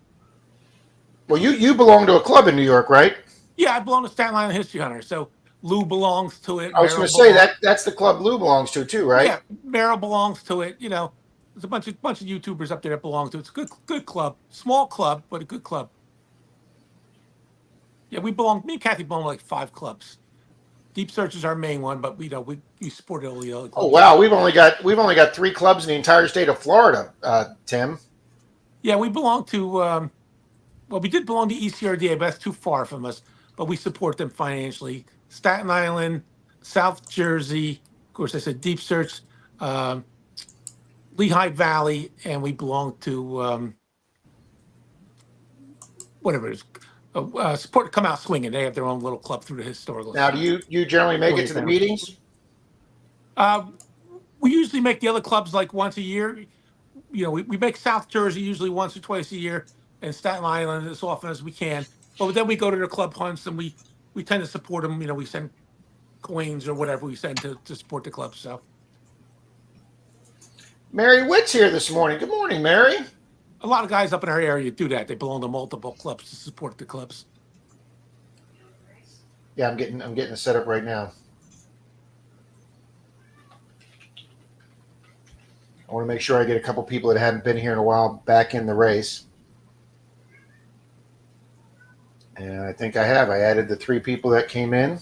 Well, you belong to a club in New York, right? Yeah, I belong to Staten Island History Hunter. So Lou belongs to it. I was going Merrill to say belongs. that's the club Lou belongs to too, right? Yeah, Merrill belongs to it. There's a bunch of YouTubers up there that belong to it. It's a good club, small club, but a good club. Yeah, we belong. Me and Kathy belong to like 5 clubs. Deep Search is our main one, but we support all the other clubs. Oh wow, we've only got 3 clubs in the entire state of Florida, Tim. Yeah, we belong to. Well, we did belong to ECRDA, but that's too far from us. But we support them financially. Staten Island, South Jersey, of course, I said Deep Search, Lehigh Valley, and we belong to whatever it is. Support Come Out Swinging. They have their own little club through the historical. Now, do you generally make it to the meetings? We usually make the other clubs like once a year. We make South Jersey usually once or twice a year, and Staten Island as often as we can. But then we go to their club hunts, and we tend to support them. We send coins or whatever we send to support the club. So Mary Witt's here this morning. Good morning, Mary. a lot of guys up in our area do that. They belong to multiple clubs to support the clubs. Yeah, I'm getting it set up right now. I want to make sure I get a couple people that haven't been here in a while back in the race. And I think I have. I added the 3 people that came in.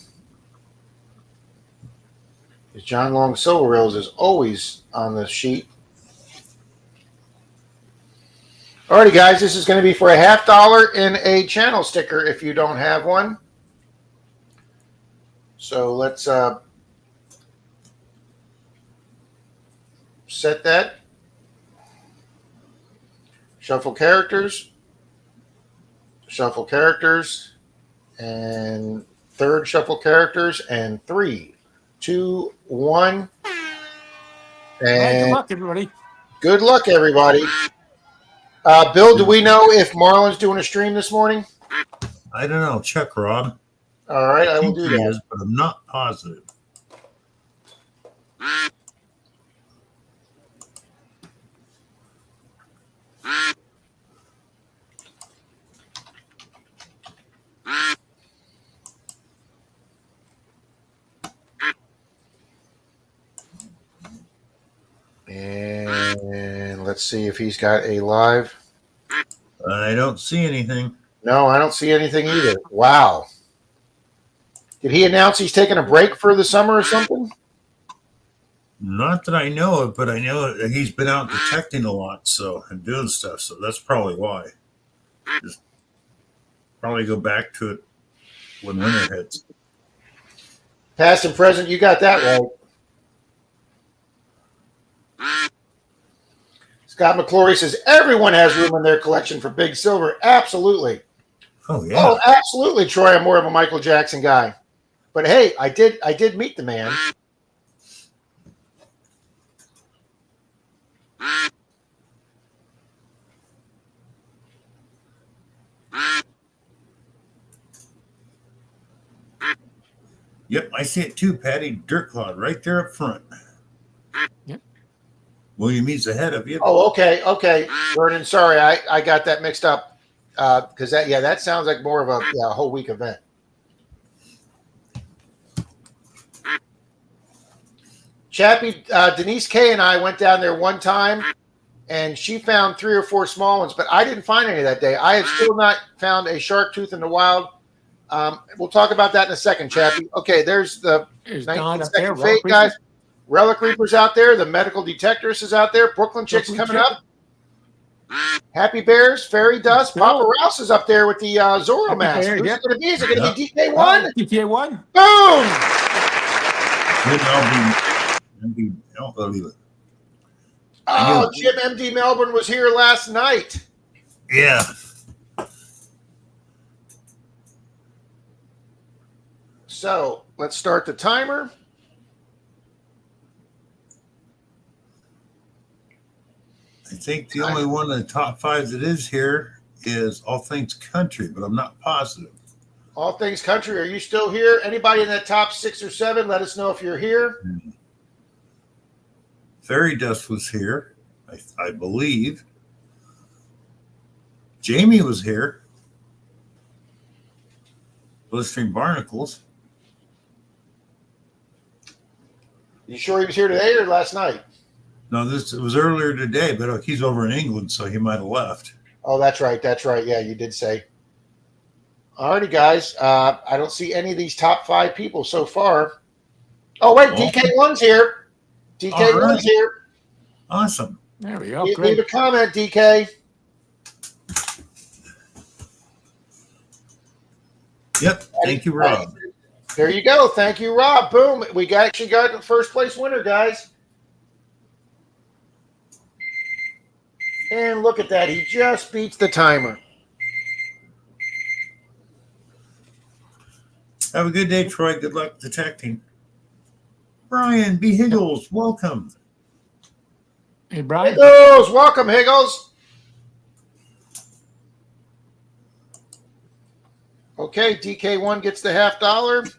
John Long Silver Rails is always on the sheet. Alrighty, guys, this is going to be for a $50 in a channel sticker if you don't have one. So let's set that. Shuffle characters, and third shuffle characters, and 3, 2, 1. And good luck, everybody. Good luck, everybody. Bill, do we know if Marlon's doing a stream this morning? I don't know. Check, Rob. All right, I will think do he that. is, but I'm not positive. And let's see if he's got a live. I don't see anything. No, I don't see anything either. Wow. Did he announce he's taking a break for the summer or something? Not that I know of, but I know that he's been out detecting a lot, and doing stuff. So that's probably why. Just probably go back to it when winter hits. Past and present, you got that right. Scott McClory says everyone has room in their collection for big silver. Absolutely. Oh yeah. Oh, absolutely, Troy. I'm more of a Michael Jackson guy. But hey, I did meet the man. Yep, I see it too, Patty. Dirt Clod right there up front. Yep. William E's ahead of you. Oh, okay. Vernon, sorry, I got that mixed up. Because that sounds like more of a whole week event. Chappie, Denise K and I went down there one time, and she found 3 or 4 small ones, but I didn't find any that day. I have still not found a shark tooth in the wild. We'll talk about that in a second, Chappie. Okay, there's the 19-second fate, guys. Relic Reaper's out there. The Medical Detectorist is out there. Brooklyn Chick's coming up. Happy Bears, Fairy Dust. PAPAROUS is up there with the Zorro mask. Who's it going to be? Is it going to be DK1? DK1. Boom! Oh, Jim MD Melbourne was here last night. Yeah. So let's start the timer. I think the only one of the top 5 that is here is All Things Country, but I'm not positive. All Things Country, are you still here? Anybody in that top 6 or 7, let us know if you're here. Fairy Dust was here, I believe. Jamie was here. Livestream Barnacles. You sure he was here today or last night? No, it was earlier today, but he's over in England, so he might have left. Oh, that's right. That's right. Yeah, you did say. Alrighty, guys. I don't see any of these top 5 people so far. Oh, wait. Well, DK1's here. DK1's right. here. Awesome. There we go. Leave Great. a comment, DK. Yep. Thank you, Rob. There you go. Thank you, Rob. Boom. We actually got the first place winner, guys. And look at that. He just beats the timer. Have a good day, Troy. Good luck detecting. Brian B. Higgles, welcome. Hey, Brian. Higgles, welcome, Higgles. Okay, DK1 gets the $50.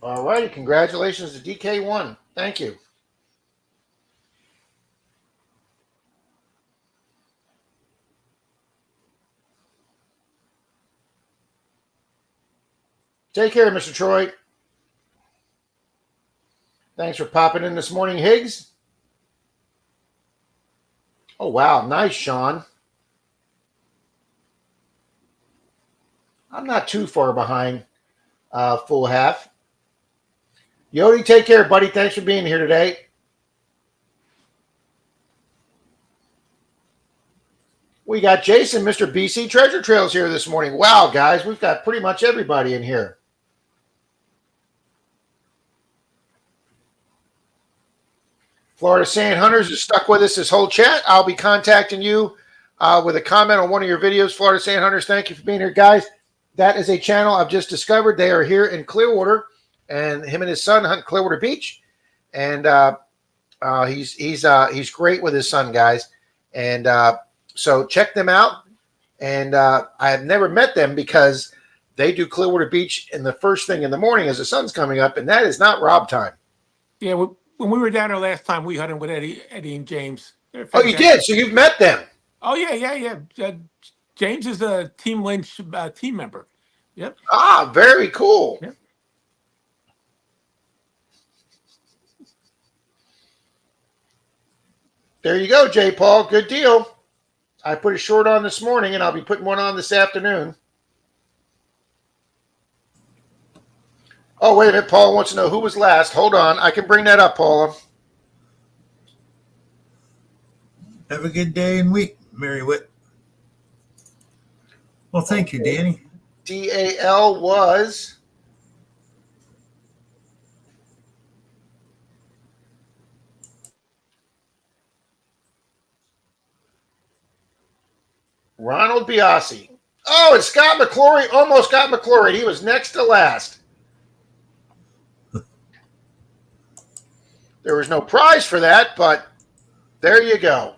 All righty, congratulations to DK1. Thank you. Take care, Mr. Troy. Thanks for popping in this morning, Higgs. Oh, wow. Nice, Sean. I'm not too far behind full half. Yodi, take care, buddy. Thanks for being here today. We got Jason, Mr. BC Treasure Trails here this morning. Wow, guys, we've got pretty much everybody in here. Florida Sand Hunters is stuck with us this whole chat. I'll be contacting you with a comment on one of your videos. Florida Sand Hunters, thank you for being here, guys. That is a channel I've just discovered. They are here in Clearwater, and him and his son hunt Clearwater Beach, and he's great with his son, guys. And so check them out. And I have never met them because they do Clearwater Beach in the first thing in the morning as the sun's coming up, and that is not Rob time. Yeah, when we were down there last time, we hunted with Eddie and James. Oh, you did? So you've met them? Oh, yeah. James is a Team Lynch team member. Yep. Ah, very cool. Yep. There you go, J. Paul. Good deal. I put a short on this morning, and I'll be putting one on this afternoon. Oh, wait a minute. Paul wants to know who was last. Hold on. I can bring that up, Paula. Have a good day and week, Mary Witt. Well, thank you, Danny. DAL was Ronald Biasi. Oh, and Scott McClory almost got McClory. He was next to last. There was no prize for that, but there you go.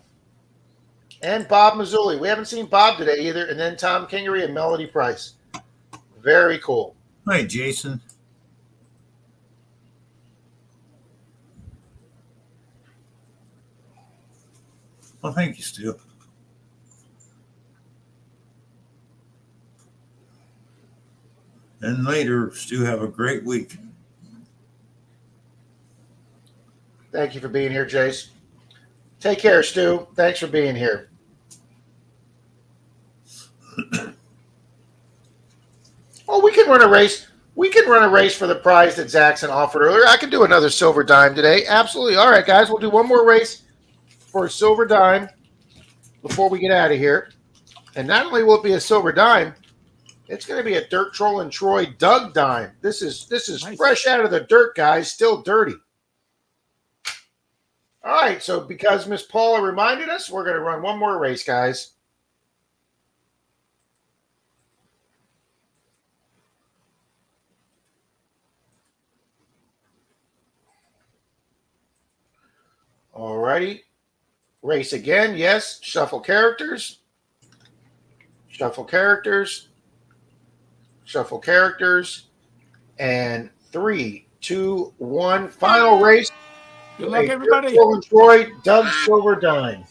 And Bob Mazzulli. We haven't seen Bob today either. And then Tom Kingery and Melody Price. Very cool. Hi, Jason. Well, thank you, Stu. And later, Stu, have a great week. Thank you for being here, Jace. Take care, Stu. Thanks for being here. Oh, we can run a race. We can run a race for the prize that Zaxxon offered earlier. I can do another silver dime today. Absolutely. All right, guys. We'll do one more race for a silver dime before we get out of here. And not only will it be a silver dime, it's going to be a Dirt Troll and Troy Doug dime. This is nice. Fresh out of the dirt, guys. Still dirty. All right. So because Miss Paula reminded us, we're going to run one more race, guys. All righty. Race again. Yes. Shuffle characters. Shuffle characters. Shuffle characters. And 3, 2, 1. Final race. Good luck, A everybody. Phil and Troy, Doug Silverdine.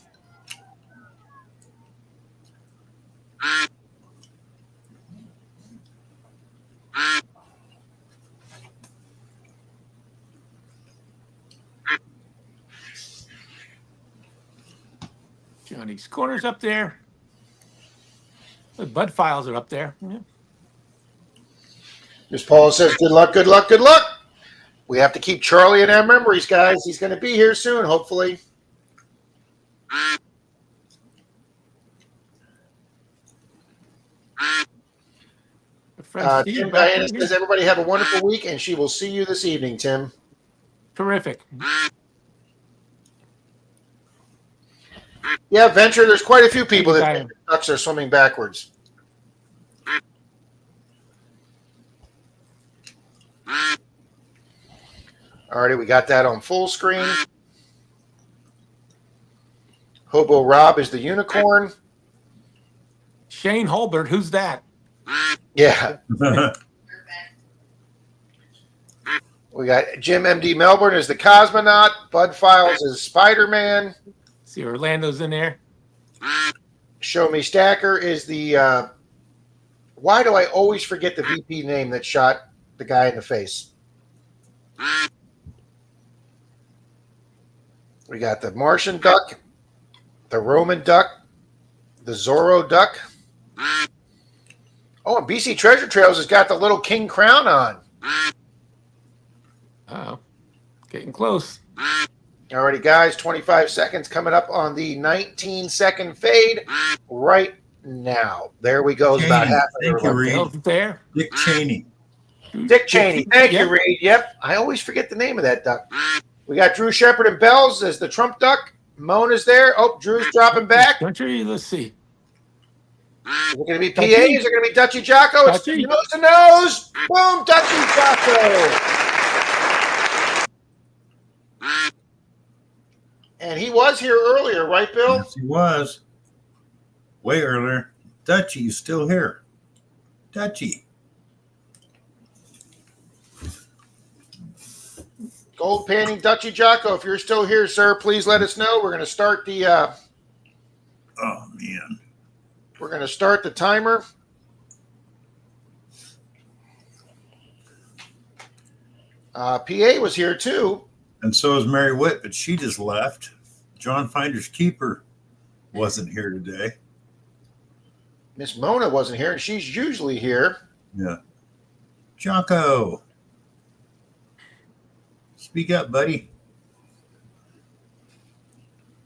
Johnny's Corner's up there. The Bud files are up there. Yeah. Miss Paula says, good luck, good luck, good luck. We have to keep Charlie in our memories, guys. He's going to be here soon, hopefully. Friend Tim Steve back Diana here. says, everybody have a wonderful week, and she will see you this evening, Tim. Terrific. Yeah, Venture, there's quite a few people that Diana. think the ducks are swimming backwards. Alrighty, we got that on full screen. Hobo Rob is the unicorn. Shane Holbert, who's that? Yeah. We got Jim MD Melbourne as the cosmonaut. Bud Files is Spider-Man. See, Orlando's in there. Show Me Stacker is the why do I always forget the VP name that shot the guy in the face? We got the Martian duck, the Roman duck, the Zorro duck. Oh, and BC Treasure Trails has got the little king crown on. Oh, getting close. Alrighty, guys, 25 seconds coming up on the 19-second fade right now. There we go. It's about Cheney. half Thank you, Reed. Bill's there. Dick Cheney. Dick Cheney. Thank Yep. you, Reed. Yep. I always forget the name of that duck. We got Drew Shepard and Bells as the Trump duck. Mona's there. Oh, Drew's dropping back. Country, let's see. Is it going to be PA? Is it going to be Dutchy Jocko? It's Dutchy. nose to nose. Boom, Dutchy Jocko. And he was here earlier, right, Bill? Yes, he was. Way earlier. Dutchy is still here. Dutchy. Gold panning Dutchy Jocko. If you're still here, sir, please let us know. We're going to start the Oh, man. we're going to start the timer. PA was here too. And so is Mary Witt, but she just left. John Finder's keeper wasn't here today. Miss Mona wasn't here, and she's usually here. Yeah. Jocko. Speak up, buddy.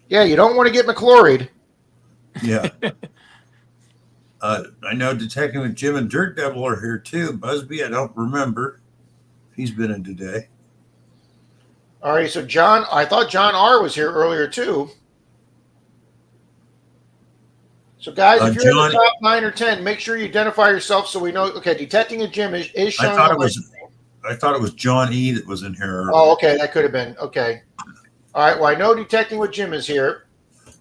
Yeah, you don't want to get McCloried. Yeah. I know Detective with Jim and Dirt Devil are here too. Busby, I don't remember. He's been in today. All right, so John, I thought John R. was here earlier too. So guys, if you're in the top 9 or 10, make sure you identify yourself so we know. Okay, Detecting a Jim is showing up. I thought it was John E. that was in here earlier. Oh, okay, that could have been. Okay. All right, well, I know Detecting with Jim is here.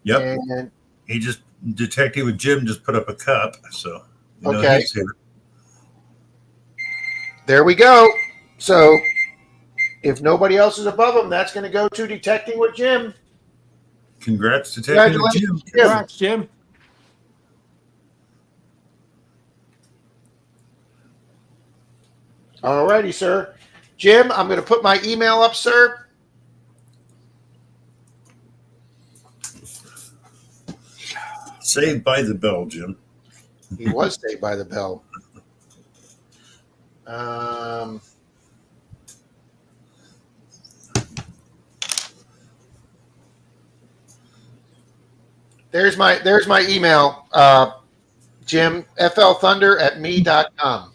Yep. And He just Detective with Jim just put up a cup, so you know Okay. he's here. there we go. So if nobody else is above him, that's going to go to Detecting with Jim. Congrats, Detective with Jim. Congratulations, Jim. Congrats, Jim. All righty, sir. Jim, I'm going to put my email up, sir. Saved by the bell, Jim. He was saved by the bell. There's my email, Jim, flthunder@me.com.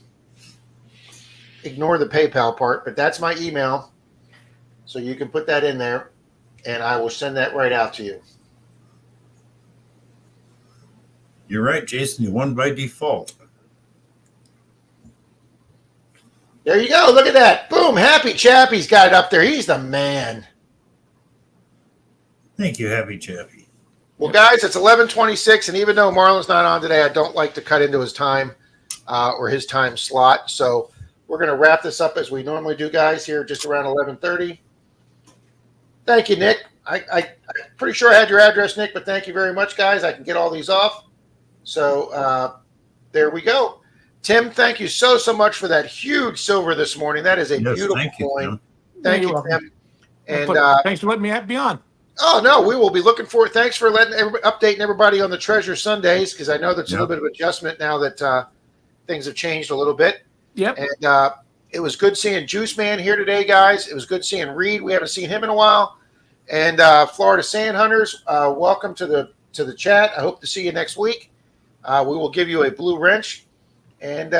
Ignore the PayPal part, but that's my email. So you can put that in there, and I will send that right out to you. You're right, Jason. You won by default. There you go. Look at that. Boom. Happy Chappie's got it up there. He's the man. Thank you, Happy Chappy. Well, guys, it's 11:26, and even though Marlon's not on today, I don't like to cut into his time. or his time slot. So we're going to wrap this up as we normally do, guys, here just around 11:30. Thank you, Nick. I'm pretty sure I had your address, Nick, but thank you very much, guys. I can get all these off. So there we go. Tim, thank you so much for that huge silver this morning. That is a beautiful thank you, coin. Tim. Thank You're you, welcome. Tim. And Thanks for letting me be on. oh no, we will be looking for it. Thanks for updating everybody on the Treasure Sundays, because I know that's a little bit of adjustment now that things have changed a little bit. Yep. And it was good seeing Juice Man here today, guys. It was good seeing Reed. We haven't seen him in a while. And Florida Sand Hunters, welcome to the chat. I hope to see you next week. We will give you a blue wrench. And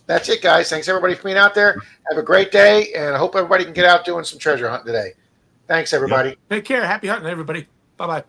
that's it, guys. Thanks, everybody, for being out there. Have a great day, and I hope everybody can get out doing some treasure hunting today. Thanks, everybody. Take care. Happy hunting, everybody. Bye-bye.